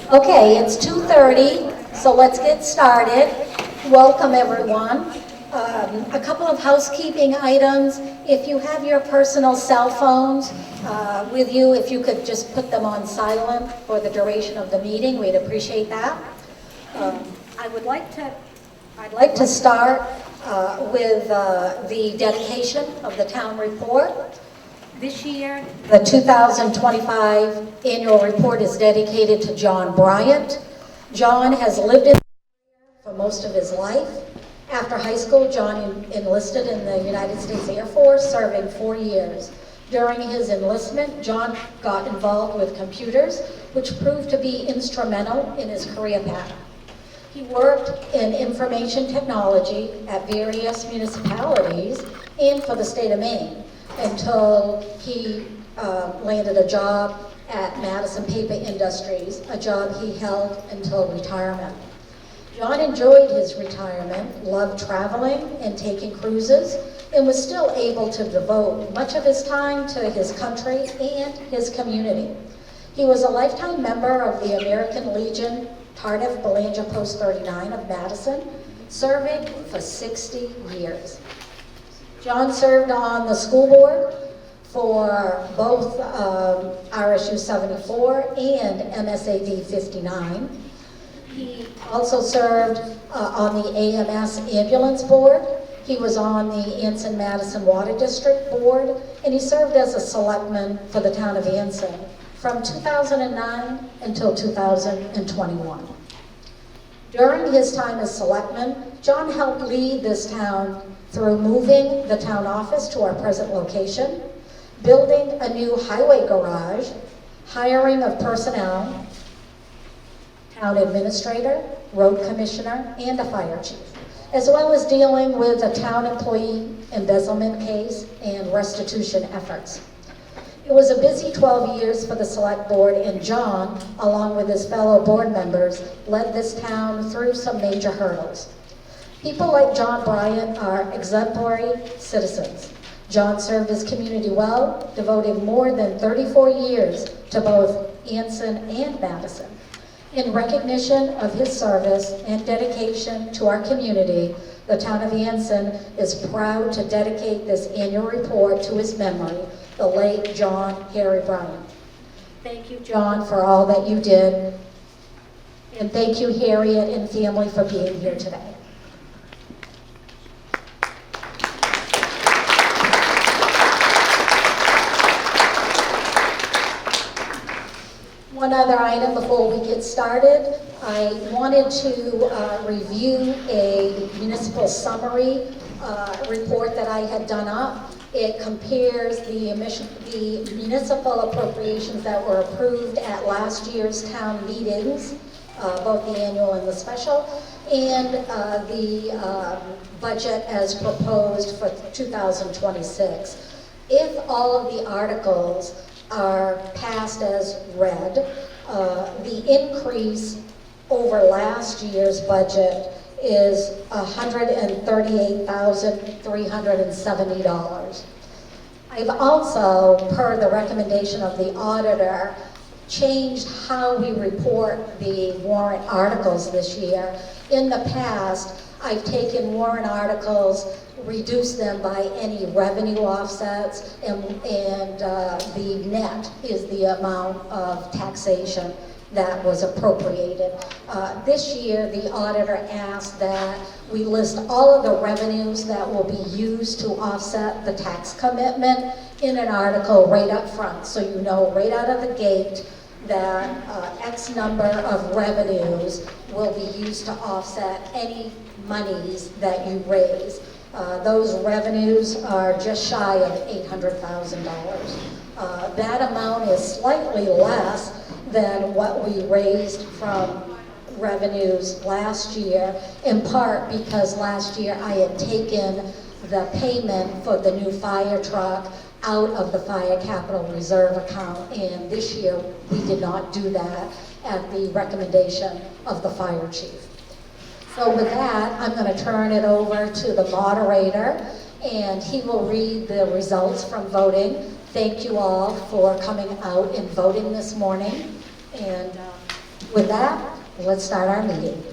Okay, it's 2:30, so let's get started. Welcome, everyone. A couple of housekeeping items. If you have your personal cell phones with you, if you could just put them on silent for the duration of the meeting, we'd appreciate that. I would like to, I'd like to start with the dedication of the town report. This year, the 2025 annual report is dedicated to John Bryant. John has lived in for most of his life. After high school, John enlisted in the United States Air Force, serving 4 years. During his enlistment, John got involved with computers, which proved to be instrumental in his career path. He worked in information technology at various municipalities and for the state of Maine, until he landed a job at Madison Paper Industries, a job he held until retirement. John enjoyed his retirement, loved traveling and taking cruises, and was still able to devote much of his time to his country and his community. He was a lifetime member of the American Legion Tardif Belanger Post 39 of Madison, serving for 60 years. John served on the school board for both RSU 74 and MSAD 59. He also served on the AMS ambulance board. He was on the Anson Madison Water District board, and he served as a selectman for the town of Anson from 2009 until 2021. During his time as selectman, John helped lead this town through moving the town office to our present location, building a new highway garage, hiring of personnel, town administrator, road commissioner, and a fire chief, as well as dealing with a town employee embezzlement case and restitution efforts. It was a busy 12 years for the select board, and John, along with his fellow board members, led this town through some major hurdles. People like John Bryant are exemplary citizens. John served his community well, devoting more than 34 years to both Anson and Madison. In recognition of his service and dedication to our community, the town of Anson is proud to dedicate this annual report to his memory, the late John Harry Bryant. Thank you, John, for all that you did, and thank you, Harriet and family, for being here today. One other item before we get started, I wanted to review a municipal summary report that I had done up. It compares the municipal appropriations that were approved at last year's town meetings, both the annual and the special, and the budget as proposed for 2026. If all of the articles are passed as read, the increase over last year's budget is $138,370. I've also, per the recommendation of the auditor, changed how we report the warrant articles this year. In the past, I've taken warrant articles, reduced them by any revenue offsets, and the net is the amount of taxation that was appropriated. This year, the auditor asked that we list all of the revenues that will be used to offset the tax commitment in an article right up front, so you know right out of the gate that X number of revenues will be used to offset any monies that you raise. Those revenues are just shy of $800,000. That amount is slightly less than what we raised from revenues last year, in part because last year I had taken the payment for the new fire truck out of the fire capital reserve account, and this year we did not do that at the recommendation of the fire chief. So with that, I'm going to turn it over to the moderator, and he will read the results from voting. Thank you all for coming out and voting this morning. And With that, let's start our meeting.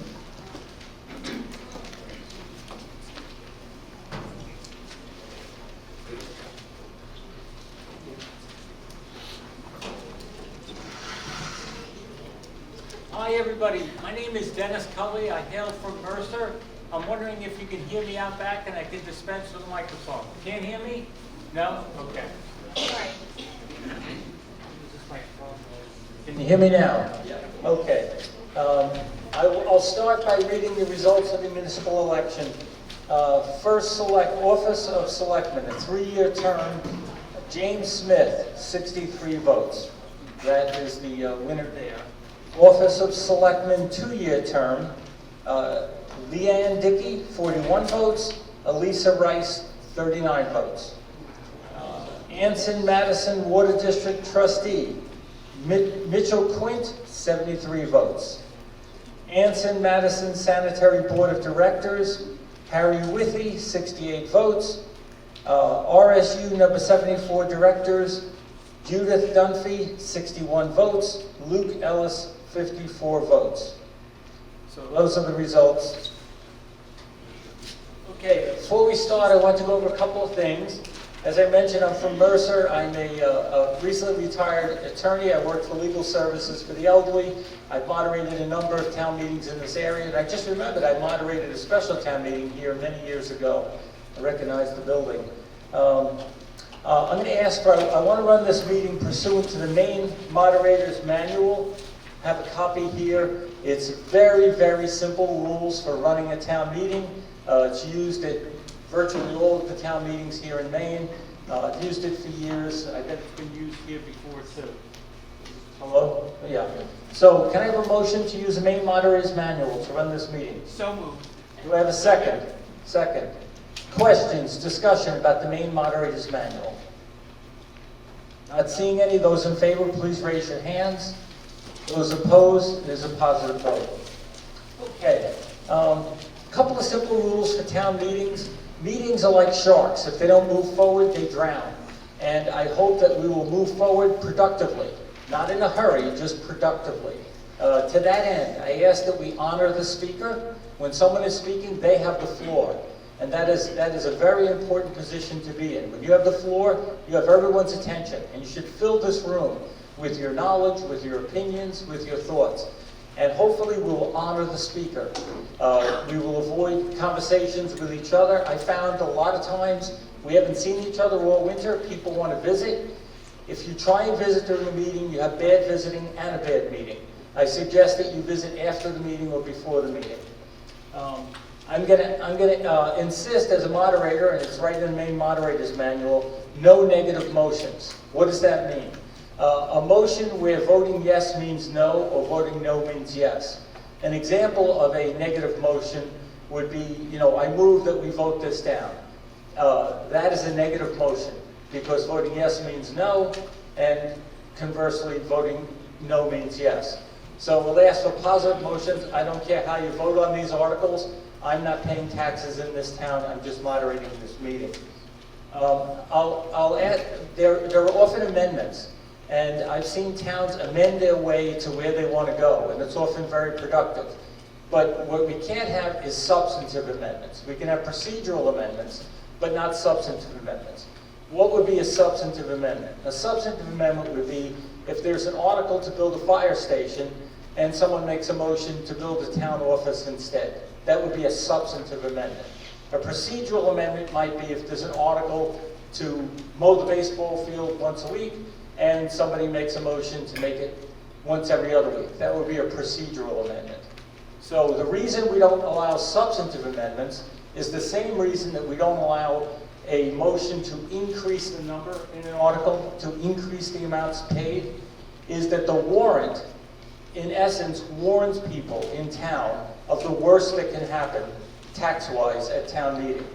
Hi everybody, my name is Dennis Cully. I hail from Mercer. I'm wondering if you can hear me out back and I can dispense with the microphone. Can't hear me? No? Okay. Can you hear me now? Yeah. Okay. I'll start by reading the results of the municipal election. First office of selectmen, a 3-year term, James Smith, 63 votes. That is the winner there. Office of Selectmen, 2-year term, Leanne Dickey, 41 votes, Elisa Rice, 39 votes. Anson Madison Water District Trustee, Mitchell Quint, 73 votes. Anson Madison Sanitary Board of Directors, Harry Withy, 68 votes. RSU number 74 Directors, Judith Dunphy, 61 votes. Luke Ellis, 54 votes. So those are the results. Okay, before we start, I want to go over a couple of things. As I mentioned, I'm from Mercer. I'm a recently retired attorney. I work for legal services for the elderly. I've moderated a number of town meetings in this area, and I just remembered I moderated a special town meeting here many years ago. I recognize the building. I'm going to ask for, I want to run this meeting pursuant to the main moderator's manual. I have a copy here. It's very, very simple rules for running a town meeting. It's used at virtually all of the town meetings here in Maine. I've used it for years. I bet it's been used here before too. Hello? Yeah. So can I have a motion to use the main moderator's manual to run this meeting? So moved. Do I have a second? Second. Questions, discussion about the main moderator's manual? Not seeing any. Those in favor, please raise your hands. Those opposed, it is a positive vote. Okay. Couple of simple rules for town meetings. Meetings are like sharks. If they don't move forward, they drown. And I hope that we will move forward productively. Not in a hurry, just productively. To that end, I ask that we honor the speaker. When someone is speaking, they have the floor. And that is a very important position to be in. When you have the floor, you have everyone's attention. And you should fill this room with your knowledge, with your opinions, with your thoughts. And hopefully we will honor the speaker. We will avoid conversations with each other. I found a lot of times we haven't seen each other all winter. People want to visit. If you try and visit during a meeting, you have bad visiting and a bad meeting. I suggest that you visit after the meeting or before the meeting. I'm gonna insist as a moderator, and it's right in the main moderator's manual, no negative motions. What does that mean? A motion where voting yes means no or voting no means yes. An example of a negative motion would be, I move that we vote this down. That is a negative motion because voting yes means no, and conversely, voting no means yes. So we'll ask for positive motions. I don't care how you vote on these articles. I'm not paying taxes in this town. I'm just moderating this meeting. I'll add, there are often amendments. And I've seen towns amend their way to where they want to go, and it's often very productive. But what we can't have is substantive amendments. We can have procedural amendments, but not substantive amendments. What would be a substantive amendment? A substantive amendment would be if there's an article to build a fire station and someone makes a motion to build a town office instead. That would be a substantive amendment. A procedural amendment might be if there's an article to mow the baseball field once a week and somebody makes a motion to make it once every other week. That would be a procedural amendment. So the reason we don't allow substantive amendments is the same reason that we don't allow a motion to increase the number in an article, to increase the amounts paid, is that the warrant, in essence, warns people in town of the worst that can happen tax-wise at town meeting.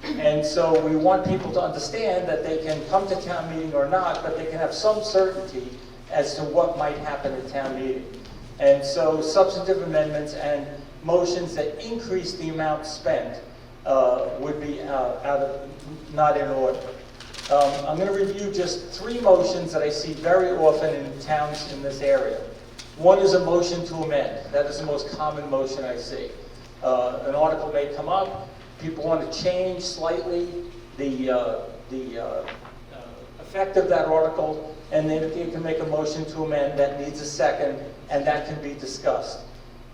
And so we want people to understand that they can come to town meeting or not, but they can have some certainty as to what might happen at town meeting. And so substantive amendments and motions that increase the amount spent would be not in order. I'm going to review just 3 motions that I see very often in towns in this area. One is a motion to amend. That is the most common motion I see. An article may come up, people want to change slightly the effect of that article, and then you can make a motion to amend that needs a second, and that can be discussed.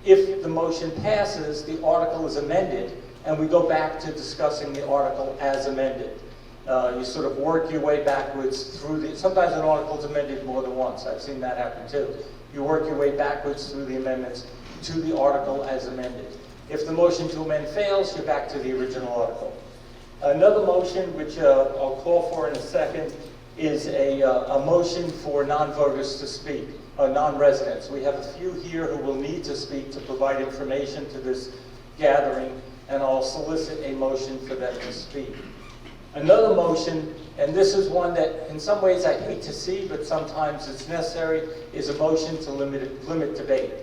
If the motion passes, the article is amended, and we go back to discussing the article as amended. You sort of work your way backwards through sometimes an article is amended more than once. I've seen that happen too. You work your way backwards through the amendments to the article as amended. If the motion to amend fails, you're back to the original article. Another motion, which I'll call for in a second, is a motion for non-voters to speak, non-residents. We have a few here who will need to speak to provide information to this gathering, and I'll solicit a motion for them to speak. Another motion, and this is one that in some ways I hate to see, but sometimes it's necessary, is a motion to limit debate.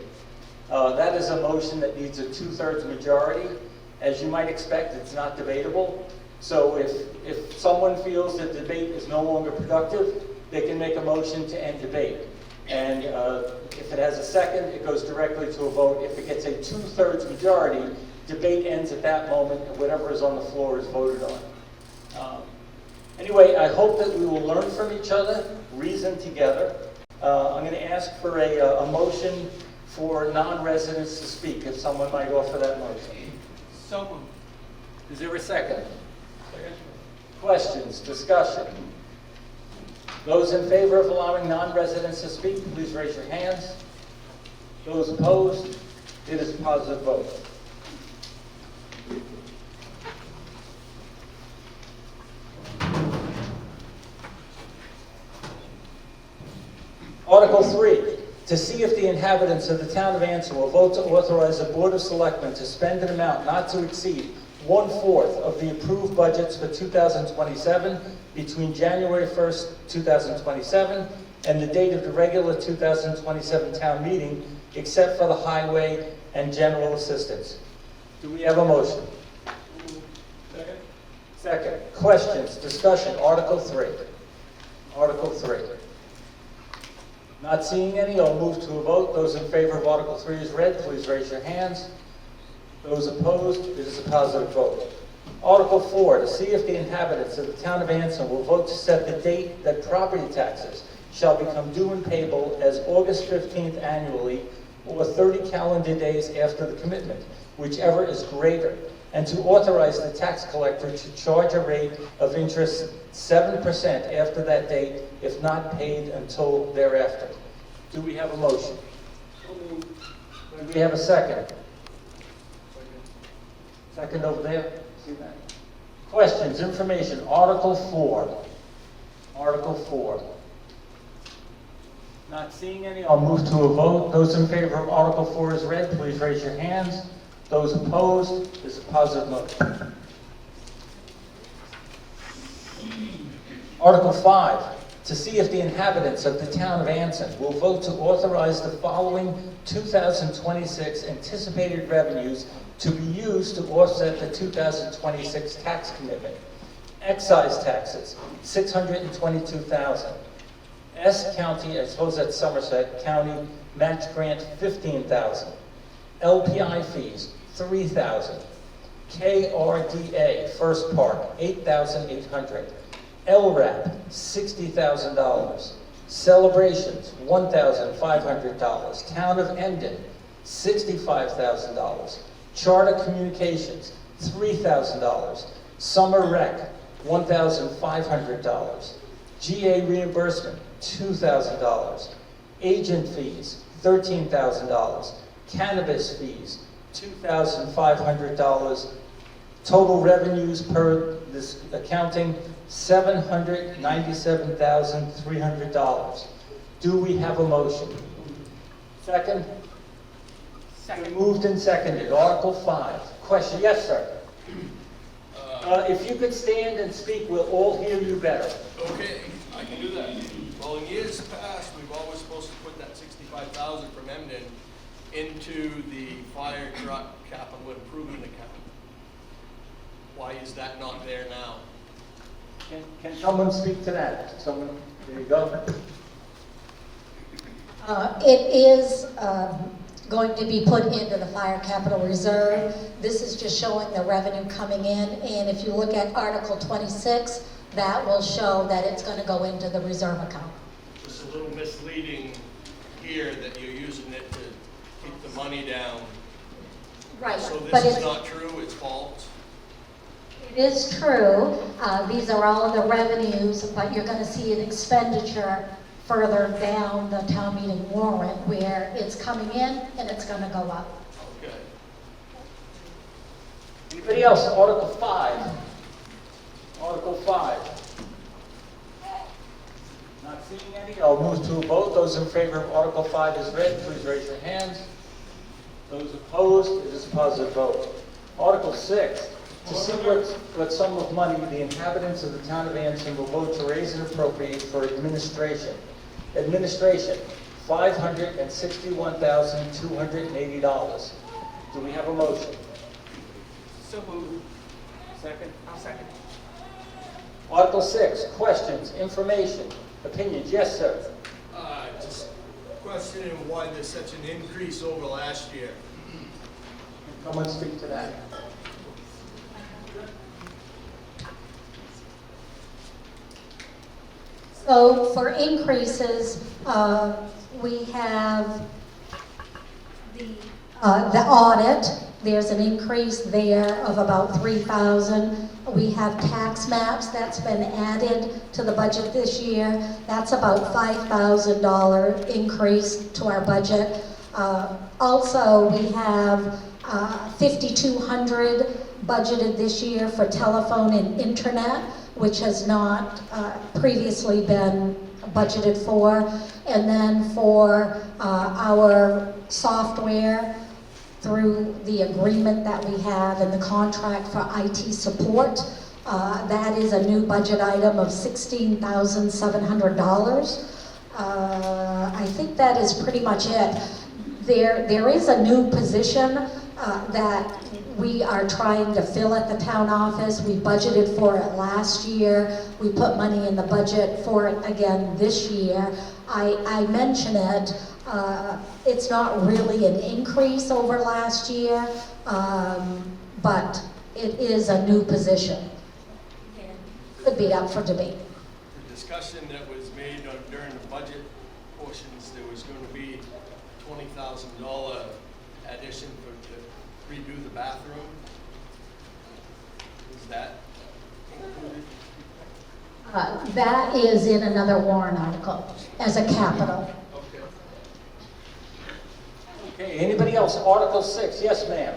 That is a motion that needs a 2/3 majority. As you might expect, it's not debatable. So if someone feels that debate is no longer productive, they can make a motion to end debate. And if it has a second, it goes directly to a vote. If it gets a 2/3 majority, debate ends at that moment, and whatever is on the floor is voted on. Anyway, I hope that we will learn from each other, reason together. I'm going to ask for a motion for non-residents to speak, if someone might offer that motion. So moved. Is there a second? Questions, discussion? Those in favor of allowing non-residents to speak, please raise your hands. Those opposed, it is a positive vote. Article 3, to see if the inhabitants of the town of Anson will vote to authorize the Board of Selectmen to spend an amount not to exceed 1/4 of the approved budgets for 2027 between January 1st, 2027 and the date of the regular 2027 town meeting, except for the highway and general assistance. Do we have a motion? Second. Second. Questions, discussion, Article 3. Article 3. Not seeing any, I'll move to a vote. Those in favor of Article 3 as read, please raise your hands. Those opposed, it is a positive vote. Article 4, to see if the inhabitants of the town of Anson will vote to set the date that property taxes shall become due and payable as August 15th annually, or 30 calendar days after the commitment, whichever is greater, and to authorize the tax collector to charge a rate of interest 7% after that date, if not paid until thereafter. Do we have a motion? Do we have a second? Second over there? See that? Questions, information, Article 4. Article 4. Not seeing any, I'll move to a vote. Those in favor of Article 4 as read, please raise your hands. Those opposed, is a positive motion. Article 5, to see if the inhabitants of the town of Anson will vote to authorize the following 2026 anticipated revenues to be used to offset the 2026 tax commitment. Excise taxes, $622,000. S County, I suppose that's Somerset County, match grant, $15,000. LPI fees, $3,000. KRDA, First Park, $8,800. LRAP, $60,000. Celebrations, $1,500. Town of Emden, $65,000. Charter Communications, $3,000. Summer Rec, $1,500. GA reimbursement, $2,000. Agent fees, $13,000. Cannabis fees, $2,500. Total revenues per this accounting, $797,300. Do we have a motion? Second? Second. Moved and seconded. Article 5. Question? Yes, sir. If you could stand and speak, we'll all hear you better. Okay, I can do that. Well, in years past, we've always supposed to put that $65,000 from Emden into the fire truck capital improvement account. Why is that not there now? Can someone speak to that? Someone, there you go. It is going to be put into the fire capital reserve. This is just showing the revenue coming in, and if you look at Article 26, that will show that it's going to go into the reserve account. Just a little misleading here that you're using it to keep the money down. Right. So but this is not true, it's false? It is true. These are all of the revenues, but you're going to see an expenditure further down the town meeting warrant where it's coming in and it's going to go up. Okay. Anybody else? Article 5. Article 5. Not seeing any. I'll move to a vote. Those in favor of Article 5 as read, please raise your hands. Those opposed, it is a positive vote. Article 6. To see what sum of money the inhabitants of the town of Anson will vote to raise and appropriate for administration. Administration, $561,280. Do we have a motion? So moved. Second. I'll second. Article 6, questions, information, opinions. Yes, sir. Just questioning why there's such an increase over last year. Someone speak to that. So for increases, we have the audit. There's an increase there of about 3,000. We have tax maps that's been added to the budget this year. That's about $5,000 increase to our budget. Also, we have 5,200 budgeted this year for telephone and internet, which has not previously been budgeted for. And then for our software, through the agreement that we have and the contract for IT support, that is a new budget item of $16,700. I think that is pretty much it. There is a new position that we are trying to fill at the town office. We budgeted for it last year. We put money in the budget for it again this year. I mention it. It's not really an increase over last year, but it is a new position. Could be up for debate. The discussion that was made during the budget portions, there was going to be $20,000 addition to redo the bathroom. Is that included? That is in another warrant article as a capital. Okay. Okay, anybody else? Article 6, yes, ma'am.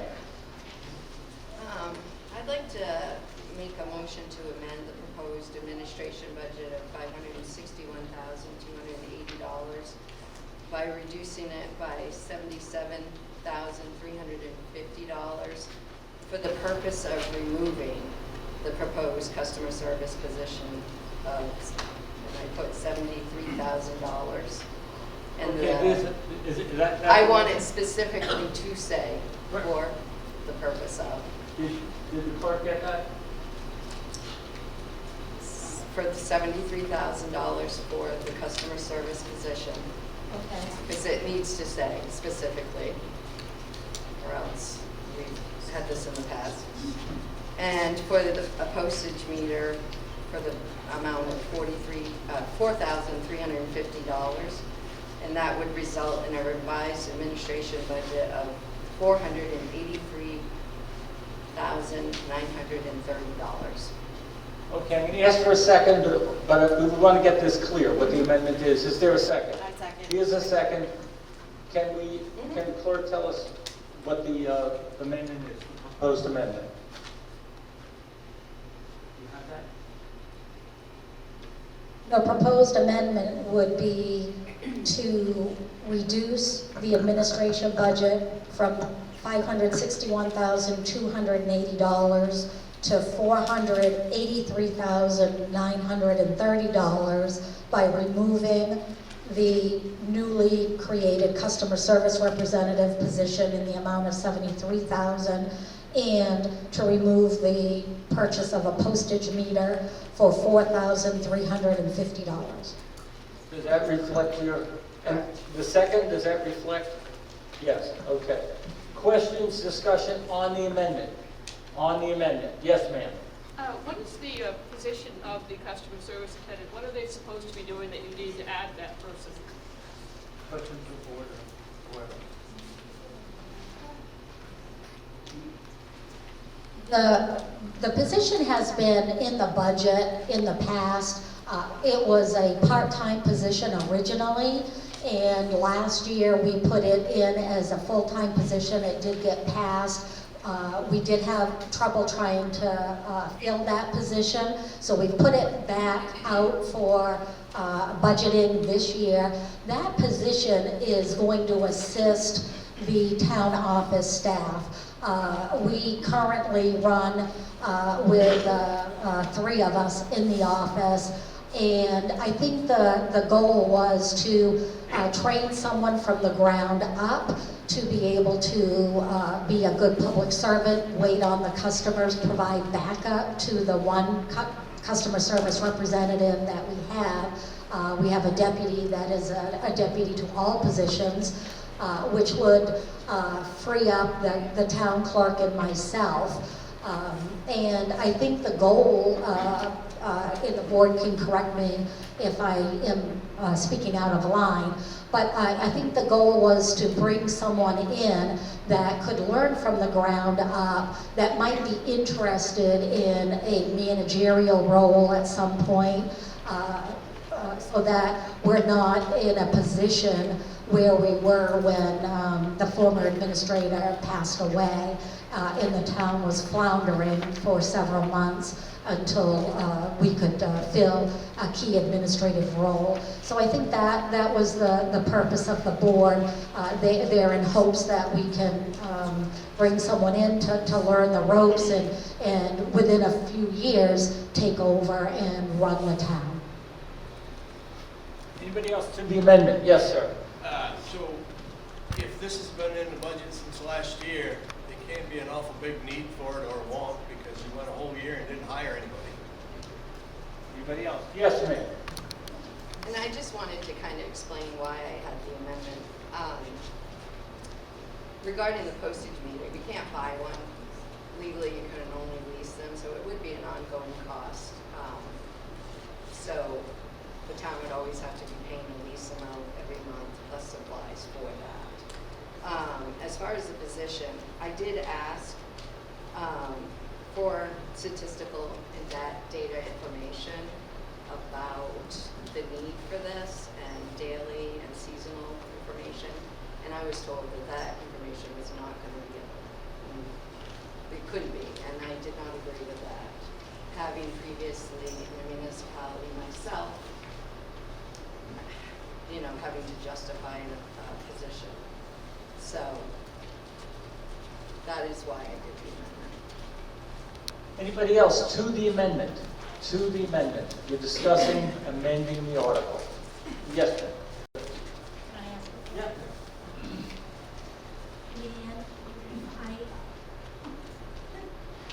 I'd like to make a motion to amend the proposed administration budget of $561,280 by reducing it by $77,350 for the purpose of removing the proposed customer service position of, and I put $73,000. And Okay, is that I want it specifically to say for the purpose of. Did the clerk get that? For the $73,000 for the customer service position, Okay. because it needs to say specifically, or else we've had this in the past. And for a postage meter for the amount of $4,350, and that would result in a revised administration budget of $483,930. Okay, I'm going to ask for a second, but we want to get this clear, what the amendment is. Is there a second? I second. Here's a second. Can the clerk tell us what the amendment is, the proposed amendment? You have that? The proposed amendment would be to reduce the administration budget from $561,280 to $483,930 by removing the newly created customer service representative position in the amount of $73,000 and to remove the purchase of a postage meter for $4,350. Does that reflect your, and the second, does that reflect? Yes, okay. Questions, discussion on the amendment? On the amendment? Yes, ma'am. What is the position of the customer service attendant? What are they supposed to be doing that you need to add that person? Questions of board or whoever? The position has been in the budget in the past. It was a part-time position originally, and last year we put it in as a full-time position. It did get passed. We did have trouble trying to fill that position, so we put it back out for budgeting this year. That position is going to assist the town office staff. We currently run with 3 of us in the office, and I think the goal was to train someone from the ground up to be able to be a good public servant, wait on the customers, provide backup to the one customer service representative that we have. We have a deputy that is a deputy to all positions, which would free up the town clerk and myself. And I think the goal, and the board can correct me if I am speaking out of line, but I think the goal was to bring someone in that could learn from the ground up, that might be interested in a managerial role at some point, so that we're not in a position where we were when the former administrator passed away and the town was floundering for several months until we could fill a key administrative role. So I think that was the purpose of the board. They're in hopes that we can bring someone in to learn the ropes and within a few years take over and run the town. Anybody else to the amendment? Yes, sir. So if this has been in the budget since last year, there can't be an awful big need for it or won't, because you went a whole year and didn't hire anybody. Anybody else? Yes, ma'am. And I just wanted to kind of explain why I had the amendment. Regarding the postage meter, we can't buy one. Legally, you can only lease them, so it would be an ongoing cost. So the town would always have to be paying a lease amount every month, plus supplies for that. As far as the position, I did ask for statistical and data information about the need for this and daily and seasonal information, and I was told that information was not going to be it couldn't be, and I did not agree with that. Having previously in the municipality myself, having to justify a position. So that is why I did the amendment. Anybody else to the amendment? To the amendment. You're discussing amending the article. Yes, ma'am. Can I ask? Yeah.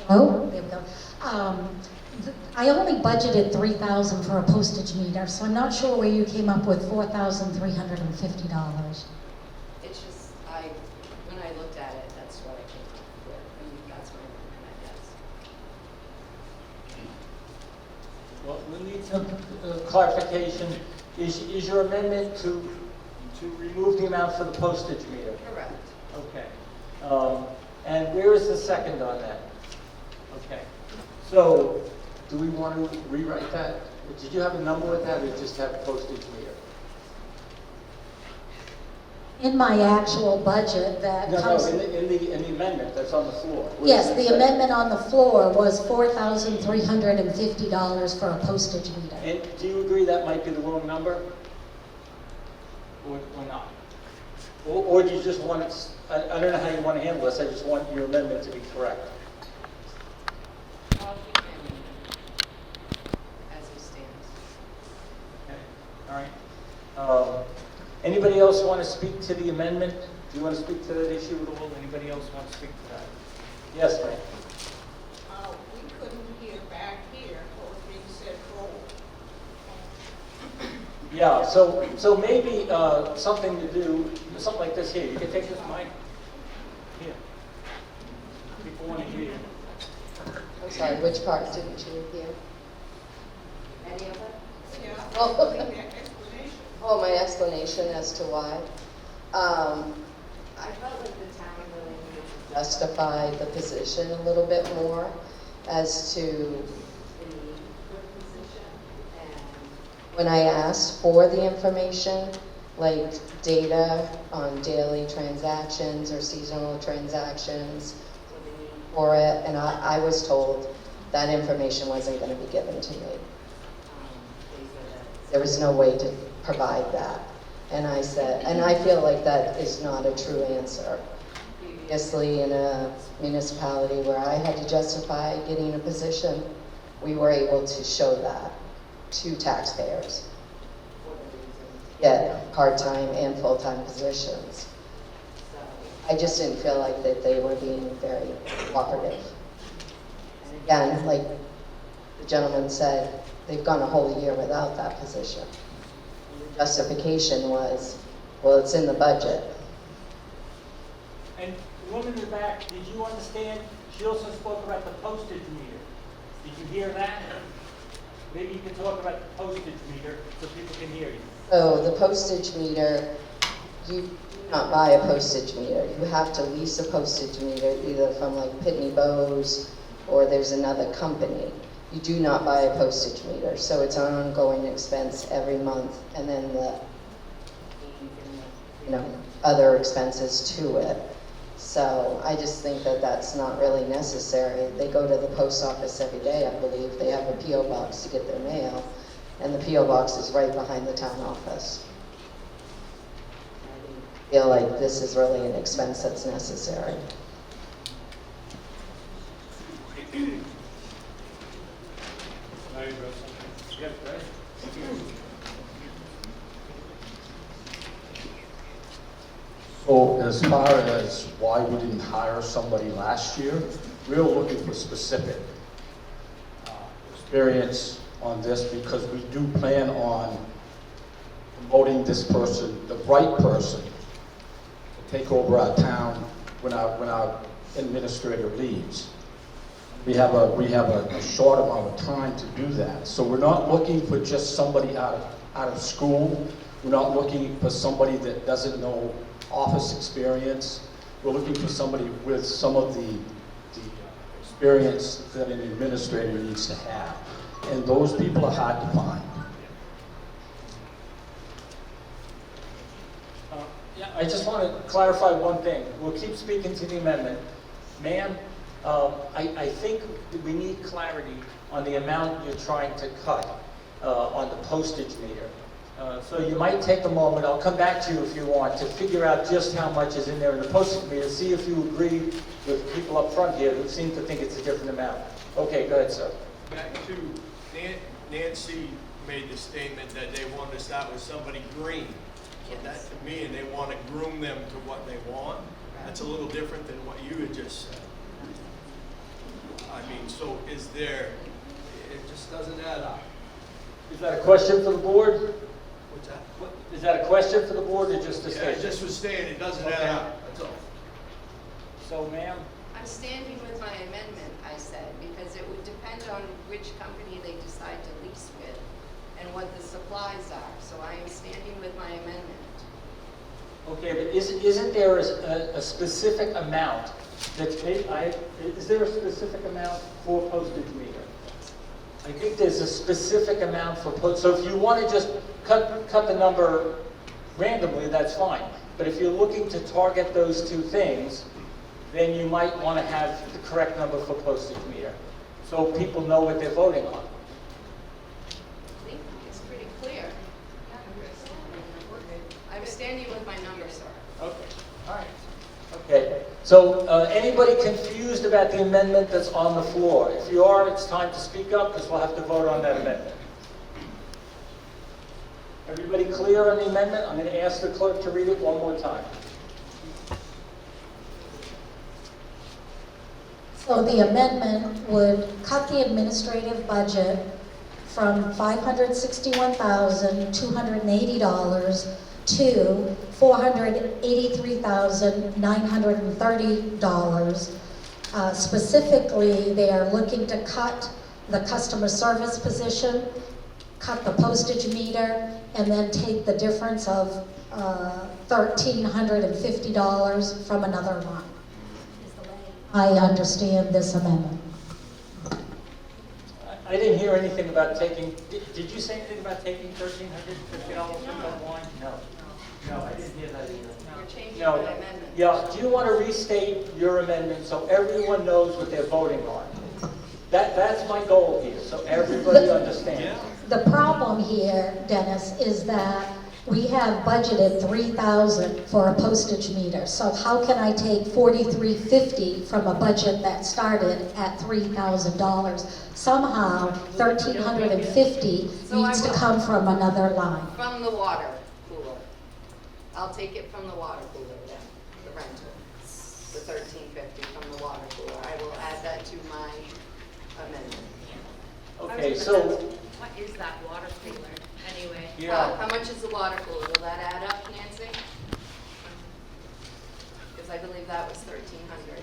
Hello? There we go. I only budgeted $3,000 for a postage meter, so I'm not sure where you came up with $4,350. It's just, when I looked at it, that's what I came up with, and that's my amendment, I guess. Well, we need some clarification. Is your amendment to remove the amount for the postage meter? Correct. Okay. And where is the second on that? Okay. So, do we want to rewrite that? Did you have a number with that, or just have postage meter? In my actual budget that comes... No, in the amendment that's on the floor. What Yes, does it the say? amendment on the floor was $4,350 for a postage meter. And do you agree that might be the wrong number? Or not? Or do you just want it, I don't know how you want to handle this, I just want your amendment to be correct. As it stands. Okay, all right. Anybody else want to speak to the amendment? Do you want to speak to that issue at all? Anybody else want to speak to that? Yes, ma'am. We couldn't hear back here what was being said forward. Yeah, so maybe something to do, something like this here. You can take this mic. Here. People want to hear you. I'm sorry, which part didn't you hear? Any of it? Yeah. Oh. The explanation. Oh, my explanation as to why. I felt like the town really needed to justify the position a little bit more as to the need for the position. And when I asked for the information, like data on daily transactions or seasonal transactions, for it, and I was told that information wasn't going to be given to me. There was no way to provide that. And I said, and I feel like that is not a true answer. Previously, in a municipality where I had to justify getting a position, we were able to show that to taxpayers. Get part-time and full-time positions. I just didn't feel like that they were being very cooperative. And again, like the gentleman said, they've gone a whole year without that position. The justification was, well, it's in the budget. And the woman in the back, did you understand? She also spoke about the postage meter. Did you hear that? Maybe you can talk about the postage meter so people can hear you. So the postage meter, you do not buy a postage meter. You have to lease a postage meter either from like Pitney Bowes or there's another company. You do not buy a postage meter, so it's an ongoing expense every month, and then the other expenses to it. So I just think that that's not really necessary. They go to the post office every day, I believe. They have a P.O. box to get their mail, and the P.O. box is right behind the town office. I feel like this is really an expense that's necessary. So as far as why we didn't hire somebody last year, we were looking for specific experience on this because we do plan on promoting this person, the right person, to take over our town when our administrator leaves. We have a short amount of time to do that. So we're not looking for just somebody out of school. We're not looking for somebody that doesn't know office experience. We're looking for somebody with some of the experience that an administrator needs to have. And those people are hard to find. Yeah, I just want to clarify one thing. We'll keep speaking to the amendment. Ma'am, I think we need clarity on the amount you're trying to cut on the postage meter. So you might take a moment, I'll come back to you if you want, to figure out just how much is in there in the postage meter, see if you agree with people up front here who seem to think it's a different amount. Okay, go ahead, sir. Back to Nancy made the statement that they wanted to start with somebody green. So that to me, and they want to groom them to what they want. That's a little different than what you had just said. I mean, so is there, it just doesn't add up. Is that a question for the board? What's that? Is that a question for the board or just a Yeah, I statement? just was saying it doesn't Okay. add up, that's all. So, ma'am? I'm standing with my amendment, I said, because it would depend on which company they decide to lease with and what the supplies are. So I am standing with my amendment. Okay, but isn't there a specific amount that's paid? Is there a specific amount for postage meter? I think there's a specific amount for so if you want to just cut the number randomly, that's fine. But if you're looking to target those two things, then you might want to have the correct number for postage meter, so people know what they're voting on. I think it's pretty clear. I'm standing with my number, sir. Okay, all right. Okay, so anybody confused about the amendment that's on the floor? If you are, it's time to speak up because we'll have to vote on that amendment. Everybody clear on the amendment? I'm going to ask the clerk to read it one more time. So the amendment would cut the administrative budget from $561,280 to $483,930. Specifically, they are looking to cut the customer service position, cut the postage meter, and then take the difference of $1,350 from another line. I understand this amendment. I didn't hear anything about taking, did you say anything about taking $1,350 from that line? No. No, I didn't hear that either. You're changing No. my amendment. Yeah, do you want to restate your amendment so everyone knows what they're voting on? That's my goal here, so everybody understands. The problem here, Dennis, is that we have budgeted $3,000 for a postage meter. So how can I take $4,350 from a budget that started at $3,000? Somehow, $1,350 needs to come from another line. From the water cooler. I'll take it from the water cooler then, the rental. The $1,350 from the water cooler. I will add that to my amendment. Okay, so, What is that water cooler anyway? How much is the water cooler? Will that add up, Nancy? Because I believe that was $1,300.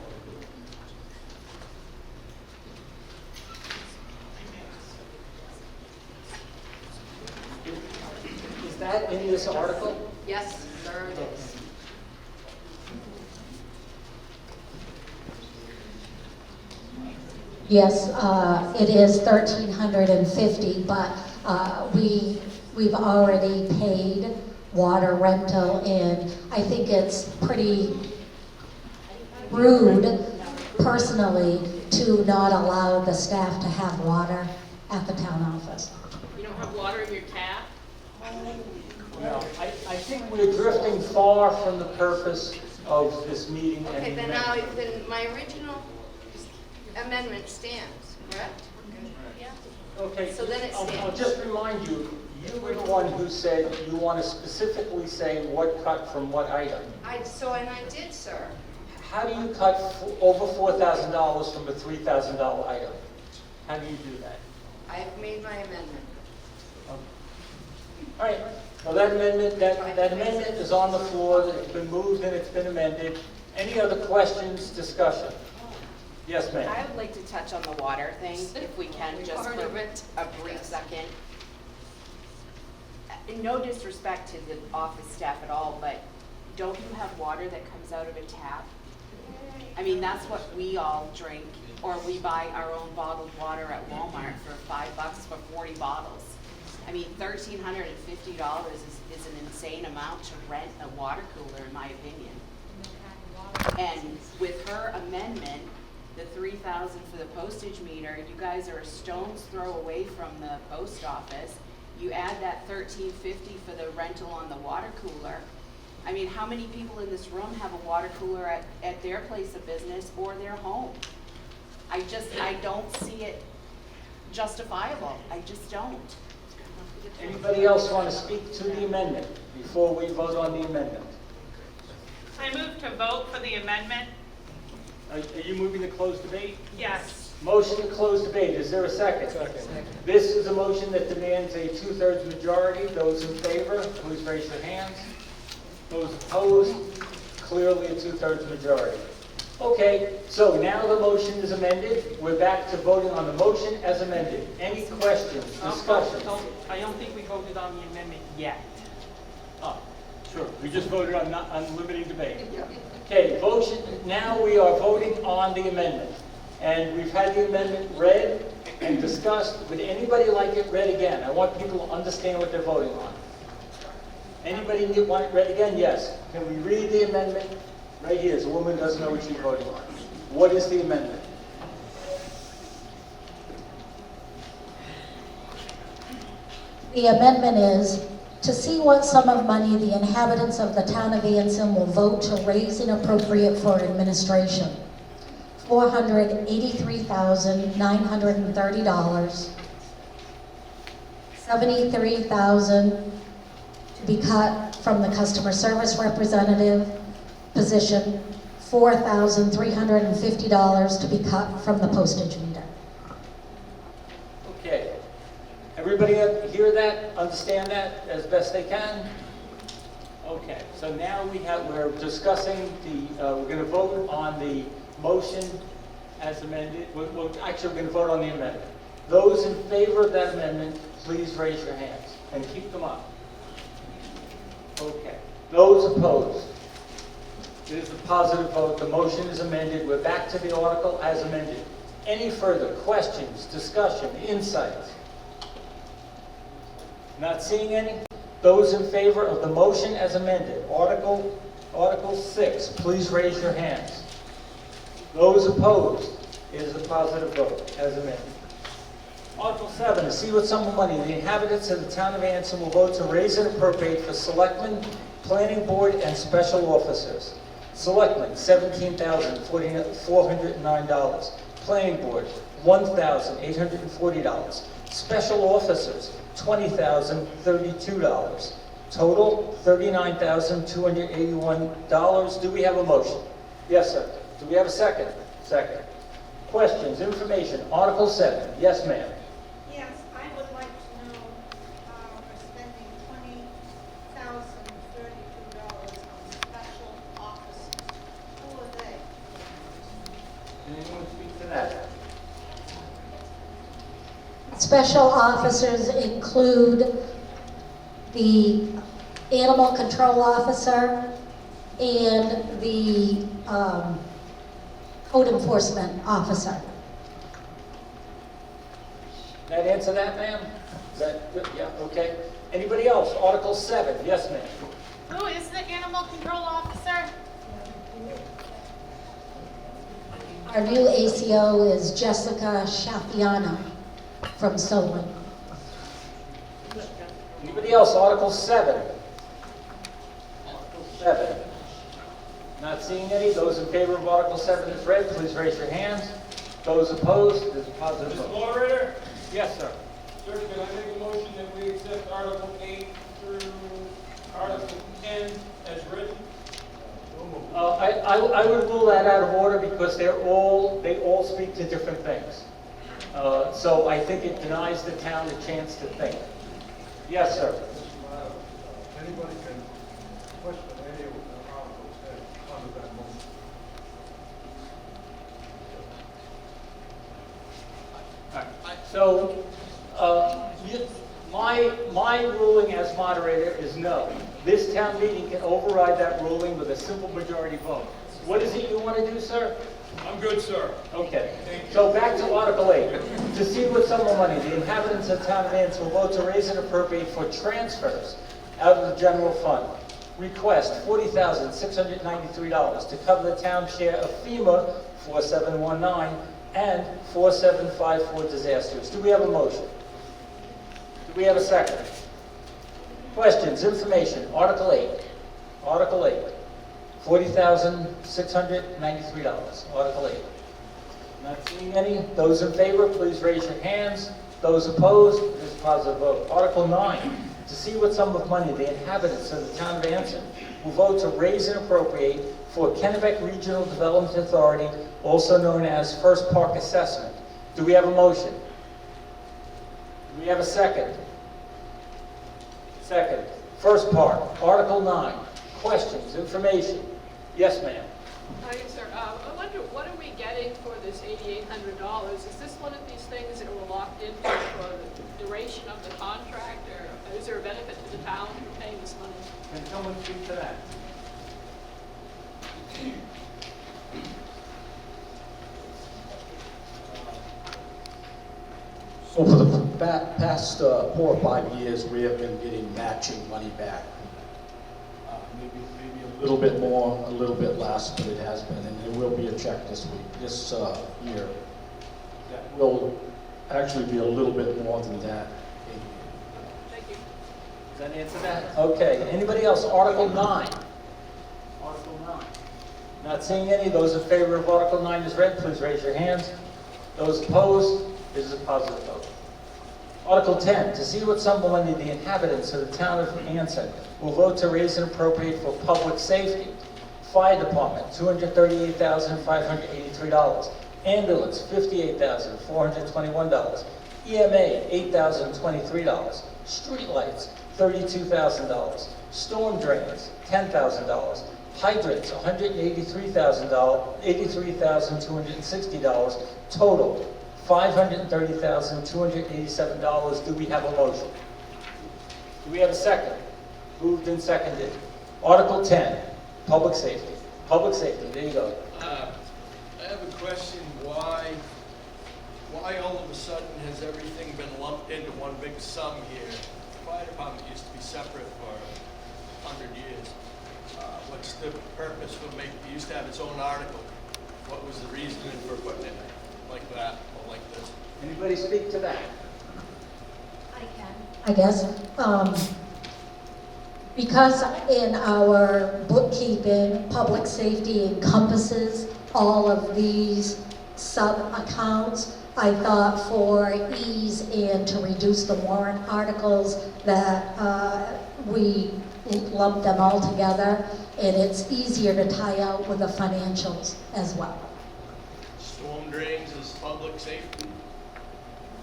is that in this article? Yes, sir, it is. Yes, it is $1,350, but we've already paid water rental, and I think it's pretty rude, personally, to not allow the staff to have water at the town office. You don't have water in your tap? No, I think we're drifting far from the purpose of this meeting. and Okay, the then now, amendment. then my original amendment stands, correct? Okay, So then it I'll stands. just remind you, you were the one who said you want to specifically say what cut from what item. I did, sir. How do you cut over $4,000 from a $3,000 item? How do you do that? I've made my amendment. All right, well, that amendment is on the floor, it's been moved and it's been amended. Any other questions, discussion? Yes, ma'am. I would like to touch on the water thing, if we can, just for a brief second. No disrespect to the office staff at all, but don't you have water that comes out of a tap? I mean, that's what we all drink, or we buy our own bottled water at Walmart for $5 for 40 bottles. I mean, $1,350 is an insane amount to rent a water cooler, in my opinion. And with her amendment, the $3,000 for the postage meter, you guys are a stone's throw away from the post office. You add that $1,350 for the rental on the water cooler. I mean, how many people in this room have a water cooler at their place of business or their home? I don't see it justifiable. I just don't. Anybody else want to speak to the amendment before we vote on the amendment? I move to vote for the amendment. Are you moving to close debate? Yes. Motion to close debate, is there a second? Second. This is a motion that demands a 2/3 majority. Those in favor, please raise your hands. Those opposed, clearly a 2/3 majority. Okay, so now the motion is amended. We're back to voting on the motion as amended. Any questions, discussion? I don't think we voted on the amendment yet. Oh, sure, we just voted on limiting debate. Okay, now we are voting on the amendment. And we've had the amendment read and discussed. Would anybody like it read again? I want people to understand what they're voting on. Anybody want it read again? Yes. Can we read the amendment? Right here, the woman doesn't know what she's voting on. What is the amendment? The amendment is to see what sum of money the inhabitants of the town of Anson will vote to raise and appropriate for administration. $483,930. $73,000 to be cut from the customer service representative position. $4,350 to be cut from the postage meter. Okay. everybody hear that, understand that as best they can? Okay, so now we're discussing we're going to vote on the motion as amended. Actually, we're going to vote on the amendment. Those in favor of that amendment, please raise your hands and keep them up. Okay. Those opposed? It is a positive vote. The motion is amended. We're back to the article as amended. Any further questions, discussion, insights? Not seeing any? Those in favor of the motion as amended, Article 6, please raise your hands. Those opposed? It is a positive vote as amended. Article 7, to see what sum of money the inhabitants of the town of Anson will vote to raise and appropriate for selectmen, planning board, and special officers. Selectmen, $17,409. Planning board, $1,840. Special officers, $20,032. Total, $39,281. Do we have a motion? Yes, sir. Do we have a second? Second. Questions, information, Article 7. Yes, ma'am. Yes, I would like to know, we're spending $20,032 on special officers. Who are they? Can anyone speak to that? Special officers include the animal control officer and the code enforcement officer. That answer that, ma'am? Is that good? Yeah, okay. Anybody else? Article 7. Yes, ma'am. Who is the animal control officer? Our new ACO is Jessica Shafiano from Solon. Anybody else? Article 7. Article 7. Not seeing any. Those in favor of Article 7 as read, please raise your hands. Those opposed, it is a positive Mr. vote. Moderator, Yes, sir. sir, can I make a motion that we accept Article 8 through Article 10 as written? I would rule that out of order because they all speak to different things. So I think it denies the town a chance to think. Yes, sir. Anybody can question any of the articles under that motion. So, my ruling as moderator is no. This town meeting can override that ruling with a simple majority vote. What is it you want to do, sir? I'm good, sir. Okay. So back to Article 8. To see what sum of money the inhabitants of town of Anson will vote to raise and appropriate for transfers out of the general fund. Request $40,693 to cover the town share of FEMA 4719 and 4754 disasters. Do we have a motion? Do we have a second? Questions, information, Article 8. Article 8. $40,693. Article 8. Not seeing any. Those in favor, please raise your hands. Those opposed, it is a positive vote. Article 9. To see what sum of money the inhabitants of the town of Anson will vote to raise and appropriate for Kennebec Regional Development Authority, also known as First Park Assessment. Do we have a motion? Do we have a second? Second. First part, Article 9. Questions, information? Yes, ma'am. Hi, sir. I wonder, what are we getting for this $8,800? Is this one of these things that we're locked into for the duration of the contract, or is there a benefit to the town for paying this money? Can someone speak to that? So for the past 4 or 5 years, we have been getting matching money back. Maybe a little bit more, a little bit less, but it has been, and there will be a check this year. That will actually be a little bit more than that. Thank you. Does that answer that? Okay. Anybody else? Article 9. Article 9. Not seeing any. Those in favor of Article 9 is read, please raise your hands. Those opposed, this is a positive vote. Article 10, to see what sum of money the inhabitants of the town of Anson will vote to raise and appropriate for public safety. Fire Department, $238,583. Ambulance, $58,421. EMA, $8,023. Streetlights, $32,000. Storm drains, $10,000. Hydrants, $83,260. Total, $530,287. Do we have a motion? Do we have a second? Moved and seconded. Article 10, public safety. Public safety, there you go. I have a question, why all of a sudden has everything been lumped into one big sum here? The fire department used to be separate for 100 years. What's the purpose for it used to have its own article? What was the reasoning for putting it like that or like this? Anybody speak to that? I guess, because in our bookkeeping, public safety encompasses all of these sub-accounts, I thought for ease and to reduce the warrant articles that we lump them all together, and it's easier to tie out with the financials as well. Storm drains is public safety?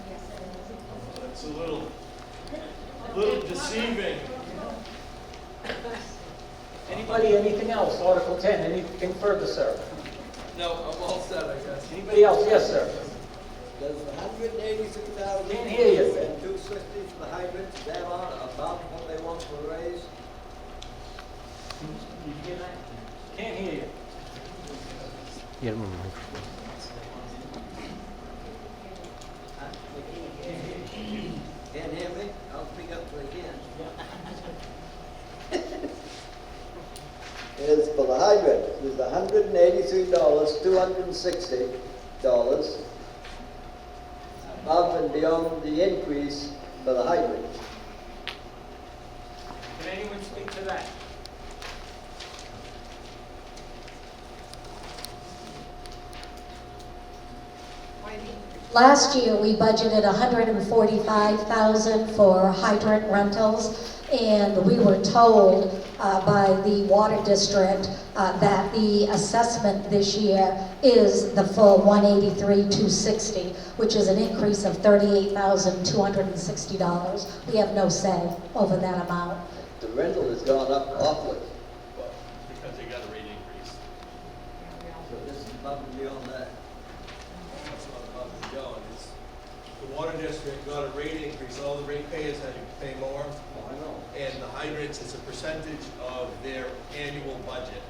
Yes, it is. That's a little deceiving. Anybody, anything else? Article 10, anything further, sir? No, I'm all set, I guess. Anybody else? Yes, sir. Does the 183,000 Can't hear you. and 260 for the hydrants, is that on about what they want to raise? You hear that? Can't hear you. Can't hear me? I'll speak up till I can. Is for the hydrant, is the $183, $260 above and beyond the increase for the hydrant. Can anyone speak to that? Last year, we budgeted $145,000 for hydrant rentals, and we were told by the water district that the assessment this year is the full $183,260, which is an increase of $38,260. We have no say over that amount. The rental has gone up awfully, Because they got a rate increase. so this is above and beyond that. That's not above and beyond. It's, the water district got a rate increase, all the ratepayers had to pay more. Oh, I know. And the hydrants is a percentage of their annual budget.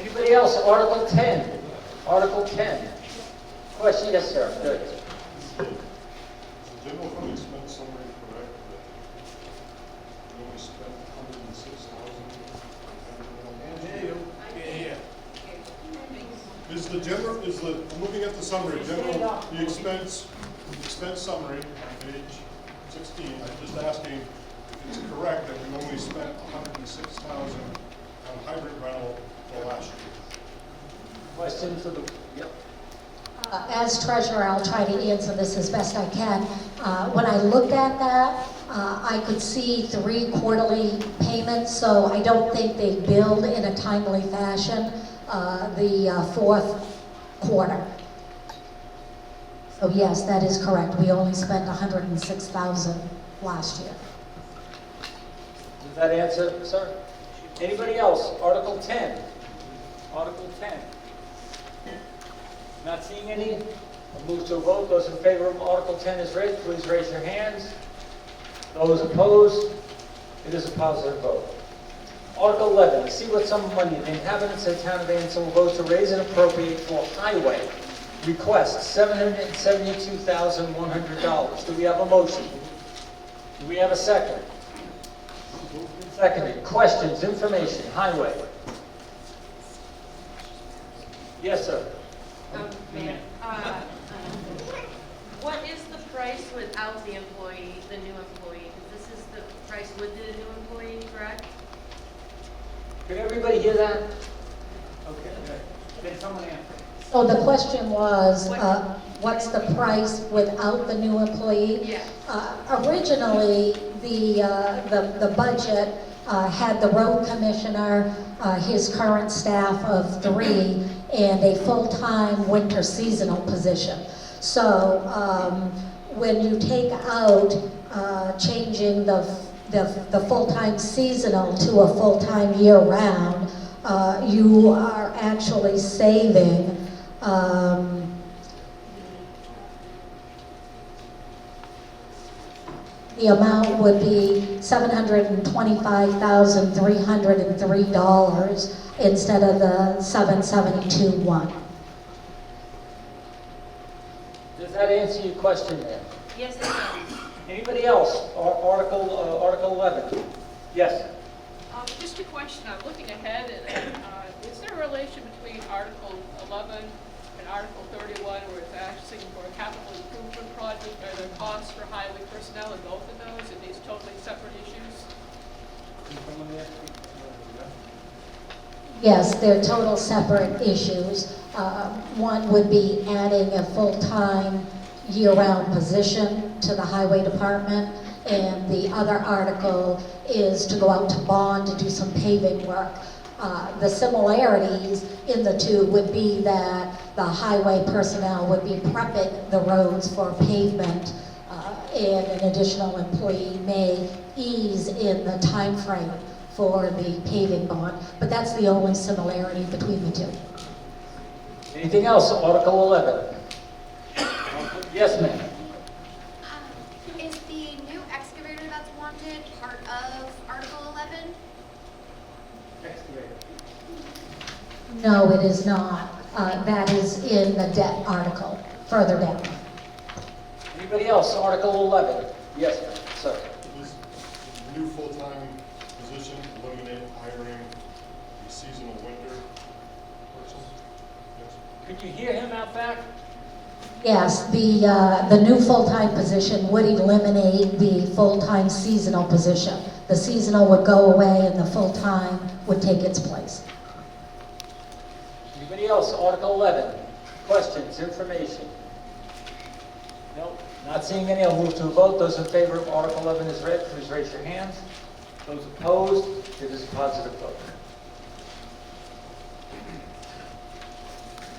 Anybody else? Article 10. Article 10. Question? Yes, sir. Good. The general fund expense summary correct, that we only spent $106,000? Yeah. I'm looking at the summary, the expense summary on page 16. I'm just asking if it's correct that we only spent $106,000 on hydrant rental for last year. Question for the, yep. As treasurer, I'll try to answer this as best I can. When I looked at that, I could see 3 quarterly payments, so I don't think they billed in a timely fashion the fourth quarter. So yes, that is correct. We only spent $106,000 last year. Does that answer, sir? Anybody else? Article 10. Article 10. Not seeing any? I'll move to a vote. Those in favor of Article 10 as read, please raise your hands. Those opposed? It is a positive vote. Article 11, to see what sum of money the inhabitants of the town of Anson will vote to raise and appropriate for highway. Request $772,100. Do we have a motion? Do we have a second? Seconded. Questions, information, highway. Yes, sir. Ma'am, what is the price without the employee, the new employee? Because this is the price with the new employee, correct? Can everybody hear that? Okay. Can someone answer? So the question was, what's the price without the new employee? Yeah. Originally, the budget had the road commissioner, his current staff of 3, and a full-time winter seasonal position. So when you take out changing the full-time seasonal to a full-time year-round, you are actually saving the amount would be $725,303 instead of the $772,100. Does that answer your question there? Yes, it does. Anybody else? Article 11. Yes. Just a question, I'm looking ahead, and is there a relation between Article 11 and Article 31, where it's asking for a capital improvement project? Are there costs for highway personnel in both of those? Are these totally separate issues? Yes, they're total separate issues. One would be adding a full-time year-round position to the highway department, and the other article is to go out to bond to do some paving work. The similarities in the two would be that the highway personnel would be prepping the roads for pavement, and an additional employee may ease in the time frame for the paving bond, but that's the only similarity between the two. Anything else? Article 11. Yes, ma'am. Is the new excavator that's wanted part of Article 11? No, it is not. That is in the debt article, further down. Anybody else? Article 11. Yes, ma'am. Sir. This new full-time position, eliminate hiring a seasonal winter person? Yes. Could you hear him out back? Yes, the new full-time position would eliminate the full-time seasonal position. The seasonal would go away and the full-time would take its place. Anybody else? Article 11. Questions, information? No, not seeing any. I'll move to a vote. Those in favor of Article 11 is read, please raise your hands. Those opposed, it is a positive vote.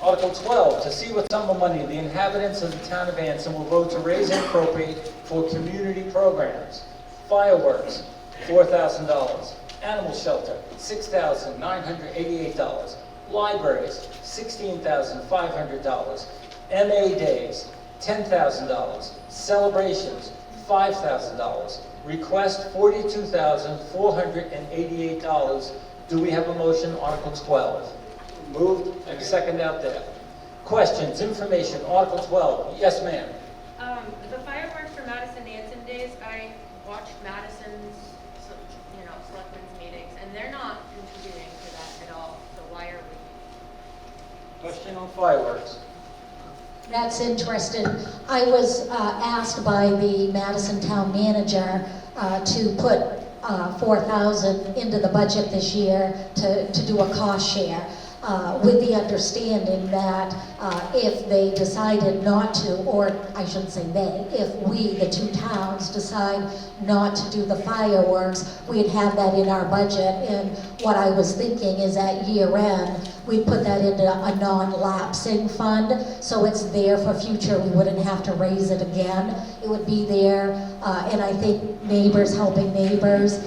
Article 12, to see what sum of money the inhabitants of the town of Anson will vote to raise and appropriate for community programs. Fireworks, $4,000. Animal shelter, $6,988. Libraries, $16,500. MA days, $10,000. Celebrations, $5,000. Request, $42,488. Do we have a motion, Article 12? Moved and second out there. Questions, information, Article 12. Yes, ma'am. The fireworks for Madison Anson Days, I watched Madison's, selectmen's meetings, and they're not contributing to that at all, so why are we? Question on fireworks. That's interesting. I was asked by the Madison town manager to put $4,000 into the budget this year to do a cost share. With the understanding that if they decided not to, or I shouldn't say they, if we, the two towns, decide not to do the fireworks, we'd have that in our budget. And what I was thinking is at year end, we'd put that into a non-lapsing fund, so it's there for future. We wouldn't have to raise it again. It would be there, and I think neighbors helping neighbors,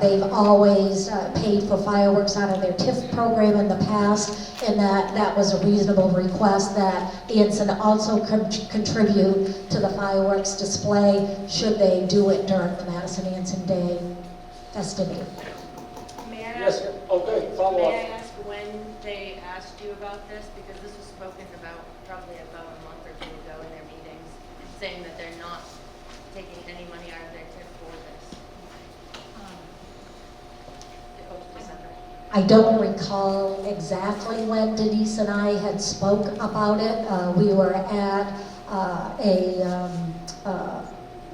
they've always paid for fireworks out of their TIF program in the past, and that was a reasonable request that Anson also contribute to the fireworks display should they do it during the Madison Anson Day festivity. May I Yes, ask, okay, follow up. may I ask when they asked you about this? Because this was spoken about probably about a month or two ago in their meetings, saying that they're not taking any money out of their TIF for this. I don't recall exactly when Denise and I had spoke about it. We were at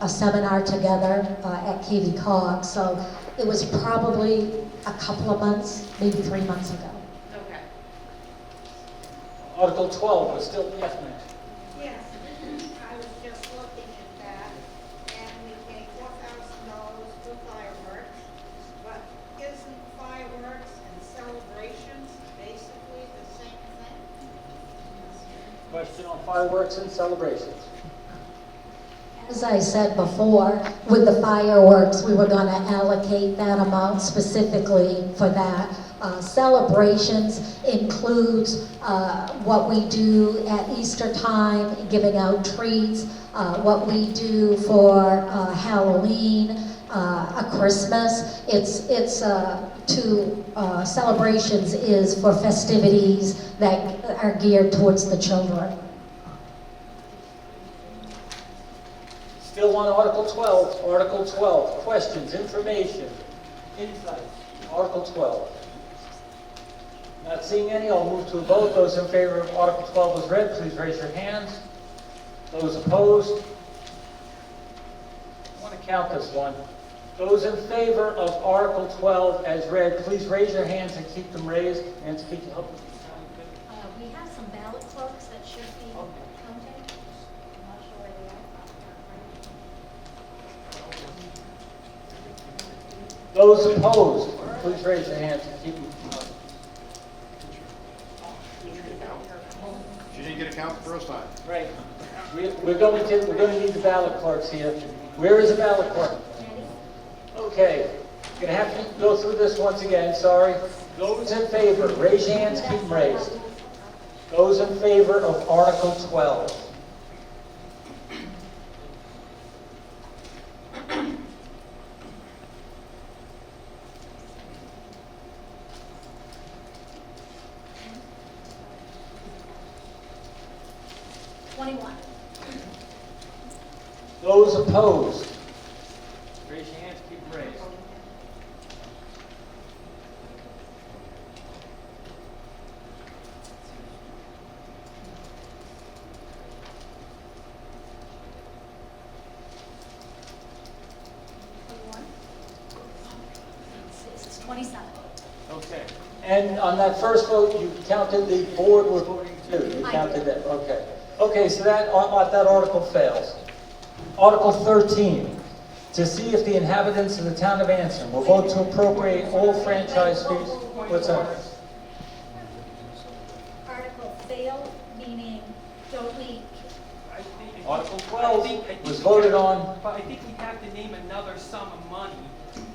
a seminar together at KV Cog, so it was probably a couple of months, maybe 3 months ago. Okay. Article 12 was still, yes, ma'am. Yes, I was just looking at that, and we pay $4,000 for fireworks, but isn't fireworks and celebrations basically the same thing? Question on fireworks and celebrations. As I said before, with the fireworks, we were going to allocate that amount specifically for that. Celebrations includes what we do at Easter time, giving out treats, what we do for Halloween, a Christmas. Celebrations is for festivities that are geared towards the children. Still on Article 12. Article 12, questions, information, insights. Article 12. Not seeing any, I'll move to a vote. Those in favor of Article 12 as read, please raise your hands. Those opposed? I want to count this one. Those in favor of Article 12 as read, please raise your hands and keep them raised. And speak up. We have some ballot clerks that should be counting. I'm not sure where they are. Those opposed, please raise your hands and keep them. She didn't get a count the first time. Right. We're going to need the ballot clerks here. Where is the ballot clerk? Okay. Gonna have to go through this once again, sorry. Those in favor, raise your hands, keep them raised. Those in favor of Article 12. Those opposed? Raise your hands, keep them raised. It's 27. Okay. And on that first vote, you counted the board were voting too. You counted that. Okay. Okay, so that article fails. Article 13, to see if the inhabitants of the town of Anson will vote to appropriate all franchise fees. What's that? Article failed, meaning don't we? Article 12 was voted on. But I think we have to name another sum of money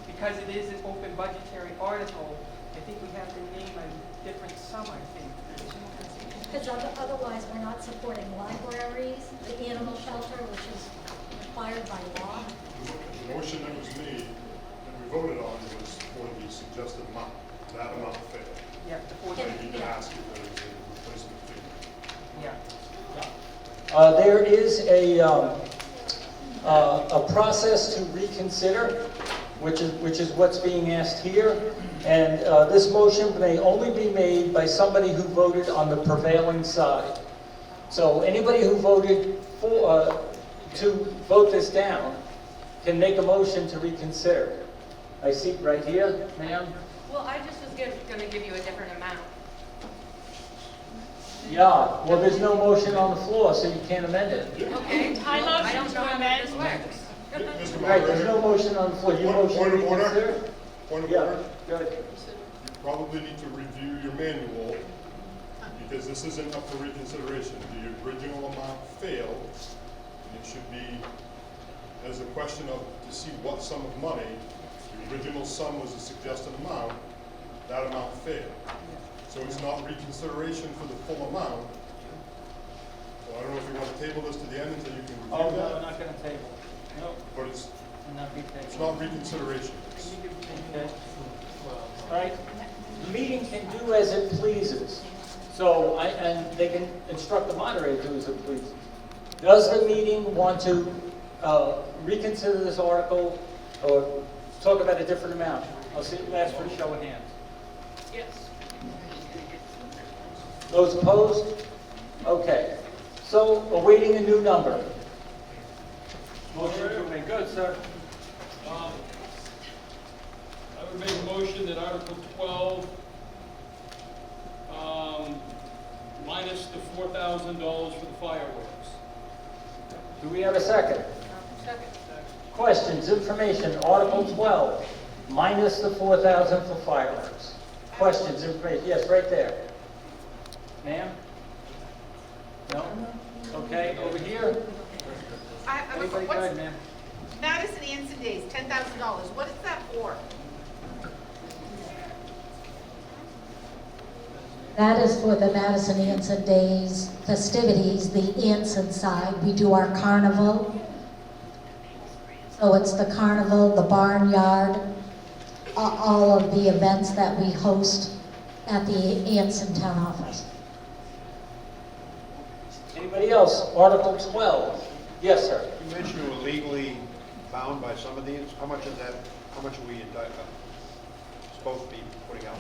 because it is an open budgetary article. I think we have to name a different sum, I think. Because otherwise we're not supporting libraries, the animal shelter, which is required by law. The motion that was made, that we voted on, was for the suggested amount. That amount failed. Yeah, So you need to ask if there is a replacement figure. Yeah. There is a process to reconsider, which is what's being asked here. And this motion may only be made by somebody who voted on the prevailing side. So anybody who voted for to vote this down can make a motion to reconsider. I see right here, ma'am. Well, I just was going to give you a different amount. Yeah, well, there's no motion on the floor, so you can't amend it. Okay. I Well, I motion don't to know how amend. this works. Mr. Right, there's Moderator, no motion on the floor. You motion to Point of order. reconsider? Point of Yeah, order. good. You probably need to review your manual because this isn't up for reconsideration. The original amount failed, and it should be, as a question of, to see what sum of money, the original sum was a suggested amount, that amount failed. So it's not reconsideration for the full amount. So I don't know if you want to table this to the end until you can Oh, review no, we're that, not going to table. No, but it's it's not reconsideration. Okay. All right. The meeting can do as it pleases. So, and they can instruct the moderator to do as it pleases. Does the meeting want to reconsider this article or talk about a different amount? I'll ask for a show of hands. Yes. Those opposed? Okay. So, awaiting a new number. Motion to make. Good, sir. I would make a motion that Article 12, minus the $4,000 for the fireworks. Do we have a second? Second. Questions, information, Article 12, minus the 4,000 for fireworks. Questions, information, yes, right there. Ma'am? No? Okay, over here. Anybody, go ahead, ma'am. Madison Anson Days, $10,000. What is that for? That is for the Madison Anson Days festivities, the Anson side. We do our carnival. So it's the carnival, the barnyard, all of the events that we host at the Anson Town Office. Anybody else? Article 12. Yes, sir. You mentioned you were legally bound by some of these. How much is that, how much are we supposed to be putting out?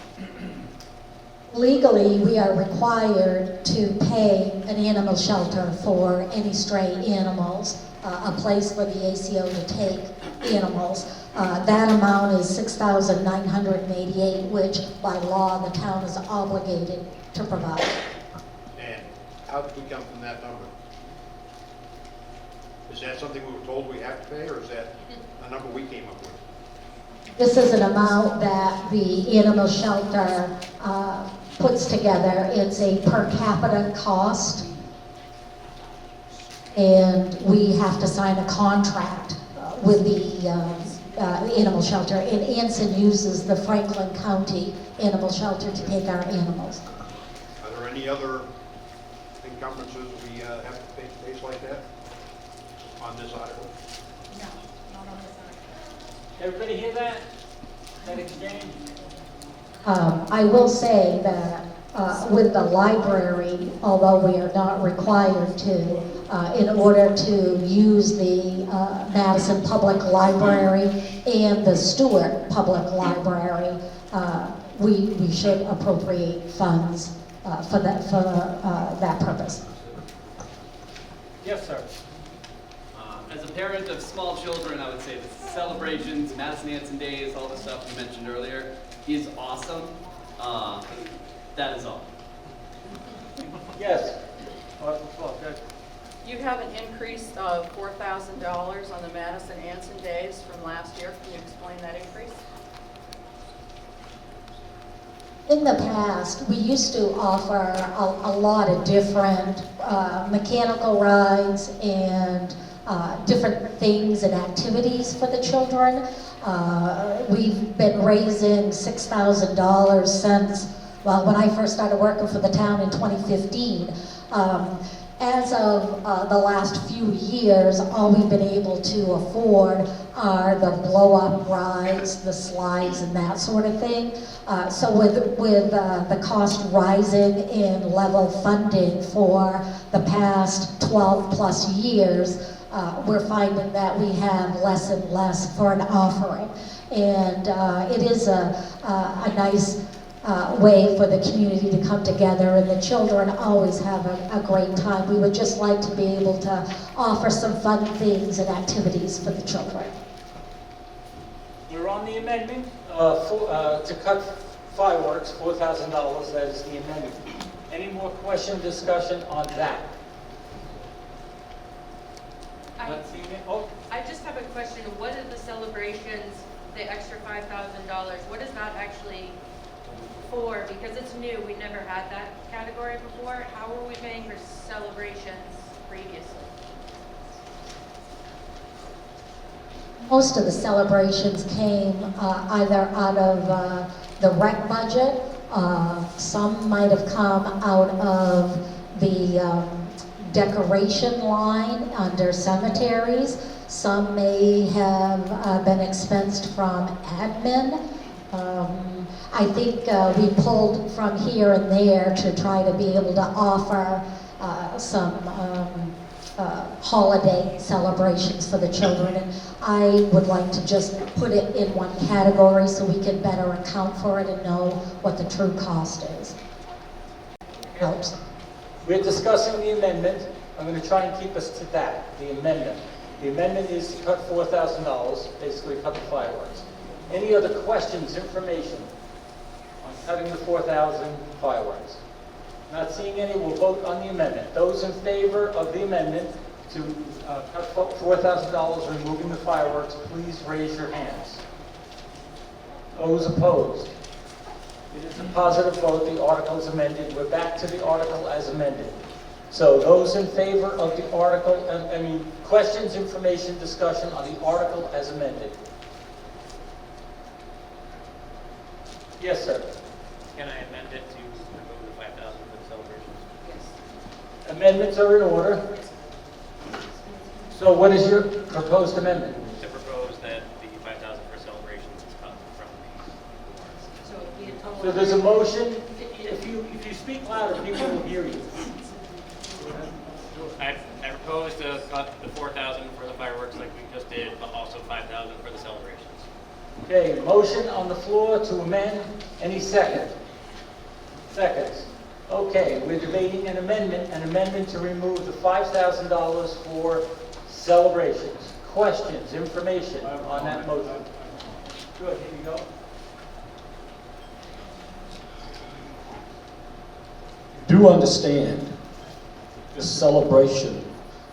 Legally, we are required to pay an animal shelter for any stray animals, a place for the ACO to take animals. That amount is $6,988, which by law the town is obligated to provide. And how did we come from that number? Is that something we were told we have to pay, or is that a number we came up with? This is an amount that the animal shelter puts together. It's a per capita cost, and we have to sign a contract with the animal shelter. And Anson uses the Franklin County Animal Shelter to take our animals. Are there any other encumbrances we have to face like that on this article? No, not on this article. Everybody hear that? That exchange? I will say that with the library, although we are not required to, in order to use the Madison Public Library and the Stewart Public Library, we should appropriate funds for that purpose. Yes, sir. As a parent of small children, I would say the celebrations, Madison Anson Days, all the stuff you mentioned earlier, is awesome. That is all. Yes. Article 12, good. You have an increase of $4,000 on the Madison Anson Days from last year. Can you explain that increase? In the past, we used to offer a lot of different mechanical rides and different things and activities for the children. We've been raising $6,000 since, well, when I first started working for the town in 2015. As of the last few years, all we've been able to afford are the blow-up rides, the slides, and that sort of thing. So with the cost rising in level funding for the past 12 plus years, we're finding that we have less and less for an offering. And it is a nice way for the community to come together, and the children always have a great time. We would just like to be able to offer some fun things and activities for the children. We're on the amendment to cut fireworks, $4,000, that is the amendment. Any more question, discussion on that? Not seeing it? Oh, I just have a question. What are the celebrations, the extra $5,000? What is that actually for? Because it's new. We never had that category before. How were we paying for celebrations previously? Most of the celebrations came either out of the rec budget. Some might have come out of the decoration line under cemeteries. Some may have been expensed from admin. I think we pulled from here and there to try to be able to offer some holiday celebrations for the children. And I would like to just put it in one category so we can better account for it and know what the true cost is. Helps. we're discussing the amendment. I'm going to try and keep us to that, the amendment. The amendment is to cut $4,000, basically cut the fireworks. Any other questions, information on cutting the 4,000 fireworks? Not seeing any, we'll vote on the amendment. Those in favor of the amendment to cut $4,000, removing the fireworks, please raise your hands. Those opposed? It is a positive vote. The article is amended. We're back to the article as amended. So those in favor of the article, questions, information, discussion on the article as amended? Yes, sir. Can I amend it to remove the 5,000 for the celebrations? Yes. Amendments are in order. So what is your proposed amendment? To propose that the 5,000 for celebrations is cut from the So it'd be a total. So there's a motion. If you speak louder, people will hear you. I propose to cut the 4,000 for the fireworks like we just did, but also 5,000 for the celebrations. Okay, motion on the floor to amend. Any second? Seconds. Okay, we're debating an amendment to remove the $5,000 for celebrations. Questions, information on that motion? Good, here you go. Do understand this celebration,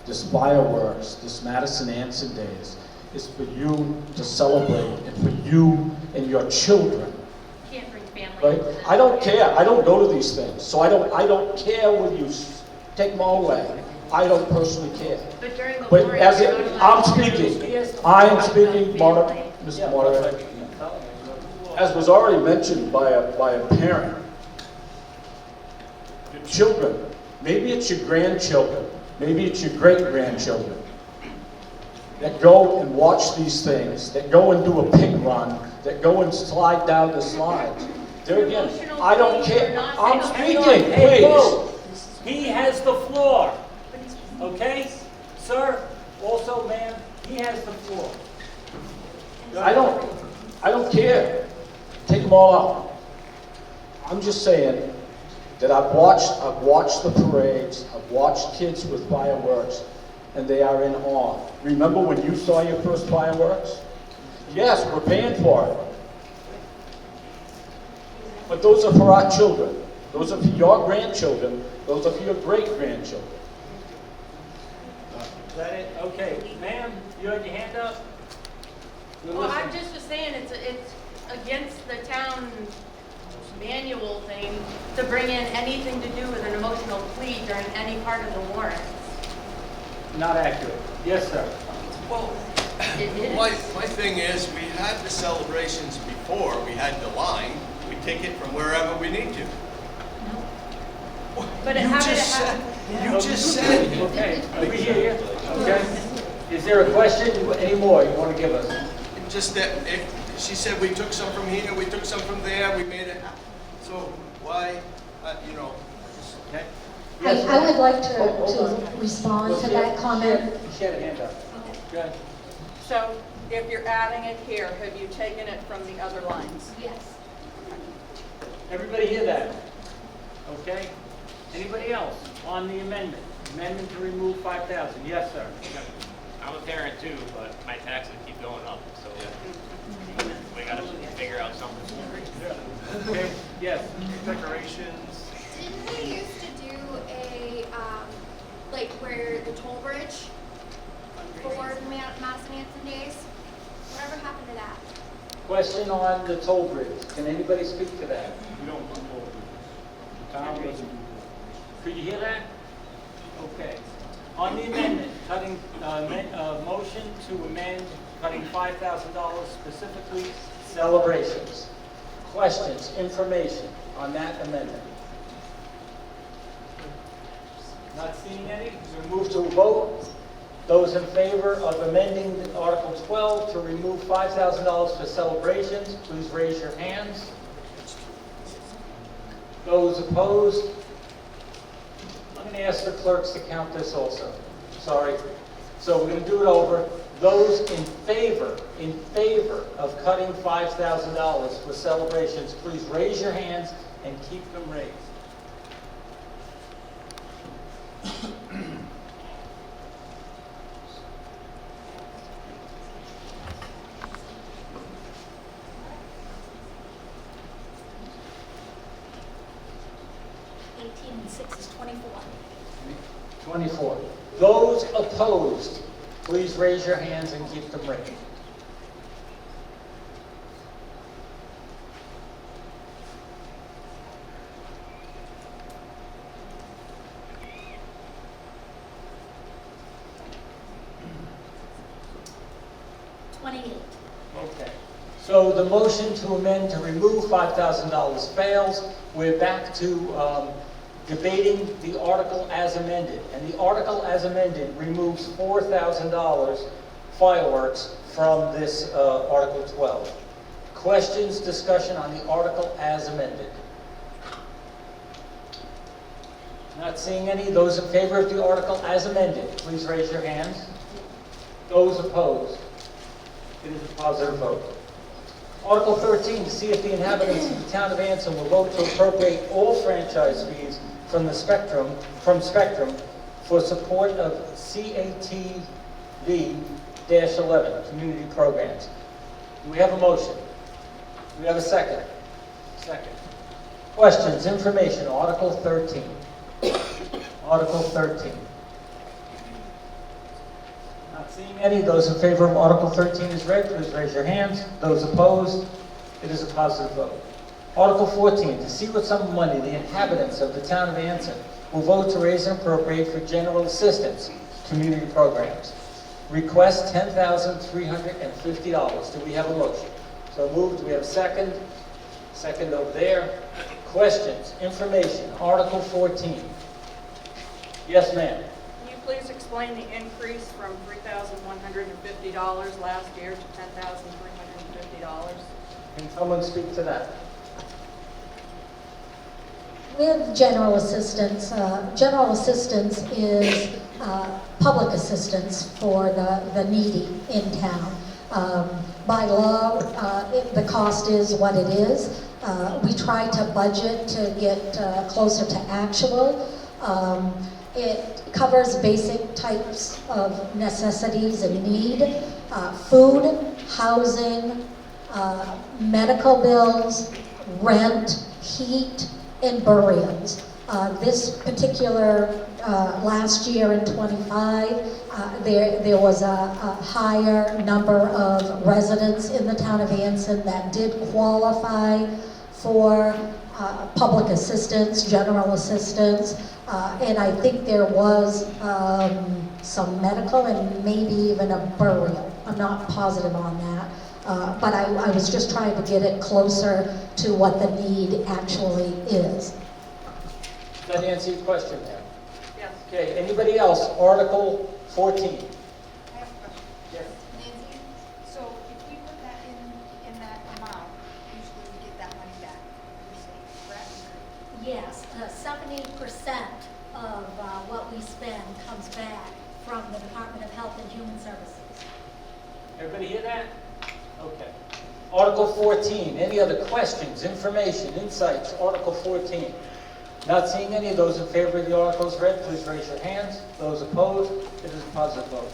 this fireworks, this Madison Anson Days is for you to celebrate and for you and your children. Can't bring family Right? into this. I don't care. I don't go to these things, so I don't care whether you take them all away. I don't personally care. But during the But war, as you're it, not allowed I'm to speaking. I am speaking, Mr. Moderator. As was already mentioned by a parent, your children, maybe it's your grandchildren, maybe it's your great-grandchildren, that go and watch these things, that go and do a pig run, that go and slide down the slides. There again, I don't care. I'm speaking, Hey, please. whoa. He has the floor. Okay? Sir, also ma'am, he has the floor. I don't care. Take them all out. I'm just saying that I've watched the parades, I've watched kids with fireworks, and they are in awe. Remember when you saw your first fireworks? Yes, we're paying for it. But those are for our children. Those are for your grandchildren. Those are for your great-grandchildren. Is that it? Okay, ma'am, you had your hand up? We're Well, I'm listening. just was saying, it's against the town manual thing to bring in anything to do with an emotional plea during any part of the warrant. Not accurate. Yes, sir. Well, It is. my thing is, we had the celebrations before, we had the line, we take it from wherever we need to. But it You happened to just said, happen. you just said. Okay, we hear you. Okay. Is there a question, any more you want to give us? Just that, she said we took some from here, we took some from there, we made it, so why, Okay. I would like to respond to that comment. She had a hand up. Good. So if you're adding it here, have you taken it from the other lines? Yes. Everybody hear that? Okay. Anybody else on the amendment? Amendment to remove 5,000. Yes, sir. I'm a parent too, but my taxes keep going up, so we gotta figure out something. Okay. Yes. Decorations. Didn't we used to do a, like where the toll bridge for the Madison Anson Days? Whatever happened to that? Question on the toll bridge. Can anybody speak to that? We don't do both. The town doesn't do both. Could you hear that? Okay. On the amendment, cutting, motion to amend, cutting $5,000 specifically celebrations. Questions, information on that amendment? Not seeing any? We move to a vote. Those in favor of amending Article 12 to remove $5,000 for celebrations, please raise your hands. Those opposed? I'm going to ask the clerks to count this also. Sorry. So we're going to do it over. Those in favor of cutting $5,000 for celebrations, please raise your hands and keep them raised. And 6 is 24. 24. Those opposed, please raise your hands and keep them raised. 28. Okay. So the motion to amend to remove $5,000 fails. We're back to debating the article as amended. And the article as amended removes $4,000 fireworks from this Article 12. Questions, discussion on the article as amended? Not seeing any. Those in favor of the article as amended, please raise your hands. Those opposed? It is a positive vote. Article 13, to see if the inhabitants of the town of Anson will vote to appropriate all franchise fees from Spectrum for support of CATV-11 community programs. Do we have a motion? Do we have a second? Second. Questions, information, Article 13. Article 13. Not seeing any. Those in favor of Article 13 as read, please raise your hands. Those opposed, it is a positive vote. Article 14, to see what sum of money the inhabitants of the town of Anson will vote to raise and appropriate for general assistance community programs. Request $10,350. Do we have a motion? So moved. Do we have a second? Second over there. Questions, information, Article 14. Yes, ma'am. Can you please explain the increase from $3,150 last year to $10,350? Can someone speak to that? With general assistance is public assistance for the needy in town. By law, the cost is what it is. We try to budget to get closer to actual. It covers basic types of necessities and need, food, housing, medical bills, rent, heat, and burials. This particular last year in 25, there was a higher number of residents in the town of Anson that did qualify for public assistance, general assistance, and I think there was some medical and maybe even a burial. I'm not positive on that. But I was just trying to get it closer to what the need actually is. Does that answer your question, ma'am? Yes. Okay, anybody else? Article 14. I have a question. Yes. Nancy, so if we put that in that amount, usually we get that money back, usually, correct? Yes, 70% of what we spend comes back from the Department of Health and Human Services. Everybody hear that? Okay. Article 14. Any other questions, information, insights? Article 14. Not seeing any of those in favor of the articles read, please raise your hands. Those opposed, it is a positive vote.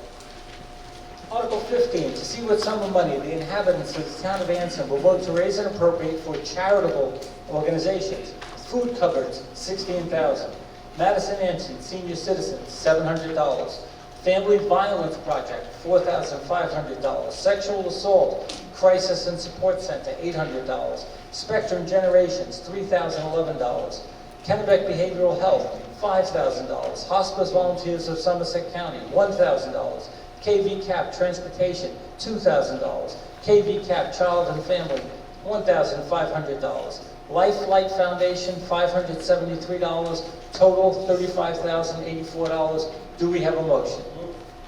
Article 15, to see what sum of money the inhabitants of the town of Anson will vote to raise and appropriate for charitable organizations. Food cupboards, $16,000. Madison Anson Senior Citizens, $700. Family Violence Project, $4,500. Sexual Assault Crisis and Support Center, $800. Spectrum Generations, $3,011. Kennebec Behavioral Health, $5,000. Hospice Volunteers of Somerset County, $1,000. KV Cap Transportation, $2,000. KV Cap Child and Family, $1,500. Life Flight Foundation, $573. Total, $35,084. Do we have a motion?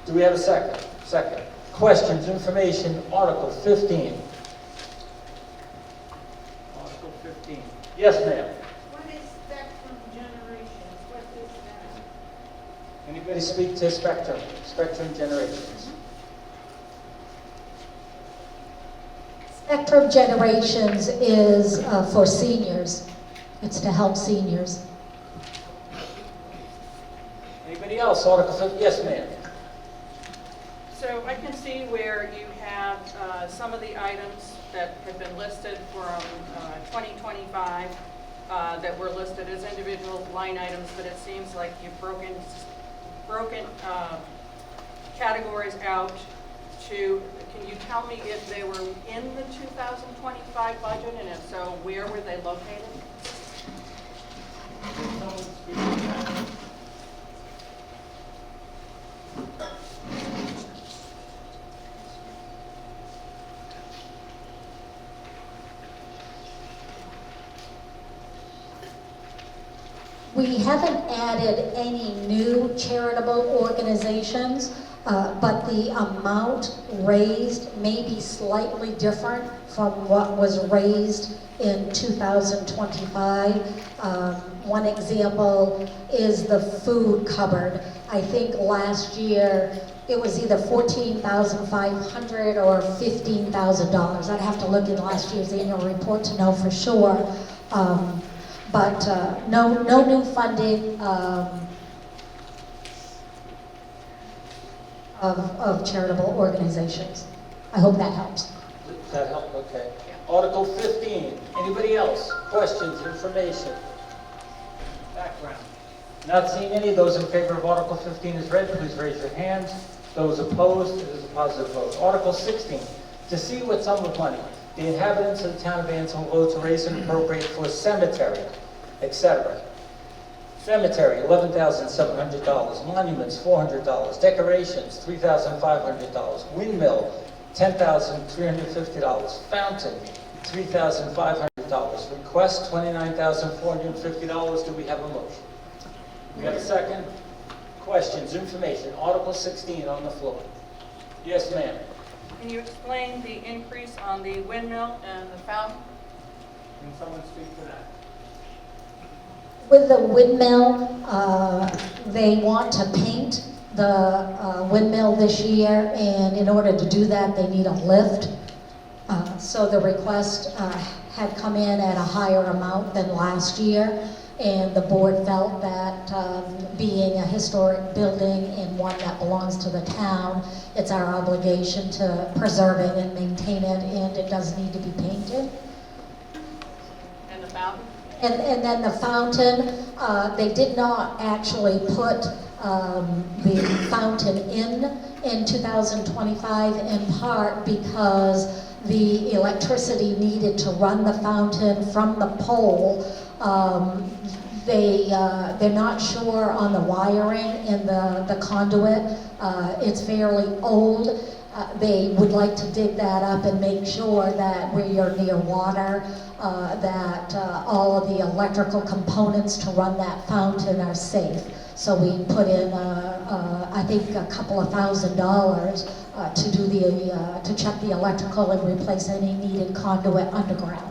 Do we have a second? Second. Questions, information, Article 15. Article 15. Yes, ma'am. What is Spectrum Generations? What is that? Anybody speak to Spectrum? Spectrum Generations. Spectrum Generations is for seniors. It's to help seniors. Anybody else? Article 15. Yes, ma'am. So I can see where you have some of the items that have been listed from 2025 that were listed as individual line items, but it seems like you've broken categories out to, can you tell me if they were in the 2025 budget, and if so, where were they located? We haven't added any new charitable organizations, but the amount raised may be slightly different from what was raised in 2025. One example is the food cupboard. I think last year it was either $14,500 or $15,000. I'd have to look in last year's annual report to know for sure. But no new funding of charitable organizations. I hope that helps. Does that help? Okay. Article 15. Anybody else? Questions, information? Background. Not seeing any. Those in favor of Article 15 is read, please raise your hands. Those opposed, it is a positive vote. Article 16. To see what sum of money the inhabitants of the town of Anson will vote to raise and appropriate for cemetery, etc. Cemetery, $11,700. Monuments, $400. Decorations, $3,500. Windmill, $10,350. Fountain, $3,500. Request, $29,450. Do we have a motion? We have a second? Questions, information, Article 16 on the floor. Yes, ma'am. Can you explain the increase on the windmill and the fountain? Can someone speak to that? With the windmill, they want to paint the windmill this year, and in order to do that, they need a lift. So the request had come in at a higher amount than last year, and the board felt that being a historic building and one that belongs to the town, it's our obligation to preserve it and maintain it, and it does need to be painted. And the fountain? And then the fountain, they did not actually put the fountain in 2025, in part because the electricity needed to run the fountain from the pole. They're not sure on the wiring in the conduit. It's fairly old. They would like to dig that up and make sure that where you're near water, that all of the electrical components to run that fountain are safe. So we put in, I think, a couple of $1,000 to do to check the electrical and replace any needed conduit underground.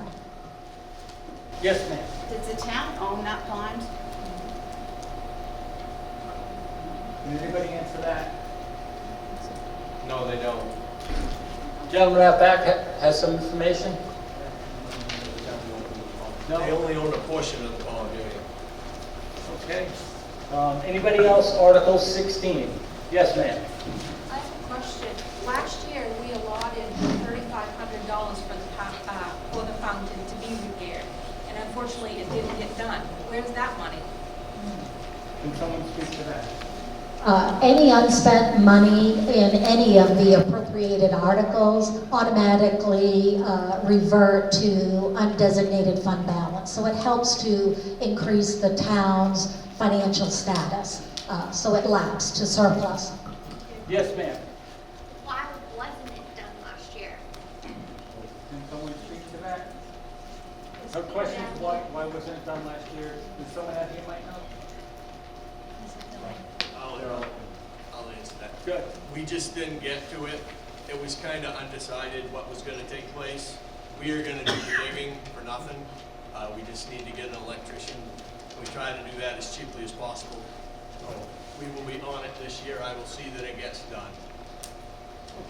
Yes, ma'am. Does the town own that pond? Can anybody answer that? No, they don't. Gentleman out back has some information? They only own a portion of the pond area. Okay. Anybody else? Article 16. Yes, ma'am. I have a question. Last year, we allotted $3,500 for the fountain to be repaired, and unfortunately, it didn't get done. Where's that money? Can someone speak to that? Any unspent money in any of the appropriated articles automatically revert to undesignated fund balance. So it helps to increase the town's financial status. So it lapsed to surplus. Yes, ma'am. Why wasn't it done last year? Can someone speak to that? Her question is why wasn't it done last year? Does someone out here might know? I'll answer that. Good. We just didn't get to it. It was kind of undecided what was going to take place. We are going to do the digging for nothing. We just need to get an electrician. We try to do that as cheaply as possible. So we will be on it this year. I will see that it gets done.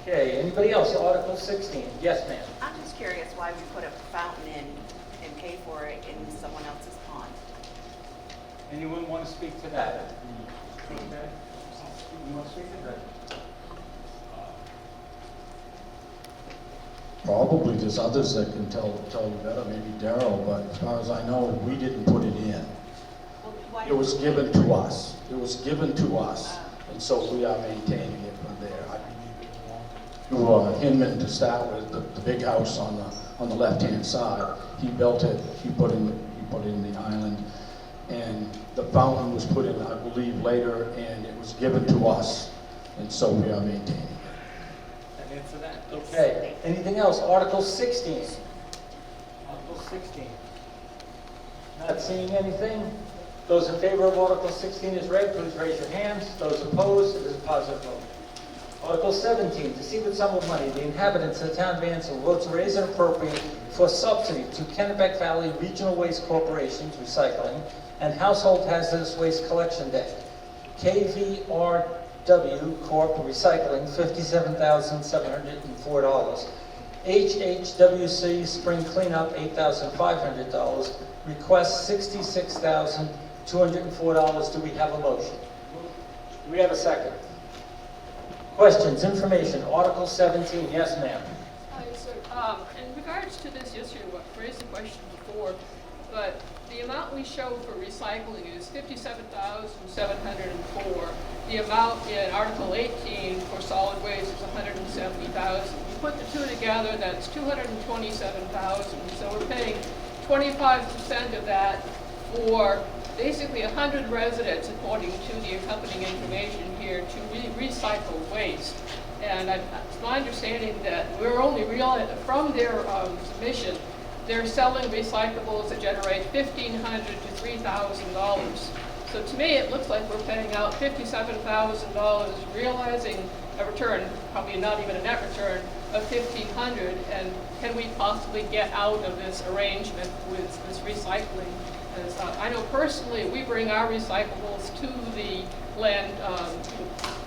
Okay, anybody else? Article 16. Yes, ma'am. I'm just curious why we put a fountain in and pay for it in someone else's pond. Anyone want to speak to that? Okay. You want to speak to that? Probably there's others that can tell you better, maybe Darryl, but as far as I know, we didn't put it in. It was given to us. It was given to us, and so we are maintaining it from there. I believe to Hinman to start with, the big house on the left-hand side. He built it. He put in the island, and the fountain was put in, I believe, later, and it was given to us, and so we are maintaining it. Can I answer that? Okay. Anything else? Article 16. Article 16. Not seeing anything? Those in favor of Article 16 as read, please raise your hands. Those opposed, it is a positive vote. Article 17, to see what sum of money the inhabitants of the town of Anson will vote to raise and appropriate for subsidy to Kennebec Valley Regional Waste Corporation's recycling and Household Hazardous Waste Collection Day. KVRW Corp. Recycling, $57,704. HHWC Spring Cleanup, $8,500. Request $66,204. Do we have a motion? Do we have a second? Questions, information, Article 17, yes ma'am. Hi, sir. In regards to this, yesterday, I raised the question before, but the amount we show for recycling is $57,704. The amount in Article 18 for solid waste is $170,000. You put the two together, that's $227,000. So we're paying 25% of that for basically 100 residents, according to the accompanying information here, to recycle waste. And it's my understanding that we're only from their submission, they're selling recyclables that generate $1,500 to $3,000. So to me, it looks like we're paying out $57,000, realizing a return, probably not even a net return, of $1,500. And can we possibly get out of this arrangement with this recycling? As, I know personally, we bring our recyclables to the land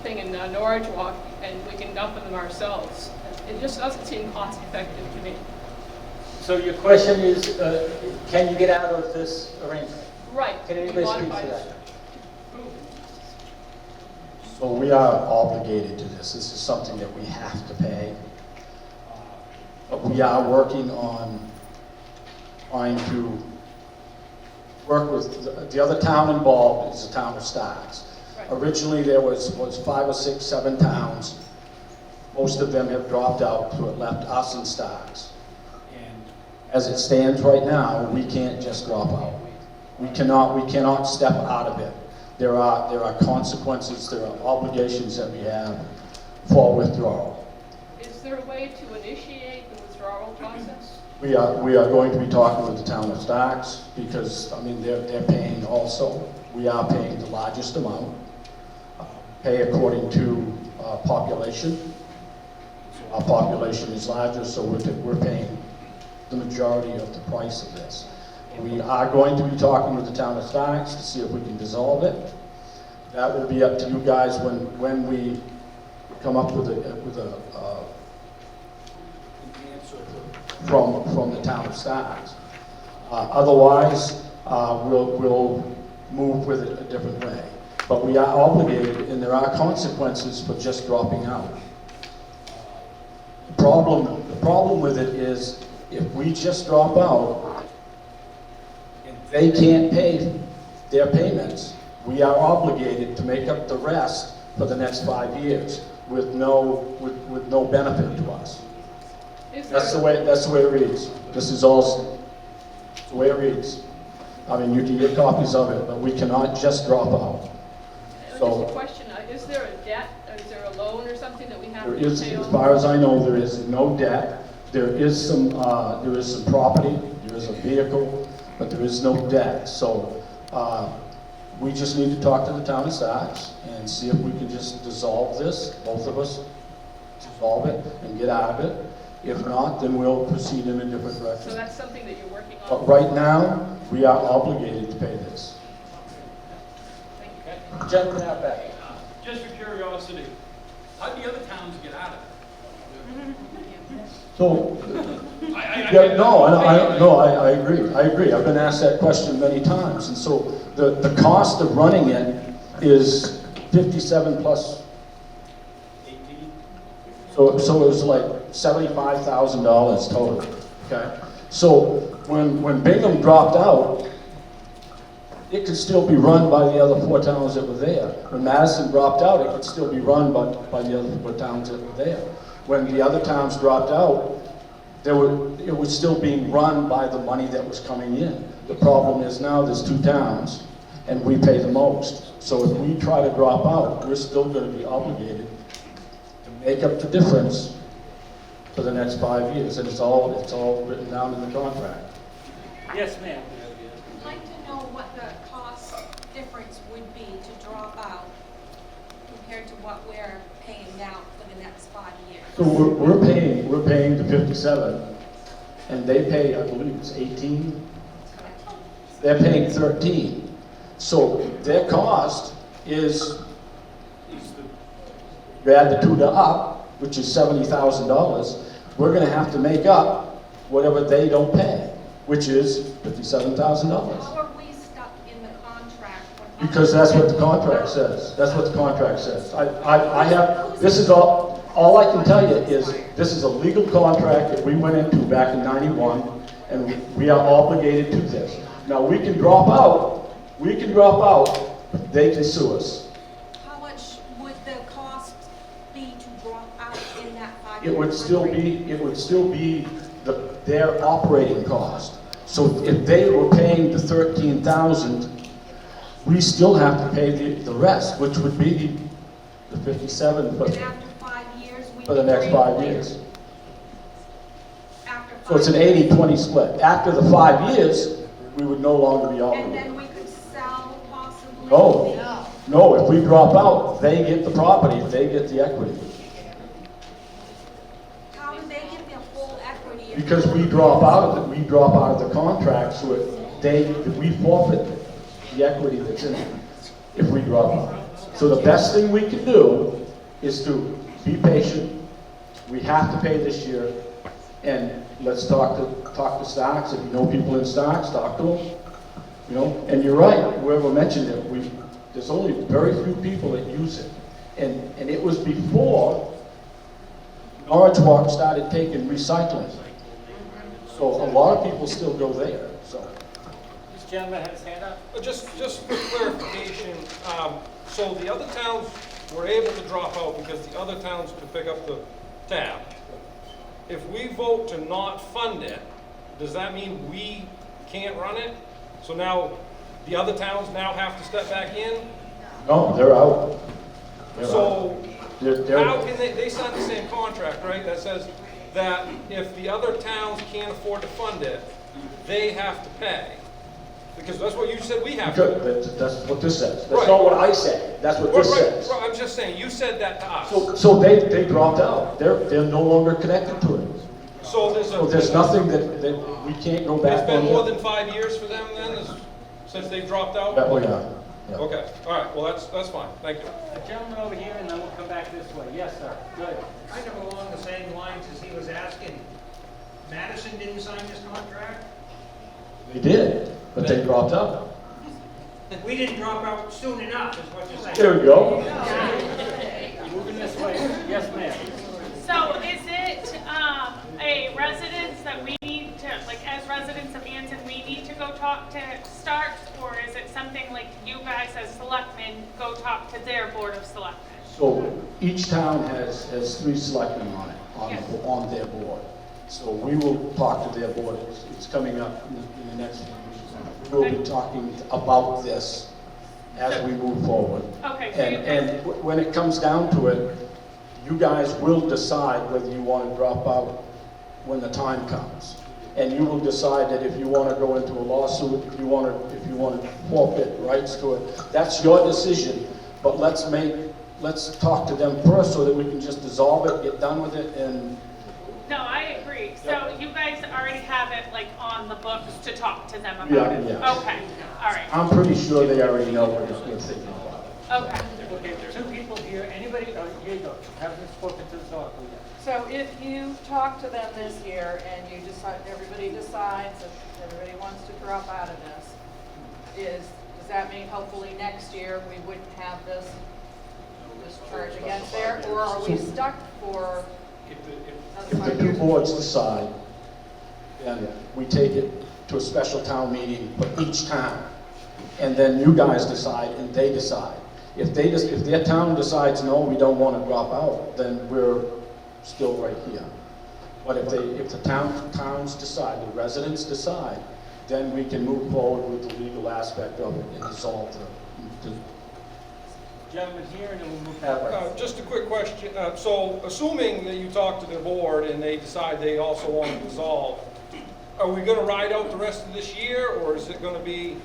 thing in Norwich Walk, and we can dump them ourselves. It just doesn't seem cost effective to me. So your question is, can you get out of this arrangement? Right. Can anybody speak to that? So we are obligated to this. This is something that we have to pay. But we are working on trying to work with the other town involved is the town of Starks. Right. Originally there was 5 or 6, 7 towns. Most of them have dropped out, so it left us and Starks. And as it stands right now, we can't just drop out. We cannot step out of it. There are consequences, there are obligations that we have for withdrawal. Is there a way to initiate the withdrawal process? We are going to be talking with the town of Starks because, I mean, they're paying also. We are paying the largest amount, pay according to population. So our population is larger, so we're paying the majority of the price of this. We are going to be talking with the town of Starks to see if we can dissolve it. That will be up to you guys when we come up with an answer from the town of Starks. Otherwise, we'll move with it a different way. But we are obligated, and there are consequences for just dropping out. The problem with it is if we just drop out and they can't pay their payments, we are obligated to make up the rest for the next 5 years with no benefit to us. That's the way it reads. This is all the way it reads. I mean, you can get copies of it, but we cannot just drop out. So, just a question, is there a debt, is there a loan or something that we have to pay As off? far as I know, there is no debt. There is some property, there is a vehicle, but there is no debt. So we just need to talk to the town of Starks and see if we can just dissolve this, both of us, dissolve it and get out of it. If not, then we'll proceed in a different direction. So that's something that you're working on? But right now, we are obligated to pay this. Gentleman out back. Just for curiosity, how do the other towns get out of it? So, I I agree. I've been asked that question many times. And so the cost of running it is 57 plus 18. So it was like $75,000 total, okay? So when Bingham dropped out, it could still be run by the other 4 towns that were there. When Madison dropped out, it could still be run by the other 4 towns that were there. When the other towns dropped out, it was still being run by the money that was coming in. The problem is now there's 2 towns, and we pay the most. So if we try to drop out, we're still going to be obligated to make up the difference for the next 5 years, and it's all written down in the contract. Yes, ma'am. I'd like to know what the cost difference would be to drop out compared to what we're paying now for the next 5 years? So we're paying the 57, and they pay, I believe it's 18. They're paying 13. So their cost is, you add the two to up, which is $70,000, we're gonna have to make up whatever they don't pay, which is $57,000. How are we stuck in the contract? when Because that's what the contract says. That's what the contract says. I have, this is all I can tell you is, this is a legal contract that we went into back in '91, and we are obligated to this. Now, we can drop out, but they can sue us. How much would the cost be to drop out in that 5 years? It would still be their operating cost. So if they were paying the 13,000, we still have to pay the rest, which would be the 57 And after 5 years, we for the next 5 years. After 5 So it's an 80-20 split. After the 5 years, we would no longer be And obligated. then we could sell possibly? No, if we drop out, they get the property, they get the equity. How do they get their full equity? if Because we drop out of the contract, so we forfeit the equity that's in it if we drop out. So the best thing we can do is to be patient. We have to pay this year, and let's talk to Starks. If you know people in Starks, talk to them. You know, and you're right. Whoever mentioned it, there's only very few people that use it, and it was before Norwich Walk started taking recycling. So a lot of people still go there. So. This gentleman has his hand up. Just for clarification, so the other towns were able to drop out because the other towns could pick up the tab. If we vote to not fund it, does that mean we can't run it? So now the other towns now have to step back in? No, they're out. So They're how can they sign the same contract, right, that says that if the other towns can't afford to fund it, they have to pay? Because that's what you said we have to. That's what this says. That's Right. not what I said. That's what this says. Right, I'm just saying, you said that to us. So they dropped out. They're no longer connected to it. So there's nothing that we can't go back It's been on. more than 5 years for them then, since they've dropped out? That way, yeah. Okay, all right, well, that's fine, thank you. A gentleman over here, and then we'll come back this way. Yes, sir. Good. Kind of along the same lines as he was asking. Madison didn't sign this contract? They did, but they dropped out. We didn't drop out soon enough, is what you're saying. There we go. Moving this way. Yes, ma'am. So is it a residence that we need to, like as residents of Anson, we need to go talk to Starks, or is it something like you guys as selectmen go talk to their board of selectmen? So each town has 3 selectmen on it, on their board. So we will talk to their board. It's coming up in the next few weeks. We'll be talking about this as we move forward. Okay. So And when it comes down to it, you guys will decide whether you want to drop out when the time comes. And you will decide that if you want to go into a lawsuit, if you want to forfeit rights to it, that's your decision. But let's talk to them first so that we can just dissolve it, get done with it, and No, I agree. So you guys already have it like on the books to talk to them about it? Yeah. Okay, all right. I'm pretty sure they already know what we're thinking about. Okay. Okay, there are 2 people here. Anybody, here you go. Haven't spoken to the oracle yet. So if you talk to them this year and you decide, everybody decides that everybody wants to drop out of this, does that mean hopefully next year we wouldn't have this charge against there? Or are we stuck for If the 2 boards decide, then we take it to a special town meeting for each town. And then you guys decide and they decide. If their town decides, no, we don't want to drop out, then we're still right here. But if the towns decide, the residents decide, then we can move forward with the legal aspect of it and dissolve the Gentleman here, and then we'll move that way. Just a quick question. So assuming that you talk to the board and they decide they also want to dissolve, are we going to ride out the rest of this year, or is it going to be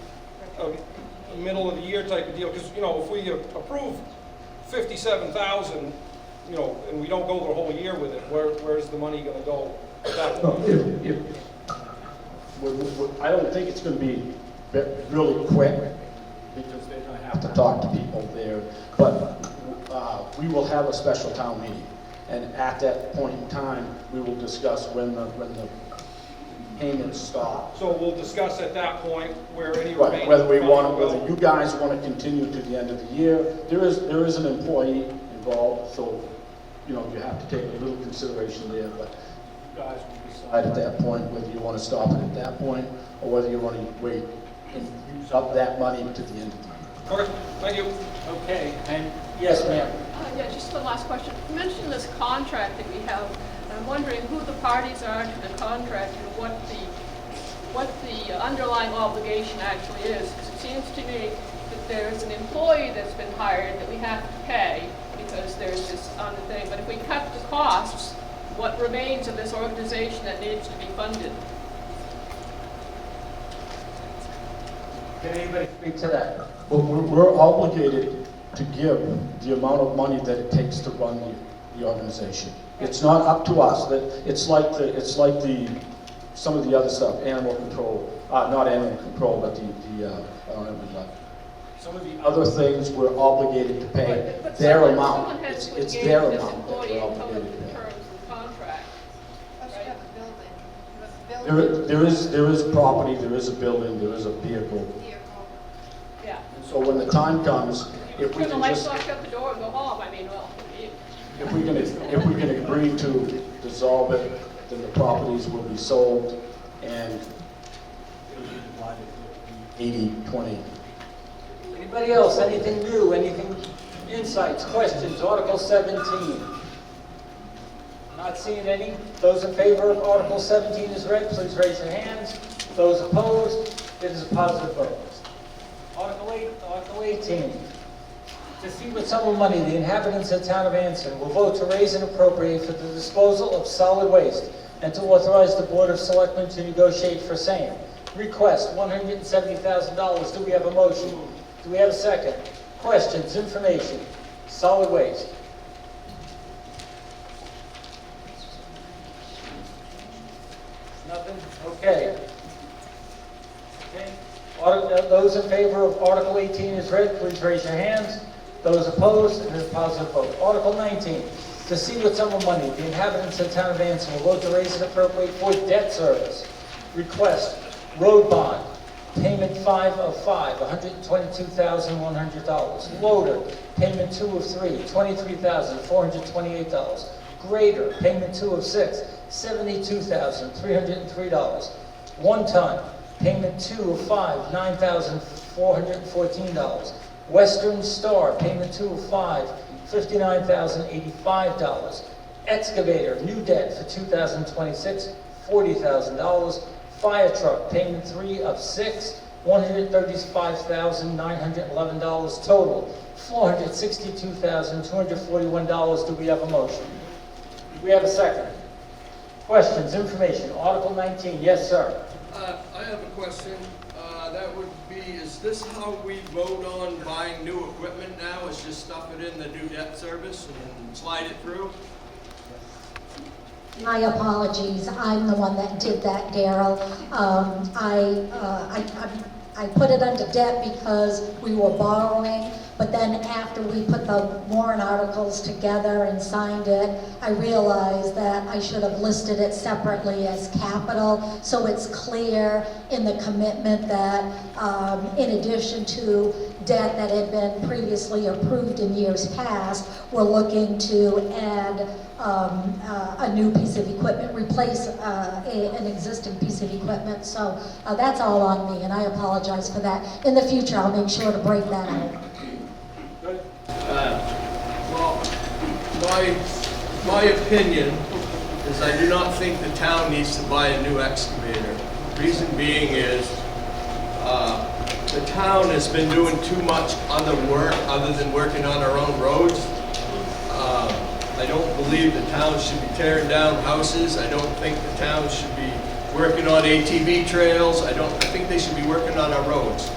middle of the year type of deal, because, you know, if we approve 57,000, you know, and we don't go the whole year with it, where's the money gonna go at that No, point? I don't think it's gonna be really quick, because they're gonna have to talk to people there, but we will have a special town meeting, and at that point in time, we will discuss when the payments stop. So we'll discuss at that point where any Right, remaining. whether we funds want, will whether go. you guys want to continue to the end of the year. There is an employee involved, so, you know, you have to take a little consideration there, but you guys will decide at that point whether you want to stop it at that point, or whether you want to wait and use up that money to the end of the year. Okay, thank you. Okay, and yes, ma'am. Yeah, just the last question. You mentioned this contract that we have, and I'm wondering who the parties are to the contract and what the underlying obligation actually is. Because it seems to me that there's an employee that's been hired that we have to pay because there's this other thing. But if we cut the costs, what remains of this organization that needs to be funded? Can anybody speak to that? Well, we're obligated to give the amount of money that it takes to run the organization. It's not up to us. It's like some of the other stuff, animal control, not animal control, but some of the other things we're obligated to pay But their someone amount. has to It's engage their this amount that employee we're and come up obligated to with pay. terms of the contract. There is property, there is a building, there is a vehicle. Yeah. And so when the time comes, if we Turn the can lights just, off, shut the door, and go home. I mean, well, if we can agree to dissolve it, then the properties will be sold and it'll be divided 80-20. Anybody else, anything new, anything, insights, questions, Article 17? Not seeing any. Those in favor of Article 17 is read, please raise your hands. Those opposed, it is a positive vote. Article 18. To see what sum of money the inhabitants of the town of Anson will vote to raise and appropriate for the disposal of solid waste and to authorize the Board of Selectmen to negotiate for same. Request $170,000. Do we have a motion? Do we have a second? Questions, information, solid waste. Nothing? Okay. Those in favor of Article 18 is read, please raise your hands. Those opposed, it is a positive vote. Article 19, to see what sum of money the inhabitants of the town of Anson will vote to raise and appropriate for debt service. Request, road bond, payment 5 of 5, $122,100. Loader, payment 2 of 3, $23,428. Grader, payment 2 of 6, $72,303. 1 ton, payment 2 of 5, $9,414. Western Star, payment 2 of 5, $59,085. Excavator, new debt for 2026, $40,000. Fire truck, payment 3 of 6, $135,911. Total, $462,241. Do we have a motion? Do we have a second? Questions, information, Article 19, yes, sir. I have a question. That would be, is this how we vote on buying new equipment now? Is just stuff it in the new debt service and slide it through? My apologies, I'm the one that did that, Daryl. I put it under debt because we were borrowing, but then after we put the warrant articles together and signed it, I realized that I should have listed it separately as capital, so it's clear in the commitment that in addition to debt that had been previously approved in years past, we're looking to add a new piece of equipment, replace an existing piece of equipment. So that's all on me, and I apologize for that. In the future, I'll make sure to break that out. Well, my opinion is I do not think the town needs to buy a new excavator. Reason being is the town has been doing too much other work other than working on our own roads. I don't believe the town should be tearing down houses. I don't think the town should be working on ATV trails. I think they should be working on our roads.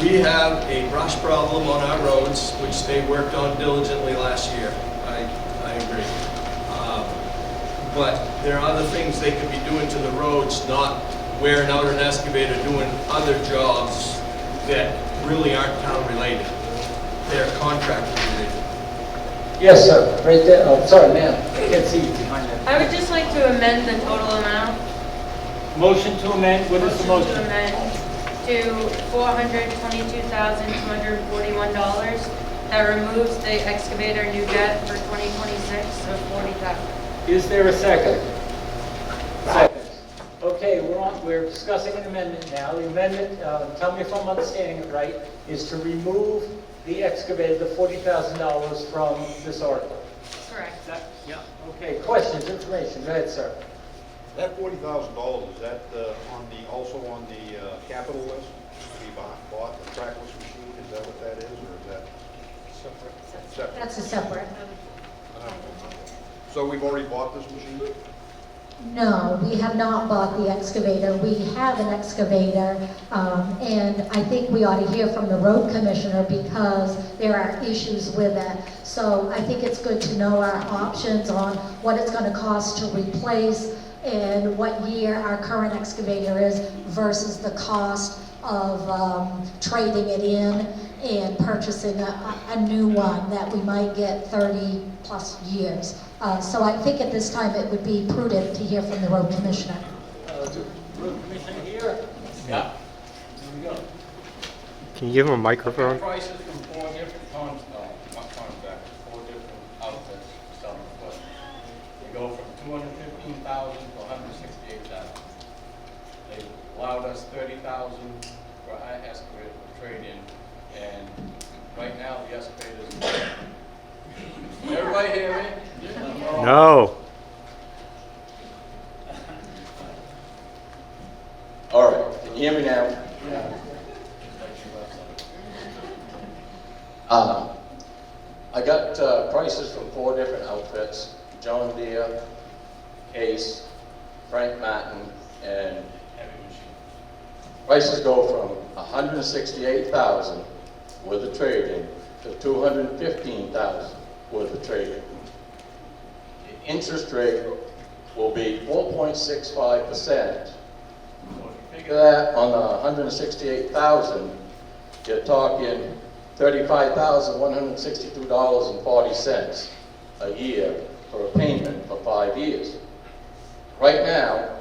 We have a brush problem on our roads, which they worked on diligently last year. I agree. But there are other things they could be doing to the roads, not wearing out an excavator doing other jobs that really aren't town related. They're contractor related. Yes, sir, right there. Oh, sorry, ma'am. I can't see you behind that. I would just like to amend the total amount. Motion to amend, what is the Motion to motion? amend to $422,241. That removes the excavator new debt for 2026 of $40,000. Is there a second? Second. Okay, we're discussing an amendment now. The amendment, tell me if I'm understanding it right, is to remove the excavator, the $40,000 from this article. Correct. Yeah. Okay, questions, information, go ahead, sir. That $40,000, is that also on the capital list? We bought the trackless machine, is that what that is, or is that separate? Separate. That's a separate. So we've already bought this machine? No, we have not bought the excavator. We have an excavator, and I think we ought to hear from the road commissioner because there are issues with it. So I think it's good to know our options on what it's going to cost to replace and what year our current excavator is versus the cost of trading it in and purchasing a new one that we might get 30 plus years. So I think at this time it would be prudent to hear from the road commissioner. The road commissioner here? Yeah. Here we go. Can you give him a microphone? Prices from four different contractors, four different outfits selling equipment. They go from $215,000 to $168,000. They allowed us $30,000 for our excavator for trade-in, and right now the excavator's. Everybody hear me? No. All right, can you hear me now? I got prices from four different outfits: John Deere, Case, Frank Martin, and Heavy Machine. Prices go from $168,000 with a trade-in to $215,000 with a trade-in. The interest rate will be 4.65%. Figure that on the $168,000, you're talking $35,162.40 a year for a payment for 5 years. Right now,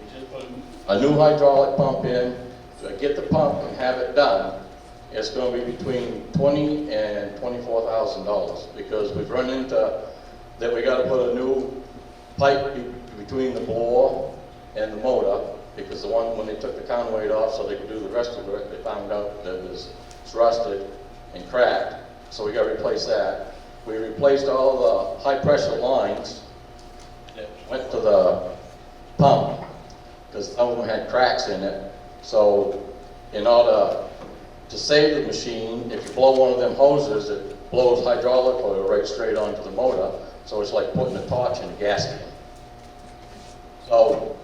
we just put a new hydraulic pump in, to get the pump and have it done. It's going to be between $20,000 and $24,000 because we've run into that we got to put a new pipe between the bore and the motor because the one when they took the counterweight off so they could do the rest of the work, they found out that it's rusted and cracked, so we got to replace that. We replaced all the high pressure lines that went to the pump because some of them had cracks in it. So in order to save the machine, if you blow one of them hoses, it blows hydraulic oil right straight onto the motor. So it's like putting a torch in a gasket. So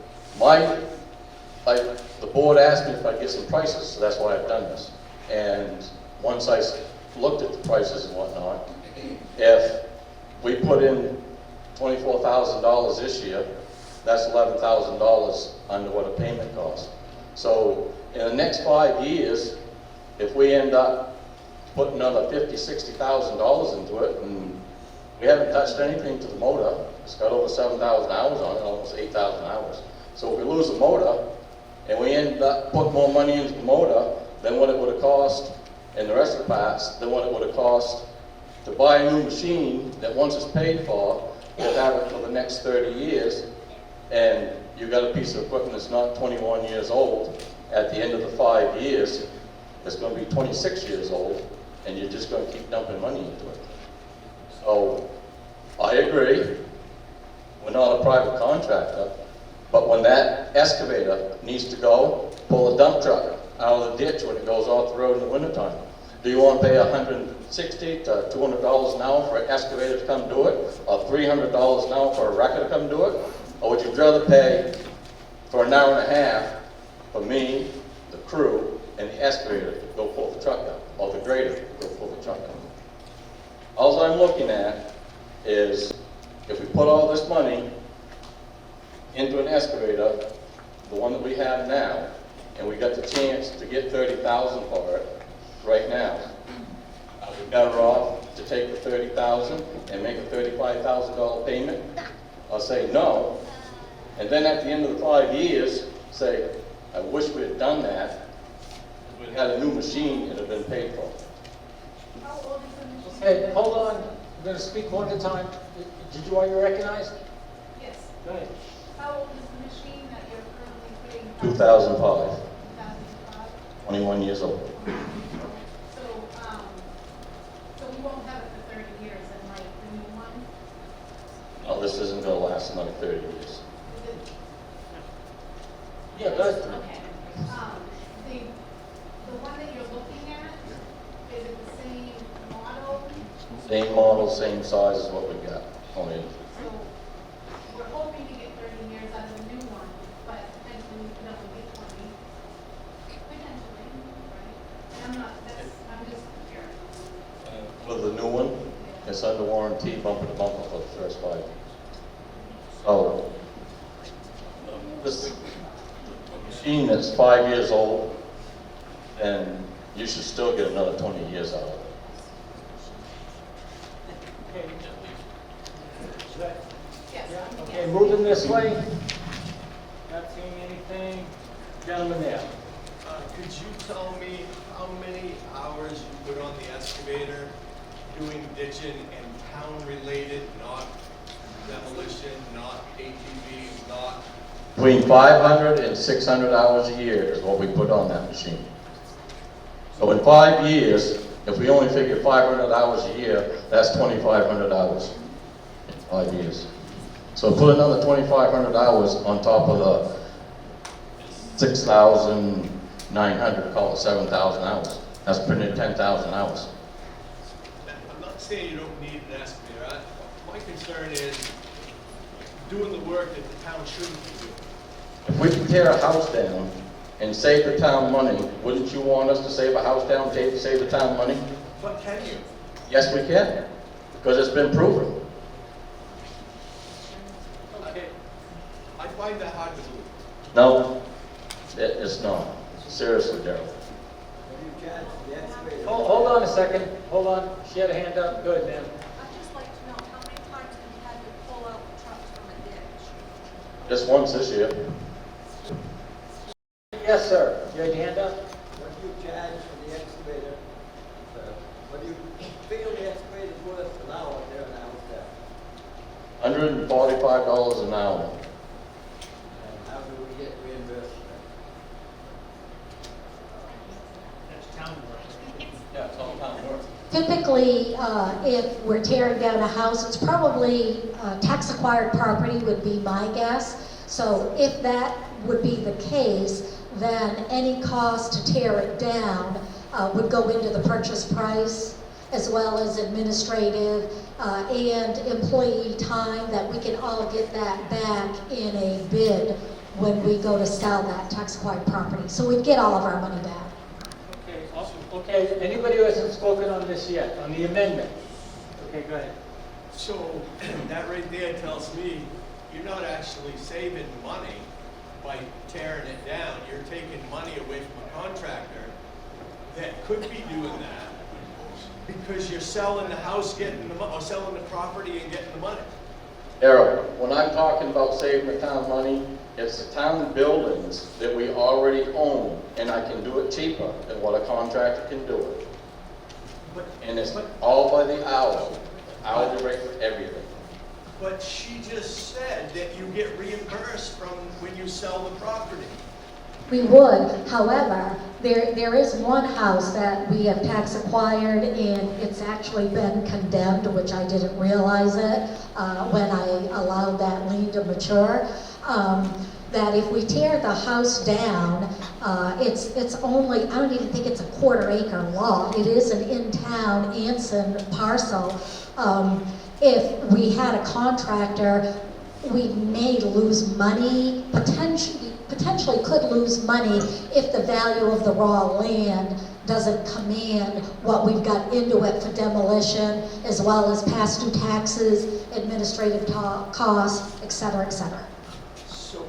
the board asked me if I'd get some prices, so that's why I've done this. And once I looked at the prices and whatnot, if we put in $24,000 this year, that's $11,000 under what a payment costs. So in the next 5 years, if we end up putting another $50,000, $60,000 into it, and we haven't touched anything to the motor, it's got over 7,000 hours on it, almost 8,000 hours. So if we lose the motor, and we end up putting more money into the motor than what it would have cost, and the rest of the parts, than what it would have cost to buy a new machine that once it's paid for, you'll have it for the next 30 years, and you've got a piece of equipment that's not 21 years old. At the end of the 5 years, it's going to be 26 years old, and you're just going to keep dumping money into it. So, I agree, we're not a private contractor, but when that excavator needs to go, pull a dump truck out of the ditch when it goes off the road in the wintertime. Do you want to pay $160 to $200 an hour for an excavator to come do it, or $300 an hour for a wrecker to come do it? Or would you rather pay for an hour and a half for me, the crew, and the excavator to go pull the truck out, or the grader to go pull the truck out. All I'm looking at is if we put all this money into an excavator, the one that we have now, and we got the chance to get $30,000 for it right now, are we better off to take the $30,000 and make a $35,000 payment? I'll say no, and then at the end of the 5 years, say, I wish we had done that. If we had a new machine, it would have been paid for. Okay, hold on. I'm going to speak one at a time. Did you want to be recognized? Yes. Go ahead. How old is the machine that you're currently putting? 2005, 2005? 21 years old. So we won't have it for 30 years, and like the new one? No, this isn't going to last another 30 years. Is it? Yeah, go ahead. Okay. The one that you're looking at, is it the same model? Same model, same size as what we got. Only So we're hoping to get 30 years out of the new one, but potentially we could only get 20. Potentially, right? And I'm just curious. for the new one, it's under warranty, bumper to bumper for the first 5 years. So, this machine that's 5 years old, and you should still get another 20 years out of it. Okay. Yes. Okay, moving this way. Not seeing anything. Gentleman there. Could you tell me how many hours you put on the excavator doing ditching and town-related, not demolition, not ATVs, not... Between 500 and 600 hours a year is what we put on that machine. So in 5 years, if we only figure 500 hours a year, that's 2,500 hours in 5 years. So put another 2,500 hours on top of the 6,900, call it 7,000 hours. That's putting in 10,000 hours. I'm not saying you don't need an excavator. My concern is doing the work that the town shouldn't be doing. If we can tear a house down and save the town money, wouldn't you want us to save a house down, to save the town money? But can you? Yes, we can, because it's been proven. Okay. I find that hard to believe. No, it's not. Seriously, Daryl. Hold on a second. Hold on. She had a hand up. Good, ma'am. I'd just like to know how many times have you had to pull out trucks from a ditch? Just once this year. Yes, sir. You had your hand up? What do you charge for the excavator? What do you feel the excavator's worth an hour there in Allentown? $145 an hour. And how do we get reimbursed for that? That's town work. Yeah, it's all town work. Typically, if we're tearing down a house, it's probably tax-acquired property would be my guess. So if that would be the case, then any cost to tear it down would go into the purchase price, as well as administrative and employee time, that we can all get that back in a bid when we go to sell that tax-acquired property. So we'd get all of our money back. Okay, awesome. Okay, anybody who hasn't spoken on this yet, on the amendment? Okay, go ahead. So that right there tells me you're not actually saving money by tearing it down. You're taking money away from a contractor that could be doing that because you're selling the house, getting the money, or selling the property and getting the money. Daryl, when I'm talking about saving the town money, it's the town buildings that we already own, and I can do it cheaper than what a contractor can do it. And it's all by the hour, hourly rate for everything. But she just said that you get reimbursed from when you sell the property. We would, however, there is one house that we have tax acquired, and it's actually been condemned, which I didn't realize it when I allowed that lien to mature. That if we tear the house down, it's only, I don't even think it's a 1/4 acre lot. It is an in-town Anson parcel. If we had a contractor, we may lose money, potentially could lose money if the value of the raw land doesn't command what we've got into it for demolition, as well as past due taxes, administrative costs, et cetera, et cetera. So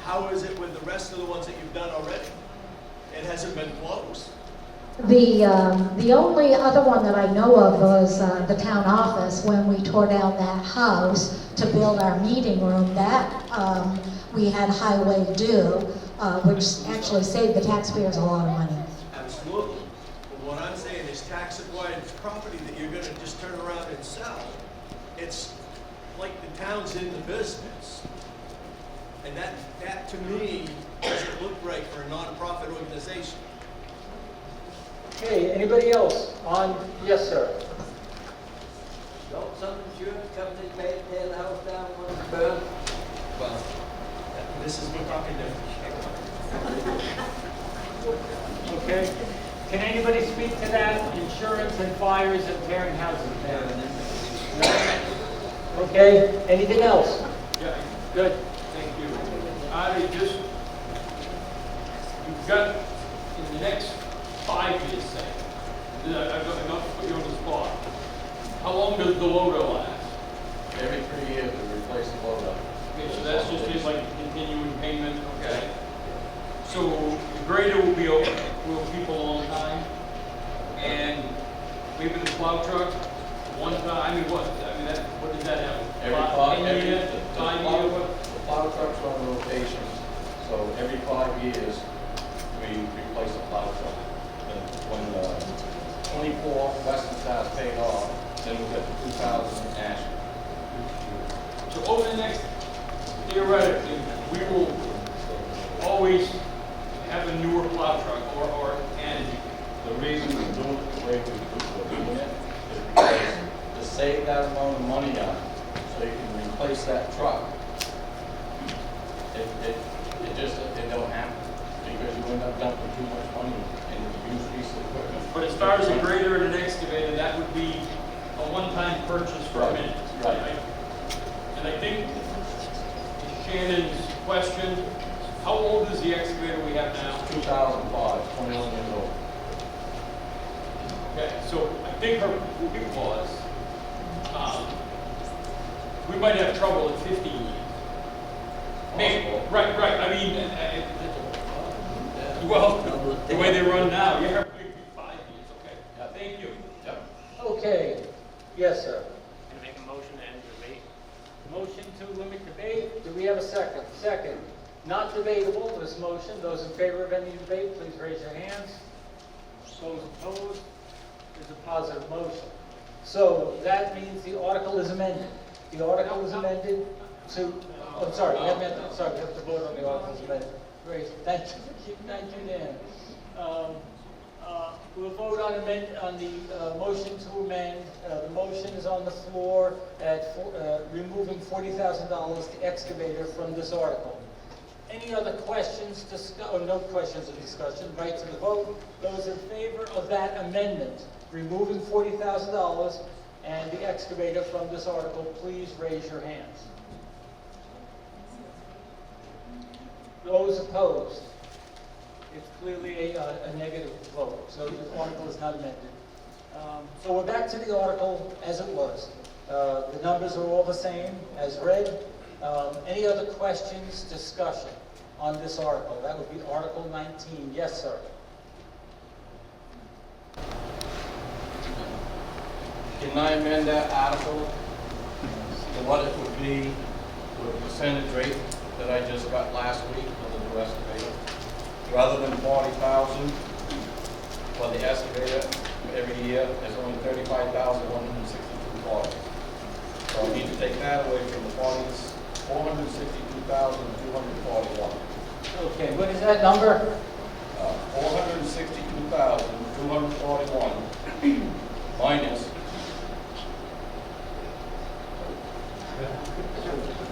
how is it with the rest of the ones that you've done already? It hasn't been closed. The only other one that I know of was the town office, when we tore down that house to build our meeting room. That we had highway due, which actually saved the taxpayers a lot of money. Absolutely. But what I'm saying is tax-acquired property that you're gonna just turn around and sell. It's like the town's in the business. And that to me doesn't look right for a non-profit organization. Okay, anybody else on, yes, sir? Don't some insurance company pay to tear the house down when it's burned? Well, this is, we're talking different. Okay. Can anybody speak to that? Insurance and fires and tearing houses down? No? Okay, anything else? Yeah, Good. thank you. You've got, in the next 5 years, say, I've got to put you on the spot. How long does the loader last? Every 3 years we replace the loader. Okay, so that's just like a continuing payment, okay? So the grader will keep a long time, and maybe the plow truck, one time, what does that have? Every 10 years, the 5 plow- years, what? The plow trucks run rotations, so every 5 years we replace the plow truck. And when 24 Western Star's paid off, then we'll get the 2000 Ash. So over the next, theoretically, we will always have a newer plow truck or and The reason we do it the way we're doing it is because to save that amount of money up, so you can replace that truck, it don't happen, because you end up dumping too much money in a used piece of equipment. But as far as a grader and an excavator, that would be a one-time purchase for a minute. Right. And I think Shannon's question, how old is the excavator we have now? 2005, 21 years old. Okay, so I think her point was, we might have trouble at 50 years. Maybe, right, I mean, well, the way they run now, yeah, maybe 5 years, okay. Thank you. Yep. Okay, yes, sir. Can I make a motion to end debate? Motion to limit debate, do we have a second? Second. Not debatable, this motion. Those in favor of any debate, please raise your hands. Those opposed, is a positive motion. So that means the article is amended. The article is amended to, I'm sorry, we have to vote on the article as amended. Great, thank you, Dan. We'll vote on the motion to amend. The motion is on the floor at removing $40,000 to excavator from this article. Any other questions, no questions of discussion, right to the vote. Those in favor of that amendment, removing $40,000 and the excavator from this article, please raise your hands. Those opposed? It's clearly a negative vote, so the article is not amended. So we're back to the article as it was. The numbers are all the same as read. Any other questions, discussion on this article? That would be Article 19. Yes, sir. Can I amend that article to what it would be with the percentage rate that I just got last week for the new excavator? Rather than 40,000 for the excavator every year, there's only 35,162. So I need to take that away from the 462,241. Okay, what is that number? 462,241 minus.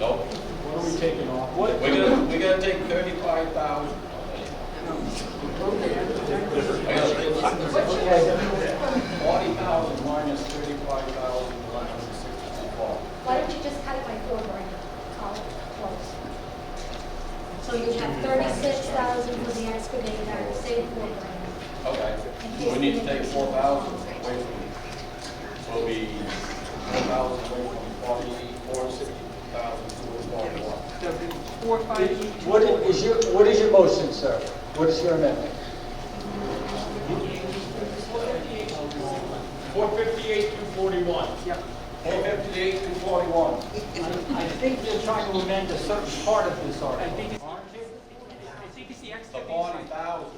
Nope. What are we taking off? We're gonna take 35,000. 40,000 minus 35,164. Why don't you just So you have 36,000 for the excavator, save $4,000. Okay, so we need to take 4,000 away from it. So it'll be 4,000 away from 44, 60,000 to 41. What is your motion, sir? What is your amendment? 458, 241. Yeah. 458 to 41. I think you're trying to amend a certain part of this article. I think it's the The excavator. 40,000.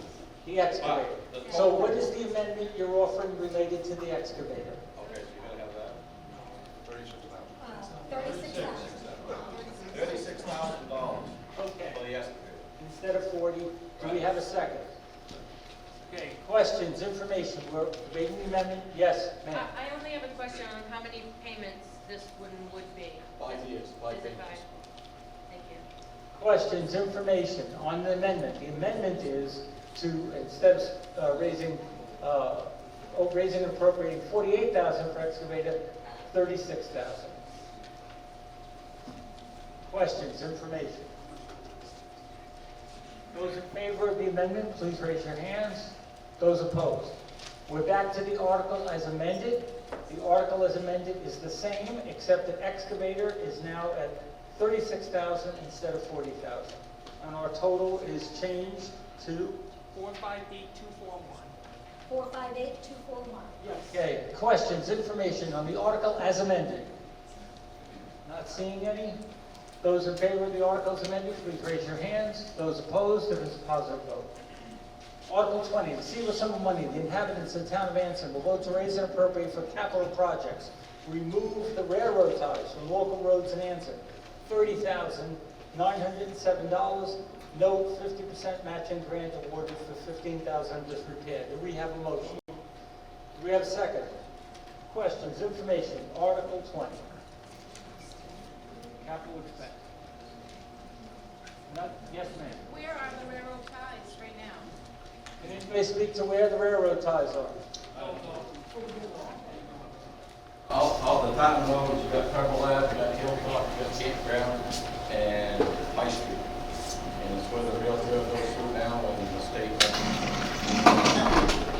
The excavator. So what is the amendment you're offering related to the excavator? Okay, so you're gonna have that? 36,000. $36,000 Okay. for the excavator. Instead of 40, do we have a second? Okay. Questions, information, we're making the amendment? Yes, ma'am. I only have a question on how many payments this one would be. 5 years, 5 Is it payments. 5? Thank you. Questions, information on the amendment. The amendment is to, instead of raising and appropriating 48,000 for excavator, 36,000. Questions, information. Those in favor of the amendment, please raise your hands. Those opposed. We're back to the article as amended. The article as amended is the same, except that excavator is now at 36,000 instead of 40,000. And our total is changed to 458,241. 458,241. Okay, questions, information on the article as amended? Not seeing any? Those in favor of the article as amended, please raise your hands. Those opposed, it is a positive vote. Article 20, to see what sum of money the inhabitants of the town of Anson will vote to raise and appropriate for capital projects. Remove the railroad ties from local roads in Anson, $30,907. Note 50% matching grant awarded for $15,000 just repaired. Do we have a motion? Do we have a second? Questions, information, Article 20. Capital expense. Yes, ma'am. Where are the railroad ties right now? Can anybody speak to where the railroad ties are? All the town roads, you got Purple Ave, you got Hilltop, you got Campground, and High Street. And it's where the rail trail goes through now, and the state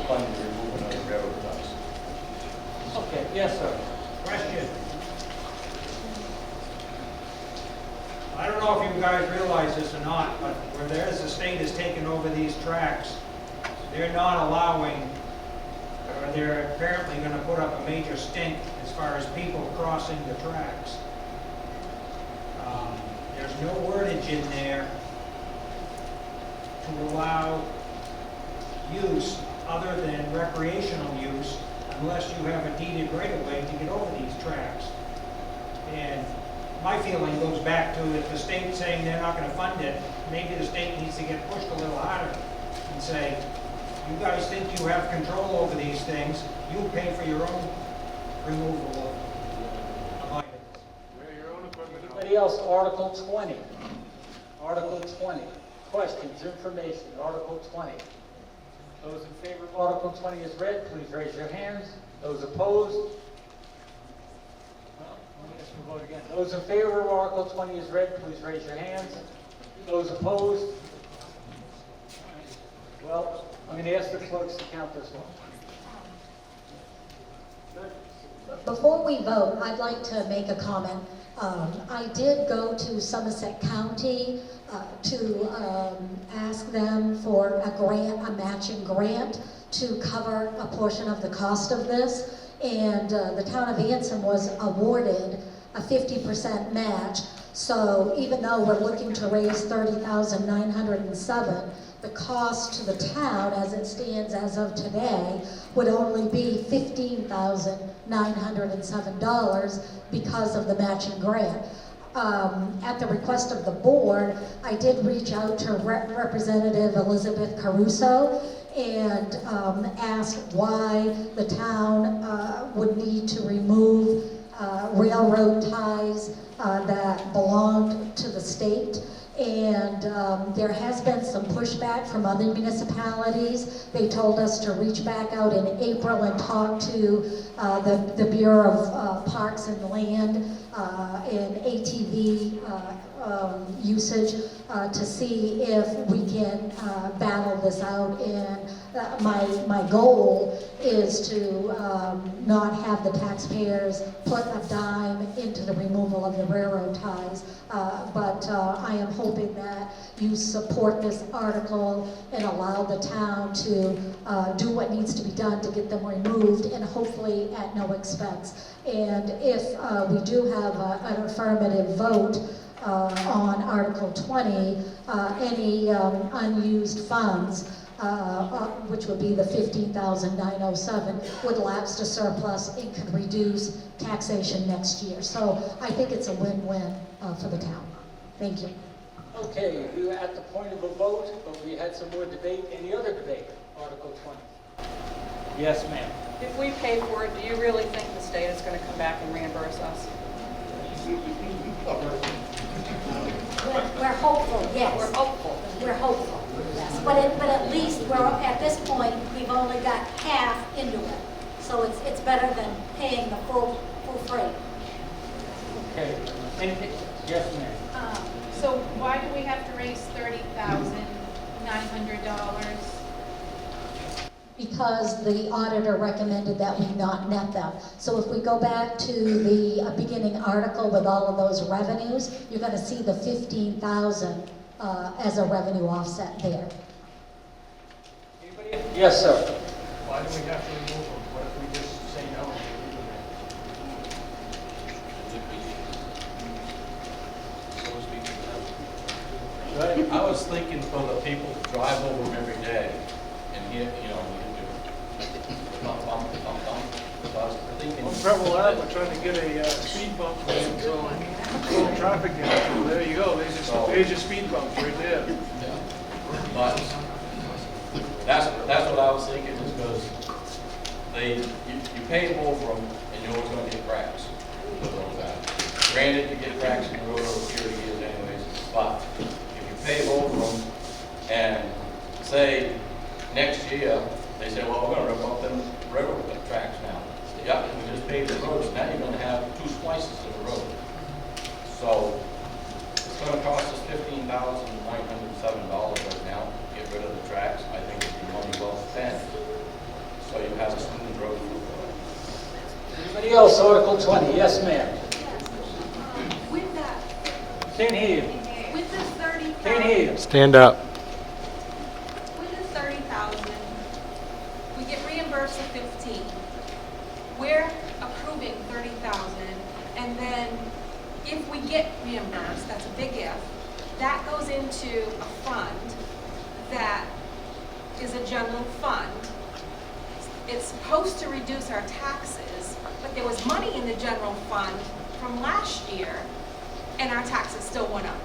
funding removing of the railroad ties. Okay, yes, sir. Question. I don't know if you guys realize this or not, but where the state has taken over these tracks, they're not allowing, or they're apparently going to put up a major stink as far as people crossing the tracks. There's no wordage in there to allow use other than recreational use unless you have a deeded right-of-way to get over these tracks. And my feeling goes back to if the state's saying they're not going to fund it, maybe the state needs to get pushed a little harder and say, you guys think you have control over these things, you pay for your own removal of items. Anybody else? Article 20. Article 20. Questions, information, Article 20. Those in favor of Article 20 as read, please raise your hands. Those opposed? Well, let me ask for a vote again. Those in favor of Article 20 as read, please raise your hands. Those opposed? Well, I'm going to ask the clerks to count this one. Before we vote, I'd like to make a comment. I did go to Somerset County to ask them for a grant, a matching grant, to cover a portion of the cost of this. And the town of Anson was awarded a 50% match. So even though we're looking to raise $30,907, the cost to the town as it stands as of today would only be $15,907 because of the matching grant. At the request of the board, I did reach out to Representative Elizabeth Caruso and asked why the town would need to remove railroad ties that belonged to the state. And there has been some pushback from other municipalities. They told us to reach back out in April and talk to the Bureau of Parks and Land and ATV usage to see if we can battle this out. And my goal is to not have the taxpayers put a dime into the removal of the railroad ties. But I am hoping that you support this article and allow the town to do what needs to be done to get them removed, and hopefully at no expense. And if we do have an affirmative vote on Article 20, any unused funds, which would be the $15,907, would lapse to surplus and could reduce taxation next year. So I think it's a win-win for the town. Thank you. Okay, we were at the point of a vote, but we had some more debate. Any other debate? Article 20. Yes, ma'am. If we pay for it, do you really think the state is going to come back and reimburse us? We're hopeful, yes. We're hopeful. We're hopeful, yes. But at least at this point, we've only got half into it. So it's better than paying the full freight. Okay. Yes, ma'am. So why do we have to raise $30,900? Because the auditor recommended that we not net them. So if we go back to the beginning article with all of those revenues, you're going to see the 15,000 as a revenue offset there. Yes, sir. Why do we have to remove them? What if we just say no? I was thinking for the people who drive over them every day and hear, you know, bump. So I was thinking. On Preble Ave, we're trying to get a speed bump in, so slow traffic down. So there you go. There's your speed bumps right there. Yeah. But that's what I was thinking, is because you pay them over them and you're always going to get cracks with those out. Granted, you get cracks in the road over 30 years anyways, but if you pay them over them and say next year they say, well, we're going to rip up them railroad tracks now. Yep, we just paved the roads. Now you're going to have 2 splices to the road. So it's going to cost us $15,907 right now to get rid of the tracks. I think it'd be money well spent. So you have a smooth road. Anybody else? Article 20. Yes, ma'am. With that, Can't hear you. with this 30,000. Can't hear you. Stand up. With this 30,000, we get reimbursed the 15. We're approving 30,000, and then if we get reimbursed, that's a big if, that goes into a fund that is a general fund. It's supposed to reduce our taxes, but there was money in the general fund from last year, and our taxes still went up.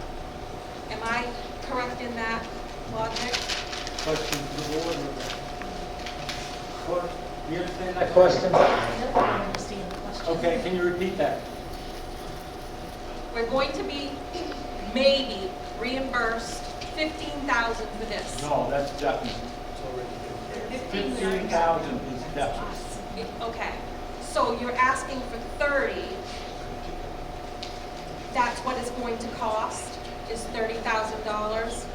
Am I correct in that logic? Question to the board. Do you understand that question? I understand the question. Okay, can you repeat that? We're going to be maybe reimbursed 15,000 for this. No, that's definite. 15,000 is definite. Okay, so you're asking for 30. That's what it's going to cost, is $30,000?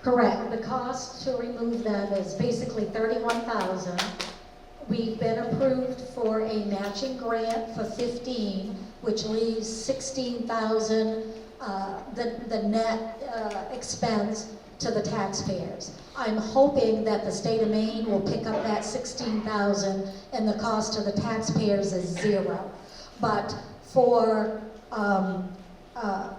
Correct. The cost to remove them is basically $31,000. We've been approved for a matching grant for 15, which leaves 16,000, the net expense to the taxpayers. I'm hoping that the state of Maine will pick up that 16,000 and the cost to the taxpayers is 0. But for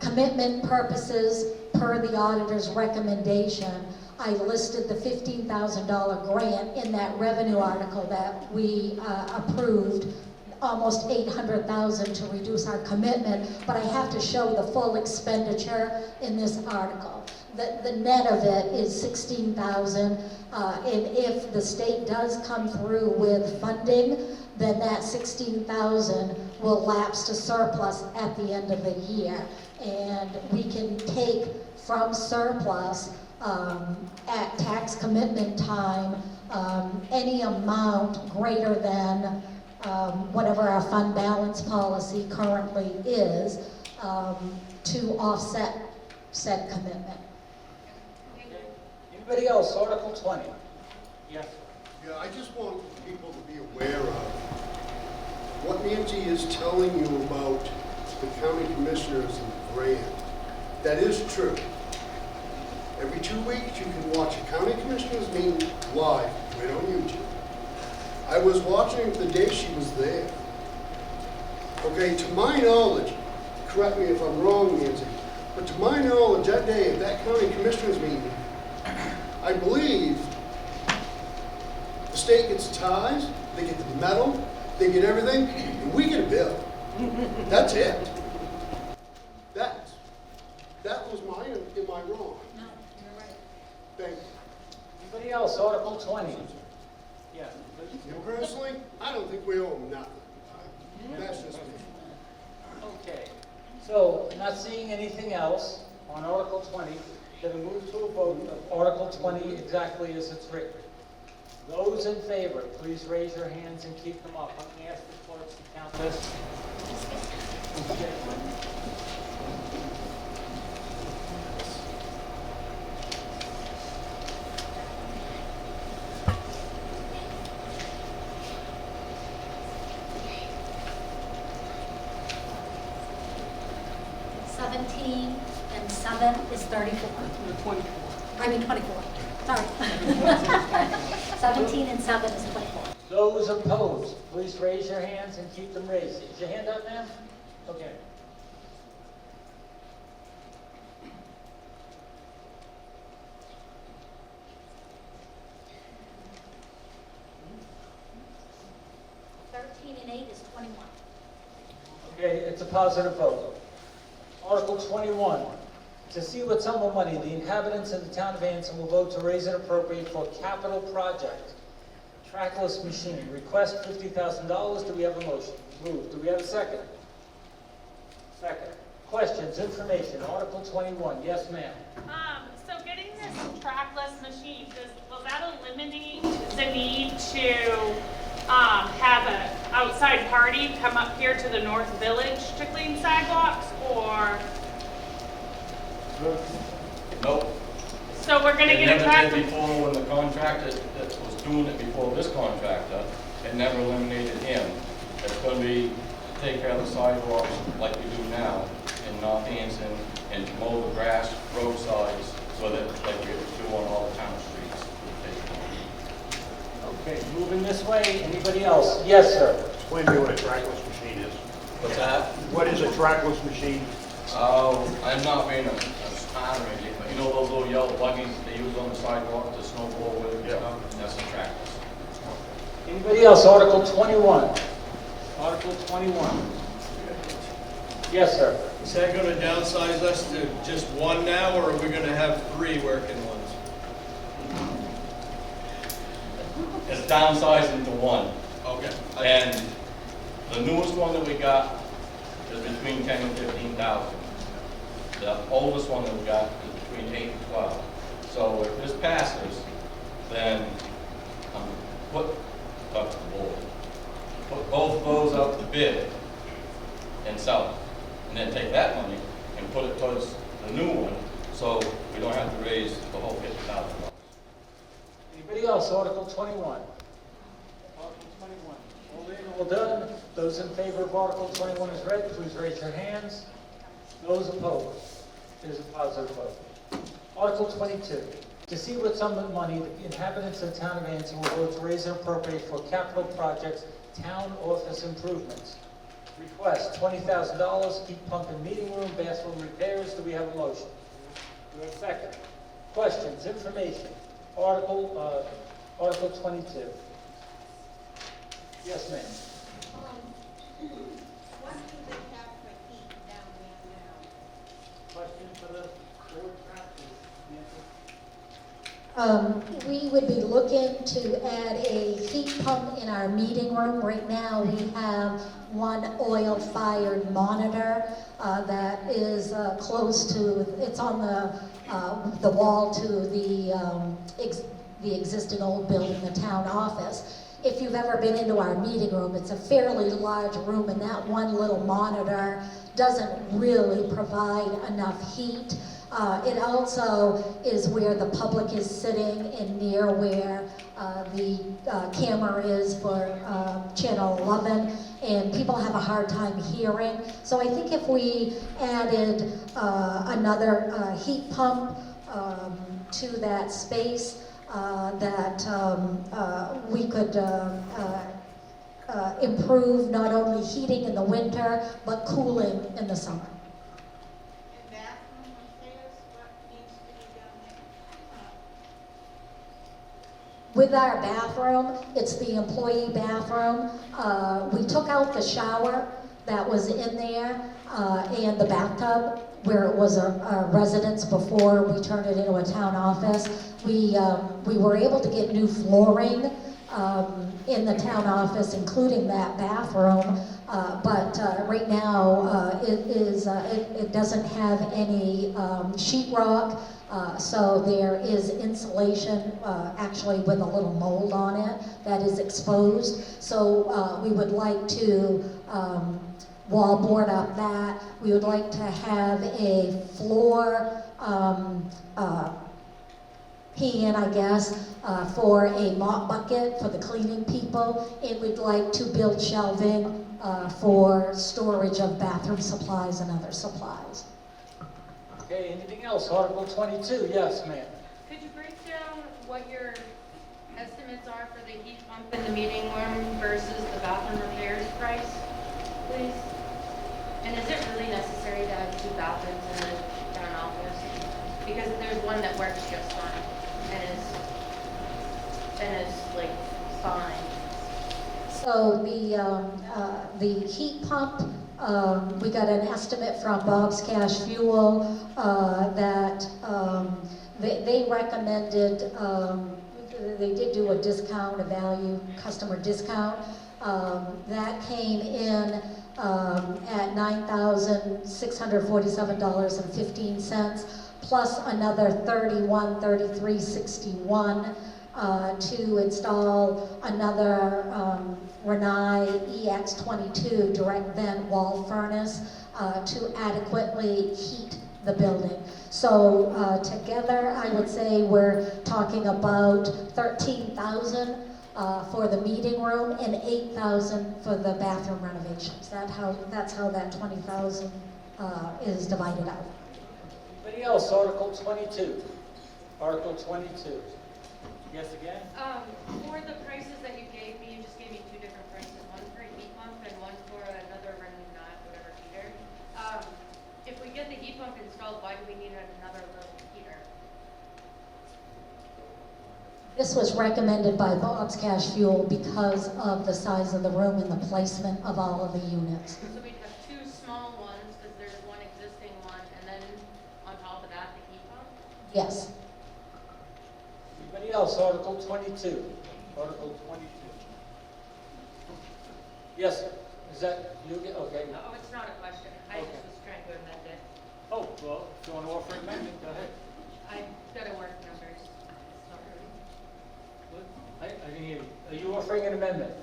commitment purposes, per the auditor's recommendation, I listed the $15,000 grant in that revenue article that we approved, almost $800,000 to reduce our commitment, but I have to show the full expenditure in this article. The net of it is $16,000, and if the state does come through with funding, then that $16,000 will lapse to surplus at the end of the year. And we can take from surplus at tax commitment time any amount greater than whatever our fund balance policy currently is. to offset said commitment. Anybody else? Article 20. Yes. Yeah, I just want people to be aware of what Nancy is telling you about the county commissioners and the grant. That is true. Every 2 weeks, you can watch a county commissioners meeting live right on YouTube. I was watching it the day she was there. Okay, to my knowledge, correct me if I'm wrong, Nancy, but to my knowledge, that day at that county commissioners meeting, I believe the state gets the ties, they get the metal, they get everything, and we get a bill. That's it. That was mine. Am I wrong? No, you're right. Thank you. Anybody else? Article 20. Yes. And personally, I don't think we owe them nothing. That's just me. Okay. So, not seeing anything else on Article 20, going to move to a vote of Article 20 exactly as it's written. Those in favor, please raise your hands and keep them up. Let me ask the clerks to count this. Okay. And 7 is 34. 24. I mean 24. Sorry. 17 and 7 is 24. Those opposed, please raise your hands and keep them raised. Is your hand up, ma'am? Okay. And 8 is 21. Okay, it's a positive vote. Article 21, to see what sum of money the inhabitants of the town of Anson will vote to raise and appropriate for a capital project. Trackless machine, request $50,000. Do we have a motion? Move. Do we have a second? Second. Questions, information, Article 21. Yes, ma'am. So getting this trackless machine, will that eliminate the need to have an outside party come up here to the North Village to clean sidewalks, or? Nope. So we're gonna get a It never tractor? did before when the contractor that was doing it before this contractor, it never eliminated him. It's gonna be take care of the sidewalks like we do now in North Anson and mow the grass roadsides so that like we do on all the town streets. Okay, moving this way. Anybody else? Yes, sir. Explain to me what a trackless machine is. What's that? What is a trackless machine? I'm not being a smart or anything, but you know those little yellow buggies they use on the sidewalk to snow blow with? Yeah. That's a trackless. Anybody else? Article 21. Article 21. Yes, sir. Is that going to downsize us to just one now, or are we going to have 3 working ones? It's downsizing to 1. Okay. And the newest one that we got is between 10 and 15,000. The oldest one that we got is between 8 and 12. So if this passes, then put up to the board. Put both of those out to bid and sell it. And then take that money and put it towards the new one, so we don't have to raise the whole $50,000. Anybody else? Article 21. Article 21. All in, all done. Those in favor of Article 21 as read, please raise your hands. Those opposed? It is a positive vote. Article 22. To see what sum of money the inhabitants of the town of Anson will vote to raise and appropriate for capital projects, town office improvements. Request $20,000, heat pump and meeting room, bathroom repairs. Do we have a motion? Do we have a second? Questions, information? Article 22. Yes, ma'am. What do they have for heat down there now? Question for the board practice, We would be looking to add a heat pump in our meeting room. Right now, we have one oil-fired monitor that is close to, it's on the wall to the existing old building, the town office. if you've ever been into our meeting room, it's a fairly large room, and that one little monitor doesn't really provide enough heat. It also is where the public is sitting and near where the camera is for channel 11, and people have a hard time hearing. So I think if we added another heat pump to that space, that we could improve not only heating in the winter, but cooling in the summer. With our bathroom, it's the employee bathroom. We took out the shower that was in there and the bathtub where it was a residence before we turned it into a town office. We were able to get new flooring in the town office, including that bathroom, but right now it doesn't have any sheetrock. So there is insulation, actually with a little mold on it that is exposed. So we would like to wall board up that. We would like to have a floor pan, I guess, for a mop bucket for the cleaning people. And we'd like to build shelving for storage of bathroom supplies and other supplies. Okay, anything else? Article 22, yes, ma'am. Could you break down what your estimates are for the heat pump in the meeting room versus the bathroom repairs price, please? And is it really necessary to have 2 bathrooms in the town office? Because there's one that works just fine and is like fine. So the heat pump, we got an estimate from Bob's Cash Fuel that they recommended, they did do a discount, a value customer discount. That came in at $9,647.15 plus another $33.61 to install another Renai EX22 direct vent wall furnace to adequately heat the building. So together, I would say we're talking about $13,000 for the meeting room and $8,000 for the bathroom renovations. That's how that $20,000 is divided out. Anybody else? Article 22. Article 22. Yes, again? For the prices that you gave me, you just gave me 2 different prices, one for a heat pump and one for another Renai, whatever heater. If we get the heat pump installed, why do we need another little heater? This was recommended by Bob's Cash Fuel because of the size of the room and the placement of all of the units. So we'd have 2 small ones, because there's one existing one, and then on top of that, the heat pump? Yes. Anybody else? Article 22. Article 22. Yes, sir. Is that you? Okay. No, it's not a question. I Okay. just was trying to amend it. Oh, well, if you want to offer an amendment, go ahead. I've got to work numbers. Sorry. I didn't hear you. Are you offering an amendment?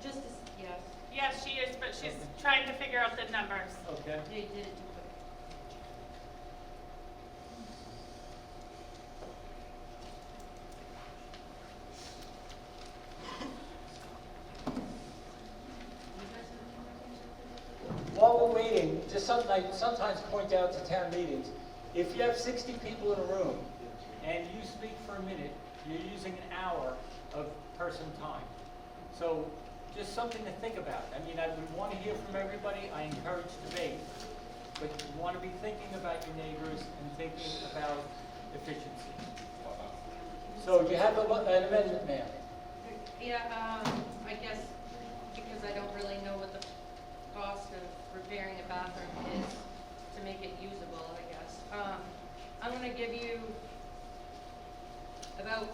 Just, yes. Yes, she is, but she's trying to figure out the numbers. Okay. They did it too quick. While we're waiting, just something I sometimes point out to town meetings. If you have 60 people in a room and you speak for a minute, you're using an hour of person time. So just something to think about. I mean, I would want to hear from everybody. I encourage debate. But you want to be thinking about your neighbors and thinking about efficiency. So you have an amendment, ma'am. Yeah, I guess because I don't really know what the cost of repairing a bathroom is to make it usable, I guess. I'm gonna give you about,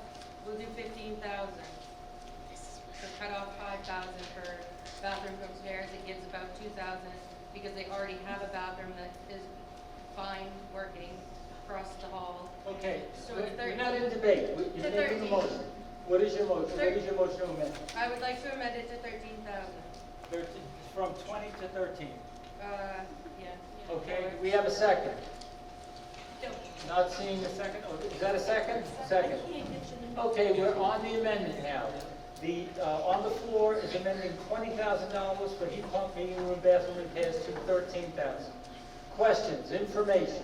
we'll do 15,000. So cut off 5,000 for bathroom upstairs, it gives about 2,000 because they already have a bathroom that is fine working across the hall. Okay, So we're it's not in debate. You're making a motion. What is your motion? What is your motion to amend? I would like to amend it to 13,000. 13, from 20 to 13. Yeah. Okay, do we have a second? Not seeing a second. Oh, is that a second? Second. Okay, we're on the amendment now. On the floor is amending $20,000 for heat pump, meeting room, bathroom repairs to $13,000. Questions, information?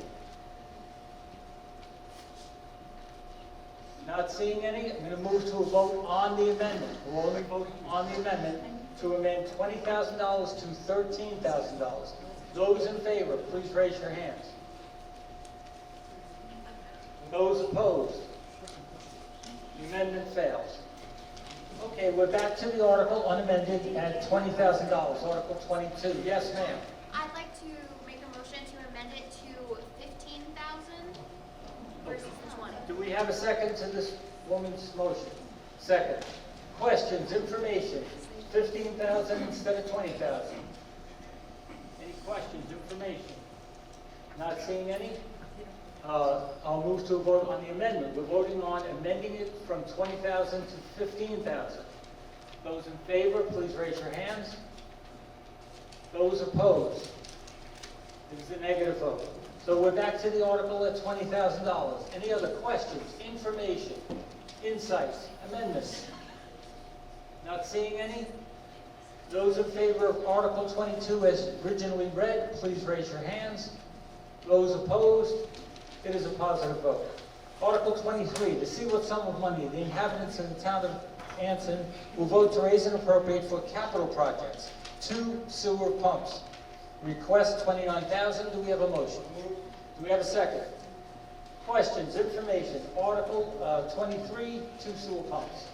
Not seeing any, I'm going to move to a vote on the amendment. We're only voting on the amendment to amend $20,000 to $13,000. Those in favor, please raise your hands. Those opposed? The amendment fails. Okay, we're back to the article unamended at $20,000, Article 22. Yes, ma'am. I'd like to make a motion to amend it to 15,000 versus the 20. Do we have a second to this woman's motion? Second. Questions, information? 15,000 instead of 20,000. Any questions, information? Not seeing any? I'll move to a vote on the amendment. We're voting on amending it from 20,000 to 15,000. Those in favor, please raise your hands. Those opposed? It is a negative vote. So we're back to the article at $20,000. Any other questions, information, insights, amendments? Not seeing any? Those in favor of Article 22 as originally read, please raise your hands. Those opposed? It is a positive vote. Article 23, to see what sum of money the inhabitants of the town of Anson will vote to raise and appropriate for capital projects. 2 sewer pumps. Request $29,000. Do we have a motion? Do we have a second? Questions, information? Article 23, 2 sewer pumps.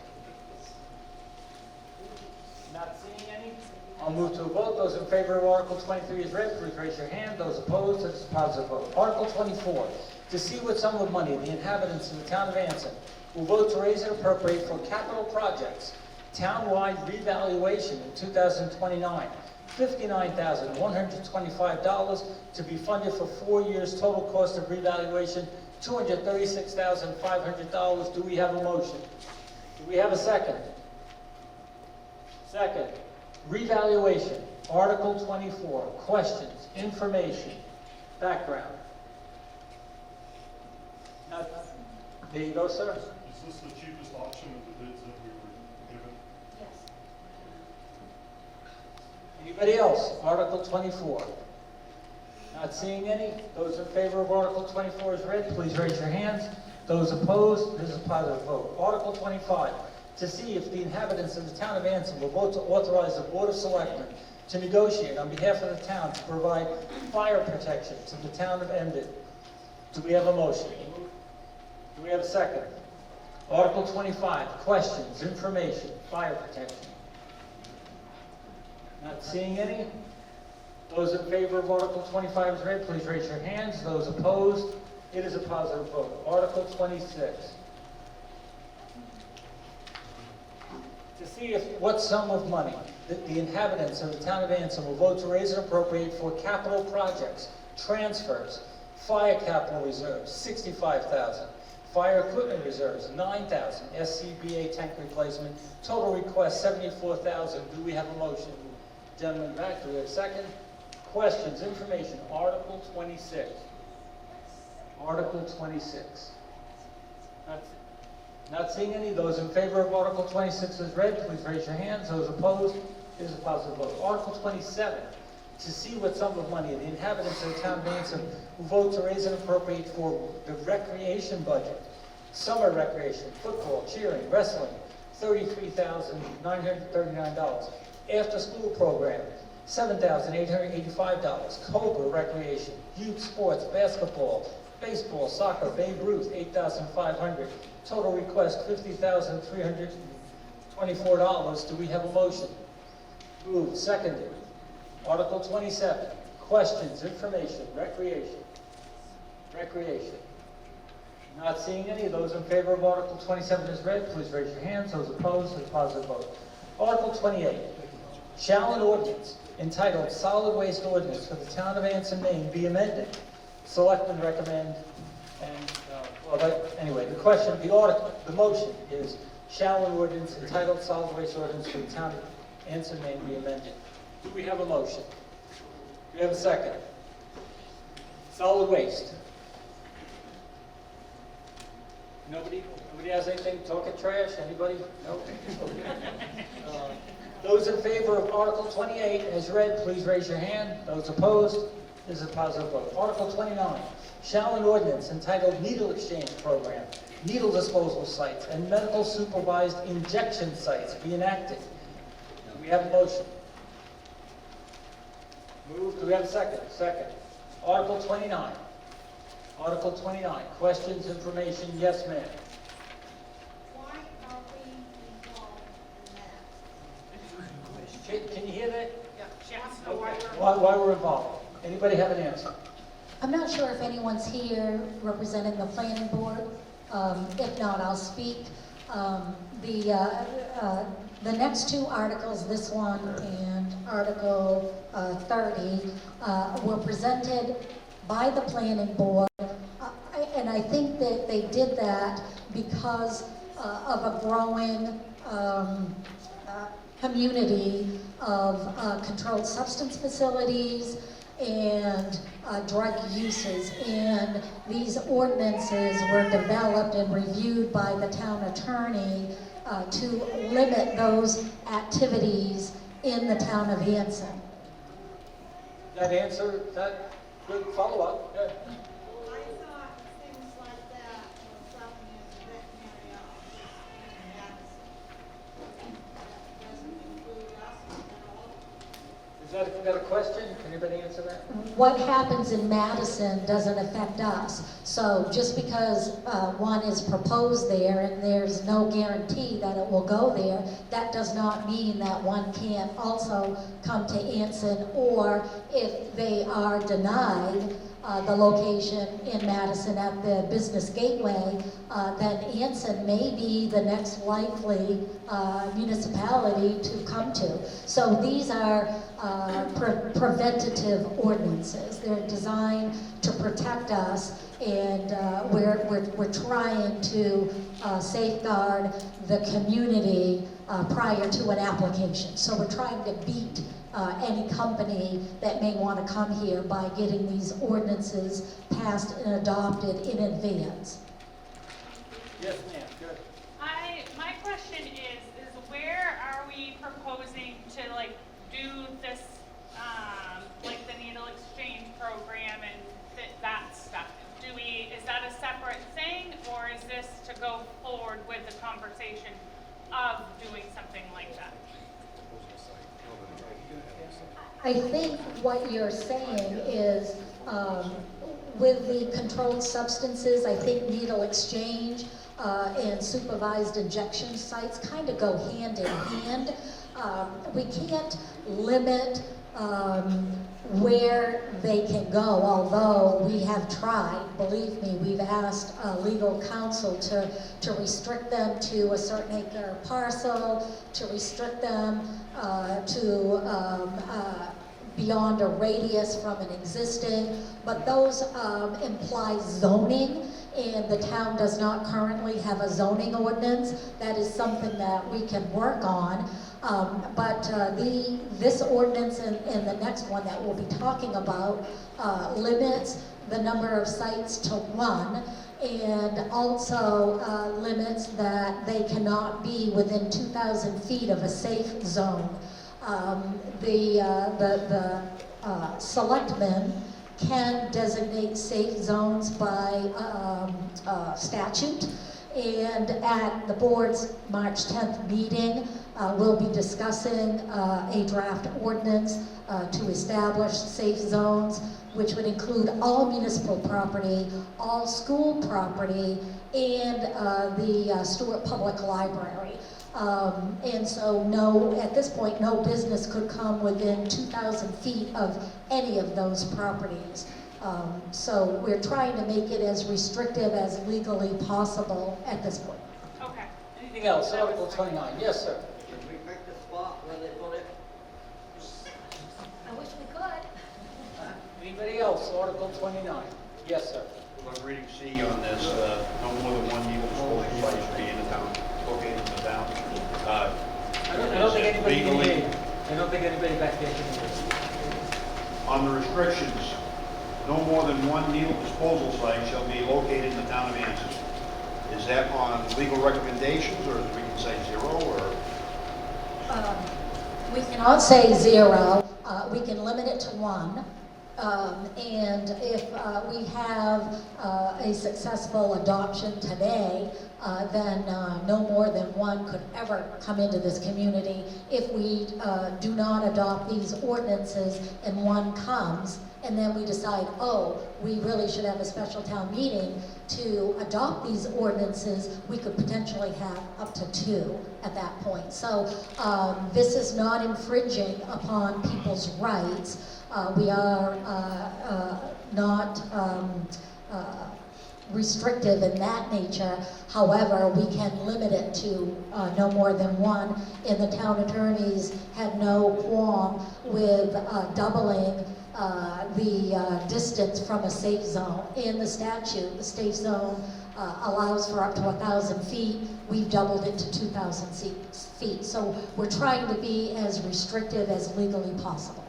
Not seeing any? I'll move to a vote. Those in favor of Article 23 as read, please raise your hand. Those opposed, it is a positive vote. Article 24, to see what sum of money the inhabitants of the town of Anson will vote to raise and appropriate for capital projects, townwide revaluation in 2029, $59,125 to be funded for 4 years. Total cost of revaluation, $236,500. Do we have a motion? Do we have a second? Second. Revaluation, Article 24, questions, information, background. Now, there you go, sir. Is this the cheapest option of the bids that we were given? Yes. Anybody else? Article 24. Not seeing any. Those in favor of Article 24 as read, please raise your hands. Those opposed, this is a positive vote. Article 25. To see if the inhabitants of the town of Anson will vote to authorize the Board of Selectmen to negotiate on behalf of the town to provide fire protection to the town of Emden. Do we have a motion? Do we have a second? Article 25, questions, information, fire protection. Not seeing any? Those in favor of Article 25 as read, please raise your hands. Those opposed, it is a positive vote. Article 26. To see if what sum of money the inhabitants of the town of Anson will vote to raise and appropriate for capital projects, transfers, fire capital reserves, $65,000, fire equipment reserves, $9,000, SCBA tank replacement, total request $74,000. Do we have a motion? Gentlemen back, do we have a second? Questions, information, Article 26. Article 26. Not seeing any. Those in favor of Article 26 as read, please raise your hands. Those opposed, it is a positive vote. Article 27, to see what sum of money the inhabitants of the town of Anson will vote to raise and appropriate for the recreation budget. Summer recreation, football, cheering, wrestling, $33,939. After school program, $7,885. Cobra recreation, youth sports, basketball, baseball, soccer, Babe Ruth, $8,500. Total request, $50,324. Do we have a motion? Moved, seconded. Article 27, questions, information, recreation. Recreation. Not seeing any. Those in favor of Article 27 as read, please raise your hands. Those opposed, a positive vote. Article 28, shall an ordinance entitled Solid Waste Ordinance for the town of Anson, Maine be amended? Selectmen recommend, and, anyway, the motion is shall an ordinance entitled Solid Waste Ordinance for the Town of Anson, Maine be amended. Do we have a motion? Do we have a second? Solid waste. Nobody has anything? Talking trash? Anybody? No? Those in favor of Article 28 as read, please raise your hand. Those opposed? This is a positive vote. Article 29, shall an ordinance entitled Needle Exchange Program, Needle Disposal Sites, and Medical Supervised Injection Sites be enacted? Do we have a motion? Move. Do we have a second? Second. Article 29. Article 29. Questions, information? Yes, ma'am. Why are we involved in that? Can you hear that? Yeah. Okay. Why we're involved? Anybody have an answer? I'm not sure if anyone's here representing the planning board. If not, I'll speak. The next two articles, this one and Article 30, were presented by the planning board, and I think that they did that because of a growing community of controlled substance facilities and drug uses, and these ordinances were developed and reviewed by the town attorney to limit those activities in the town of Anson. That answer, that good follow-up. Yeah. I thought things like that were something in the veterinary office in Madison. That doesn't include us at all. Is that a question? Can anybody answer that? What happens in Madison doesn't affect us. So just because one is proposed there and there's no guarantee that it will go there, that does not mean that one can't also come to Anson, or if they are denied the location in Madison at the business gateway, then Anson may be the next likely municipality to come to. So these are preventative ordinances. They're designed to protect us, and we're trying to safeguard the community prior to an application. So we're trying to beat any company that may want to come here by getting these ordinances passed and adopted in advance. Yes, ma'am. Good. My question is where are we proposing to do this, like the needle exchange program and that stuff? Is that a separate thing, or is this to go forward with the conversation of doing something like that? I think what you're saying is, with the controlled substances, I think needle exchange and supervised injection sites kind of go hand in hand. We can't limit where they can go, although we have tried. Believe me, we've asked legal counsel to restrict them to a certain acre parcel, to restrict them to beyond a radius from an existing, but those imply zoning, and the town does not currently have a zoning ordinance. That is something that we can work on. But this ordinance and the next one that we'll be talking about limits the number of sites to one, and also limits that they cannot be within 2,000 feet of a safe zone. The selectmen can designate safe zones by statute, and at the board's March 10th meeting, we'll be discussing a draft ordinance to establish safe zones, which would include all municipal property, all school property, and the Stewart Public Library. And so at this point, no business could come within 2,000 feet of any of those properties. So we're trying to make it as restrictive as legally possible at this point. Okay. Anything else? Article 29. Yes, sir. Can we pick the spot where they put it? I wish we could. Anybody else? Article 29. Yes, sir. I'm reading C on this, no more than one needle disposal site should be in the town, located in the anybody can legally, hear you. I don't think anybody back there can hear you. on the restrictions, no more than one needle disposal site shall be located in the town of Anson. Is that on legal recommendations, or we can say zero, or? We cannot say zero. We can limit it to one. And if we have a successful adoption today, then no more than one could ever come into this community. If we do not adopt these ordinances and one comes, and then we decide, oh, we really should have a special town meeting to adopt these ordinances, we could potentially have up to two at that point. So this is not infringing upon people's rights. We are not restrictive in that nature. However, we can limit it to no more than one, and the town attorneys had no qualm with doubling the distance from a safe zone. In the statute, the safe zone allows for up to 1,000 feet. We've doubled it to 2,000 feet. So we're trying to be as restrictive as legally possible.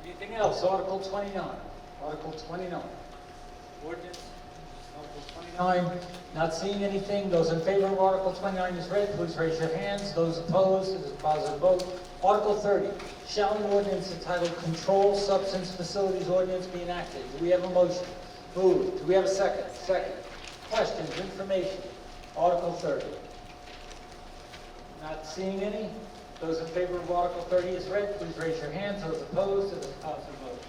Anything else? Article 29. Article 29. Ordinance, Article 29. Not seeing anything. Those in favor of Article 29 is read, please raise your hands. Those opposed, it is a positive vote. Article 30. Shall an ordinance entitled Controlled Substance Facilities Ordinance be enacted? Do we have a motion? Moved. Do we have a second? Second. Questions, information? Article 30. Not seeing any. Those in favor of Article 30 is read, please raise your hands. Those opposed, it is a positive vote.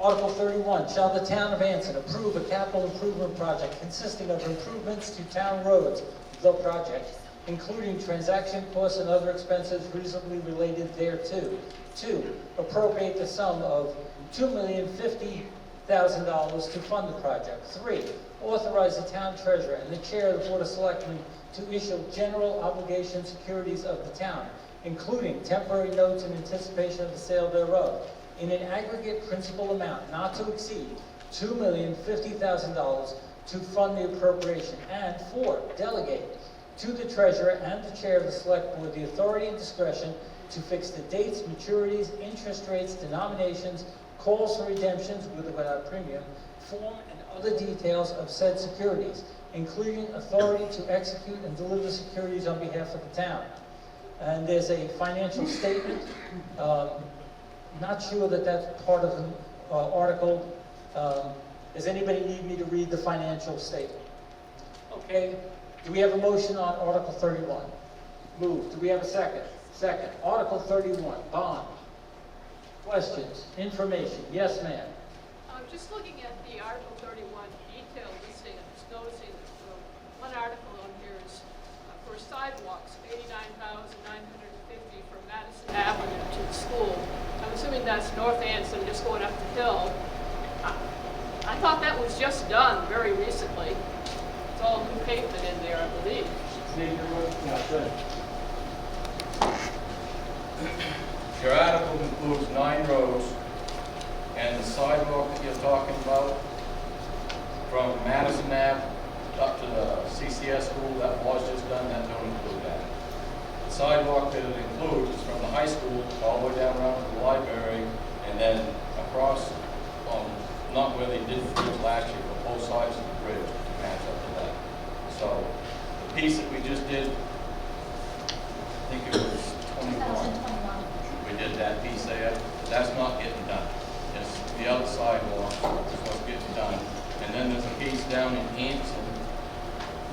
Article 31, shall the town of Anson approve a capital improvement project consisting of improvements to town roads, the project, including transaction costs and other expenses reasonably related thereto. 2, appropriate the sum of $2,050,000 to fund the project. 3, authorize the town treasurer and the chair of the Board of Selectmen to issue general obligation securities of the town, including temporary notes in anticipation of the sale thereof, in an aggregate principal amount not to exceed $2,050,000 to fund the appropriation. And 4, delegate to the treasurer and the chair of the select board the authority and discretion to fix the dates, maturities, interest rates, denominations, calls for redemptions with or without premium, form and other details of said securities, including authority to execute and deliver securities on behalf of the town. And there's a financial statement. Not sure that that's part of the article. Does anybody need me to read the financial statement? Okay. Do we have a motion on Article 31? Moved. Do we have a second? Second. Article 31, bond. Questions? Information? Yes, ma'am. Just looking at the Article 31 detailed listing, I'm just noticing that one article on here is for sidewalks, $89,950 from Madison Avenue to the school. I'm assuming that's North Anson, just going up the hill. I thought that was just done very recently. It's all new pavement in there, I believe. Yeah, good. Your article includes 9 roads, and the sidewalk that you're talking about from Madison Ave up to the CCS school, that was just done, that don't include that. The sidewalk that it includes is from the high school all the way down around to the library, and then across, not where they did the bridge last year, but both sides of the bridge to match up to that. So the piece that we just did, I think it was 21. We did that piece there. That's not getting done. It's the other sidewalk is what's getting done. And then there's a piece down in Anson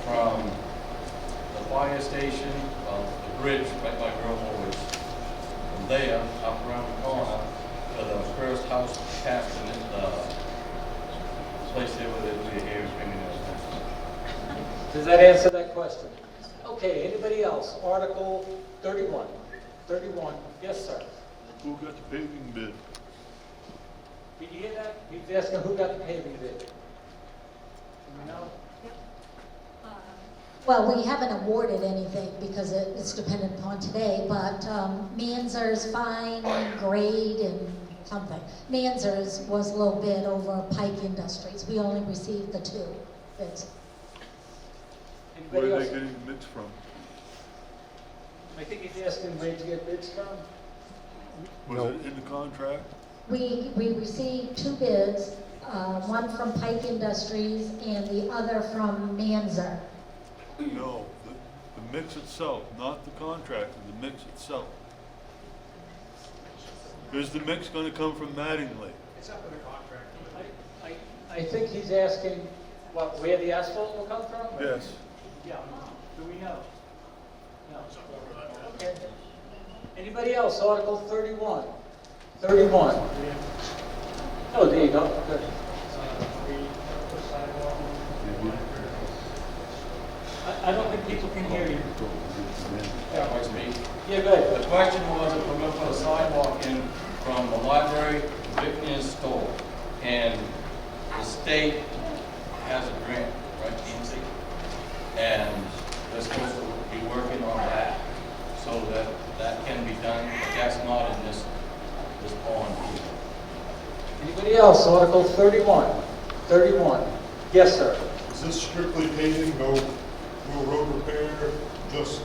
from the fire station, the bridge right by Girl Boys. From there, up around the corner, to the first house past the place there where they do your hair and fingernails. Does that answer that question? Okay, anybody else? Article 31. 31. Yes, sir. Who got the paving bid? Did you hear that? He's asking who got the paving bid. Do we know? Well, we haven't awarded anything because it's dependent upon today, but Manzer's fine, grade, and something. Manzer's was low bid over Pike Industries. We only received the 2 bids. Where are they getting bids from? I think he's asking where'd you get bids from? Was it in the contract? We received 2 bids, one from Pike Industries and the other from Manzer. No, the mix itself, not the contractor, the mix itself. Is the mix gonna come from Mattingly? It's up with the contract. I think he's asking, what, where the asphalt will come from? Yes. Yeah, do we know? No. Okay. Anybody else, Article 31? 31. Oh, there you go, good. I don't think people can hear you. That was me. Yeah, good. The question was if we're going to put a sidewalk in from the library to Victor's store. And the state has a grant, right, Nancy? And they're supposed to be working on that so that that can be done. But that's not in this bond. Anybody else, Article 31? 31. Yes, sir. Is this strictly paving, no road repair, just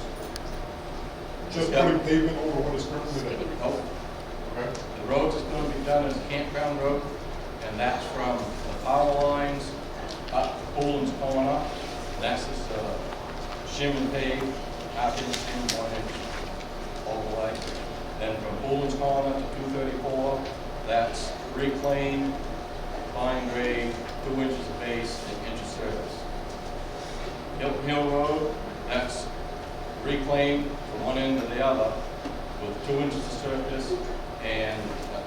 putting pavement over what is currently there? Nope. Okay. The roads is going to be done as a campground road, and that's from the power lines up to Poland's Corner. That's this shim and pave, half-inch shim, 1-inch overlay. Then from Poland's Corner to 234, that's reclaimed, fine grade, 2 inches of base, and inch of surface. Hilton Hill Road, that's reclaimed from one end to the other with 2 inches of surface and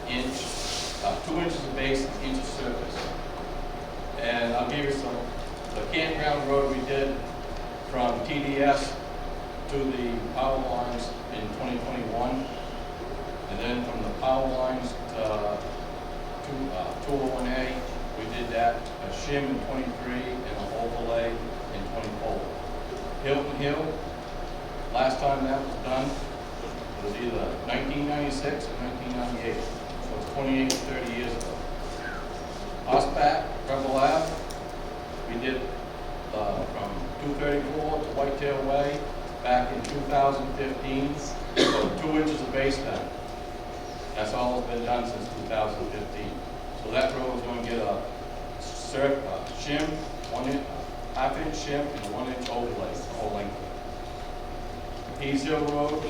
2 inches of base and inch of surface. And I'll give you some, the campground road we did from TDS to the power lines in 2021. And then from the power lines to 201A, we did that, a shim in 23 and an overlay in 24. Hilton Hill, last time that was done was either 1996 or 1998. So it's 28 to 30 years ago. Osback, Rebel Ave, we did from 234 to Whitetail Way back in 2015. So 2 inches of base then. That's all that's been done since 2015. So that road is going to get a shim, 1-inch, half-inch shim, and a 1-inch overlay, the whole length of it. Pease Hill Road,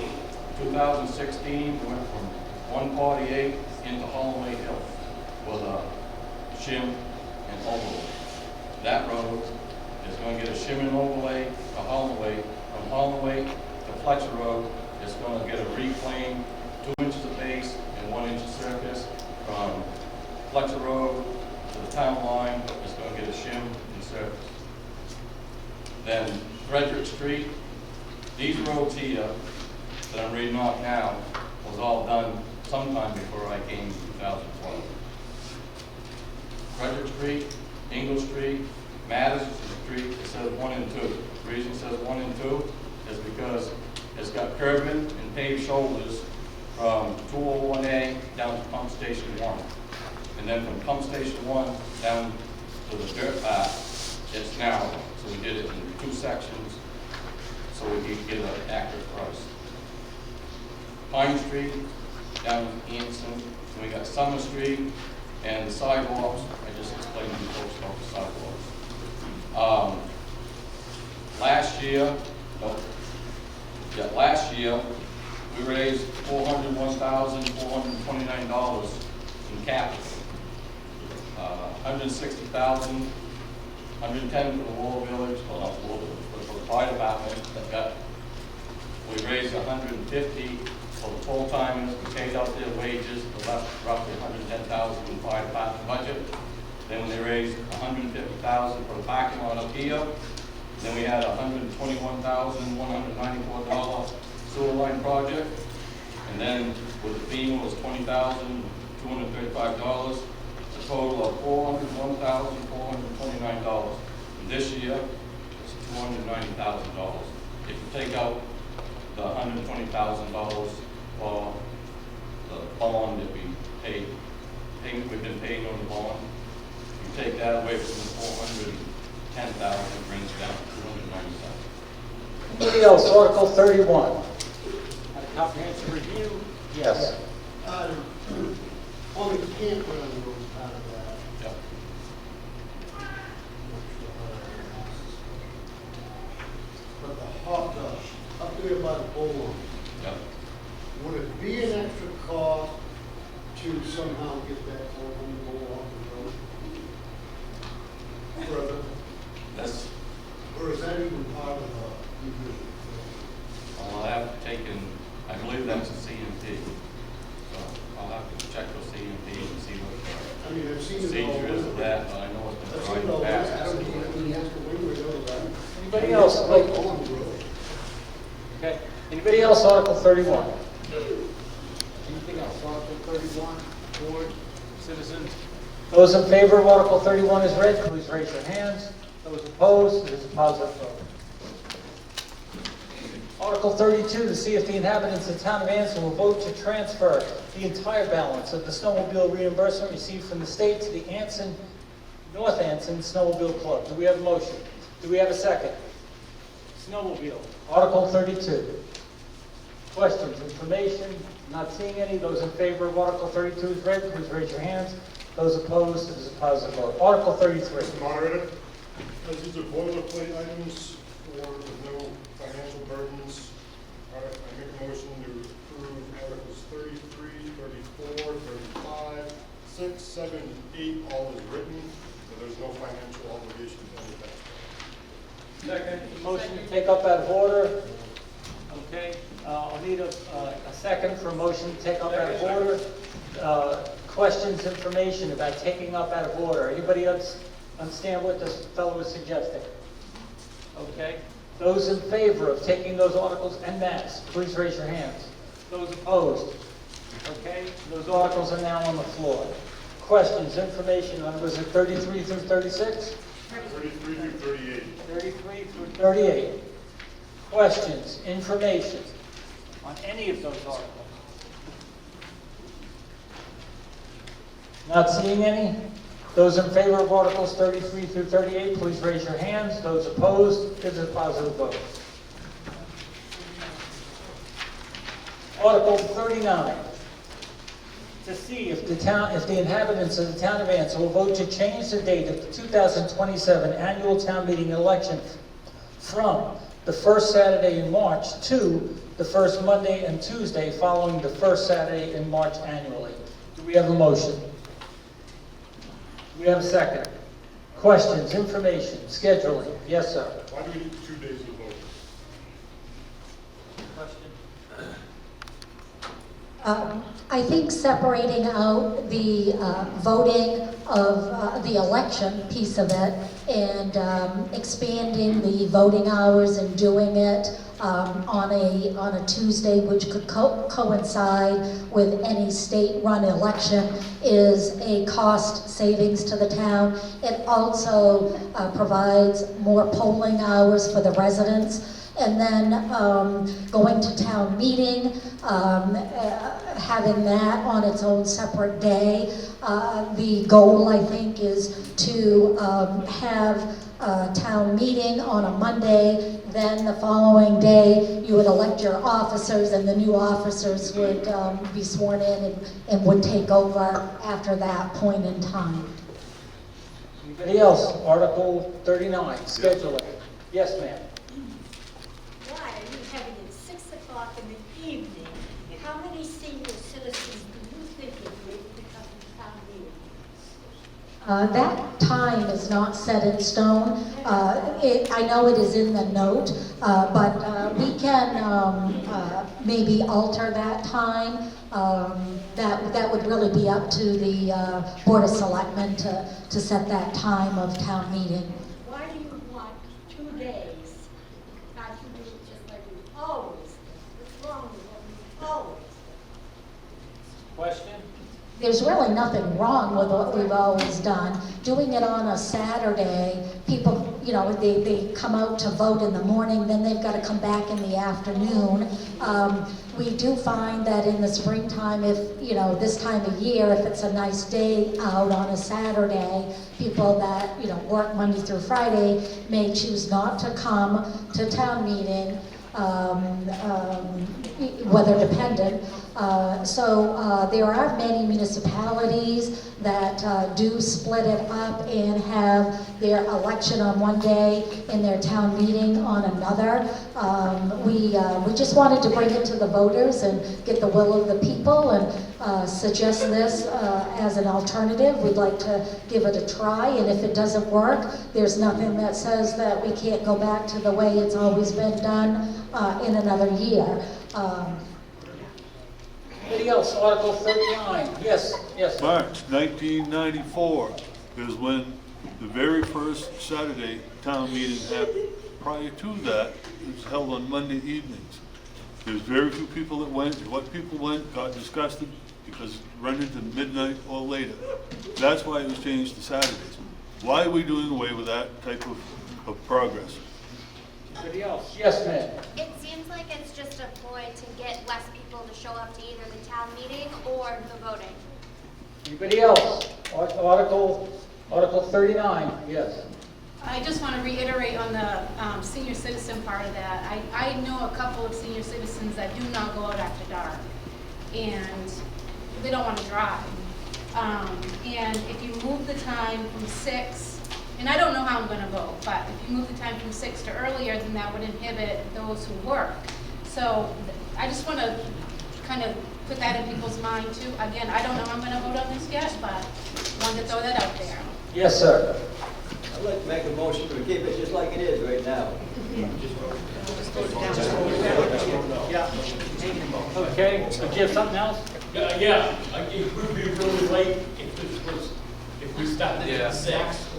2016, went from 148 into Holloway Hill with a shim and overlay. That road is going to get a shim and overlay to Holloway. From Holloway to Fletcher Road, it's going to get a reclaim, 2 inches of base and 1 inch of surface. From Fletcher Road to the town line, it's going to get a shim and surface. Then Frederick Street, these roads here that I'm reading off now was all done sometime before I came in 2012. Frederick Street, Ingle Street, Madison Street, it says 1 and 2. The reason it says 1 and 2 is because it's got curbing and paved shoulders from 201A down to Pump Station 1. And then from Pump Station 1 down to the dirt path, it's narrow. So we did it in 2 sections so we could get an accurate price. Pine Street down in Anson, and we got Summer Street and the sidewalks. I just explained to you folks about the sidewalks. Last year, we raised $401,429 in capital. $160,000, $110 for the War Village, well not War Village, but for the fire department we raised $150 for the full-timers, we paid out their wages, we left roughly $110,000 in the fire department budget. Then they raised $150,000 for the parking lot up here. Then we had a $121,194 sewer line project. And then with the FEMA was $20,235. A total of $401,429. And this year, it's $290,000. If you take out the $120,000 for the bond that we paid, payment we've been paying on the bond, you take that away from the $410,000, it brings it down to $290,000. Anybody else, Article 31? comprehensive review. Yes. On the campground was part of that. Yep. But the hot tub, up there by the bowl, Yep. would it be an extra cost to somehow get that bowl off the road? Further, That's, or is that even part of the review? I'll have taken, I believe that's a CMP. So I'll have to check with CMP and see what I mean, I've the seen it all. procedure is of that, but I know it's been I've tried seen in it all, the I past. don't know when he has to wait or go, right? Anybody else like? On the road. Okay. Anybody else, Article 31? Anything else, Article 31? Board, citizens? Those in favor of Article 31 as read, please raise your hands. Those opposed, it is a positive vote. Article 32, to see if the inhabitants of the town of Anson will vote to transfer the entire balance of the snowmobile reimbursement received from the state to the Anson, North Anson Snowmobile Club. Do we have a motion? Do we have a second? Snowmobile. Article 32. Questions, information? Not seeing any. Those in favor of Article 32 is read, please raise your hands. Those opposed, it is a positive vote. Article 33. Mr. Moderator, as these are boilerplate items for no financial burdens, I make a motion to approve Articles 33, 34, 35, 6, 7, and 8, all as written, so there's no financial obligation to any taxpayer. Second. Motion to take up out of order. Okay, I'll need a second for a motion to take up out of order. Questions, information about taking up out of order. Anybody else understand what this fellow is suggesting? Okay. Those in favor of taking those articles en masse, please raise your hands. Those opposed? Okay, those articles are now on the floor. Questions, information on, was it 33 through 36? 33 through 38. 33 through 38. Questions, information on any of those articles? Not seeing any? Those in favor of Articles 33 through 38, please raise your hands. Those opposed, it is a positive vote. Article 39. To see if the inhabitants of the town of Anson will vote to change the date of the 2027 annual town meeting election from the first Saturday in March to the first Monday and Tuesday following the first Saturday in March annually. Do we have a motion? Do we have a second? Questions, information, scheduling? Yes, sir. Why do we need 2 days of voting? I think separating out the voting of the election piece of it and expanding the voting hours and doing it on a Tuesday, which could coincide with any state-run election, is a cost savings to the town. It also provides more polling hours for the residents. And then going to town meeting, having that on its own separate day. The goal, I think, is to have a town meeting on a Monday, then the following day you would elect your officers and the new officers would be sworn in and would take over after that point in time. Anybody else? Article 39, scheduling. Yes, ma'am. Why are you having it 6 o'clock in the evening? How many senior citizens do you think would be able to come to town meeting? That time is not set in stone. I know it is in the note, but we can maybe alter that time. That would really be up to the Board of Selectmen to set that time of town meeting. Why do you want 2 days? Not you do it just like you always do. What's wrong with what you always do? Question? There's really nothing wrong with what we've always done. Doing it on a Saturday, people, you know, they come out to vote in the morning, then they've got to come back in the afternoon. We do find that in the springtime, if, you know, this time of year, if it's a nice day out on a Saturday, people that, you know, work Monday through Friday may choose not to come to town meeting. weather dependent. So there are many municipalities that do split it up and have their election on one day and their town meeting on another. We just wanted to bring it to the voters and get the will of the people and suggest this as an alternative. We'd like to give it a try, and if it doesn't work, there's nothing that says that we can't go back to the way it's always been done in another year. Anybody else? Article 39. Yes, yes. March 1994 is when the very first Saturday town meeting happened. Prior to that, it was held on Monday evenings. There's very few people that went. What people went got disgusted because it ran into midnight or later. That's why it was changed to Saturdays. Why are we doing away with that type of progress? Anybody else? Yes, ma'am. It seems like it's just a ploy to get less people to show up to either the town meeting or the voting. Anybody else? Article 39. Yes. I just want to reiterate on the senior citizen part of that. I know a couple of senior citizens that do not go out after dark, and they don't want to drive. And if you move the time from 6, and I don't know how I'm going to vote, but if you move the time from 6 to earlier, then that would inhibit those who work. So I just want to kind of put that in people's mind too. Again, I don't know how I'm going to vote on this yet, but wanted to throw that out there. Yes, sir. I'd like to make a motion to keep it just like it is right now. Okay, so do you have something else? Yeah, it would be really late if we started at 6.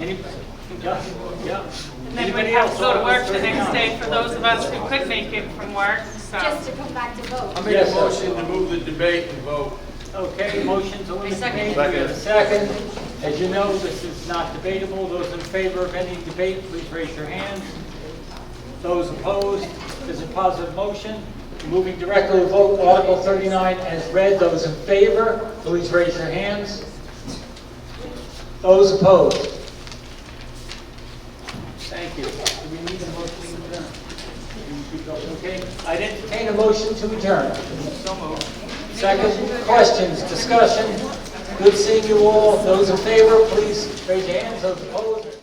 Anybody? Yeah, yeah. And then we'd have to go to work the next day for those of us who could make it from work, so. Just to come back to vote. I make a motion to move the debate and vote. Okay, motion to limit debate. Second. As you know, this is not debatable. Those in favor of any debate, please raise your hands. Those opposed, is a positive motion. Moving directly to vote, Article 39 as read. Those in favor, please raise your hands. Those opposed? Thank you. Do we need a motion to adjourn? Okay. I'd entertain a motion to adjourn. So moved. Second, questions, discussion. Good seeing you all. Those in favor, please raise your hands. Those opposed?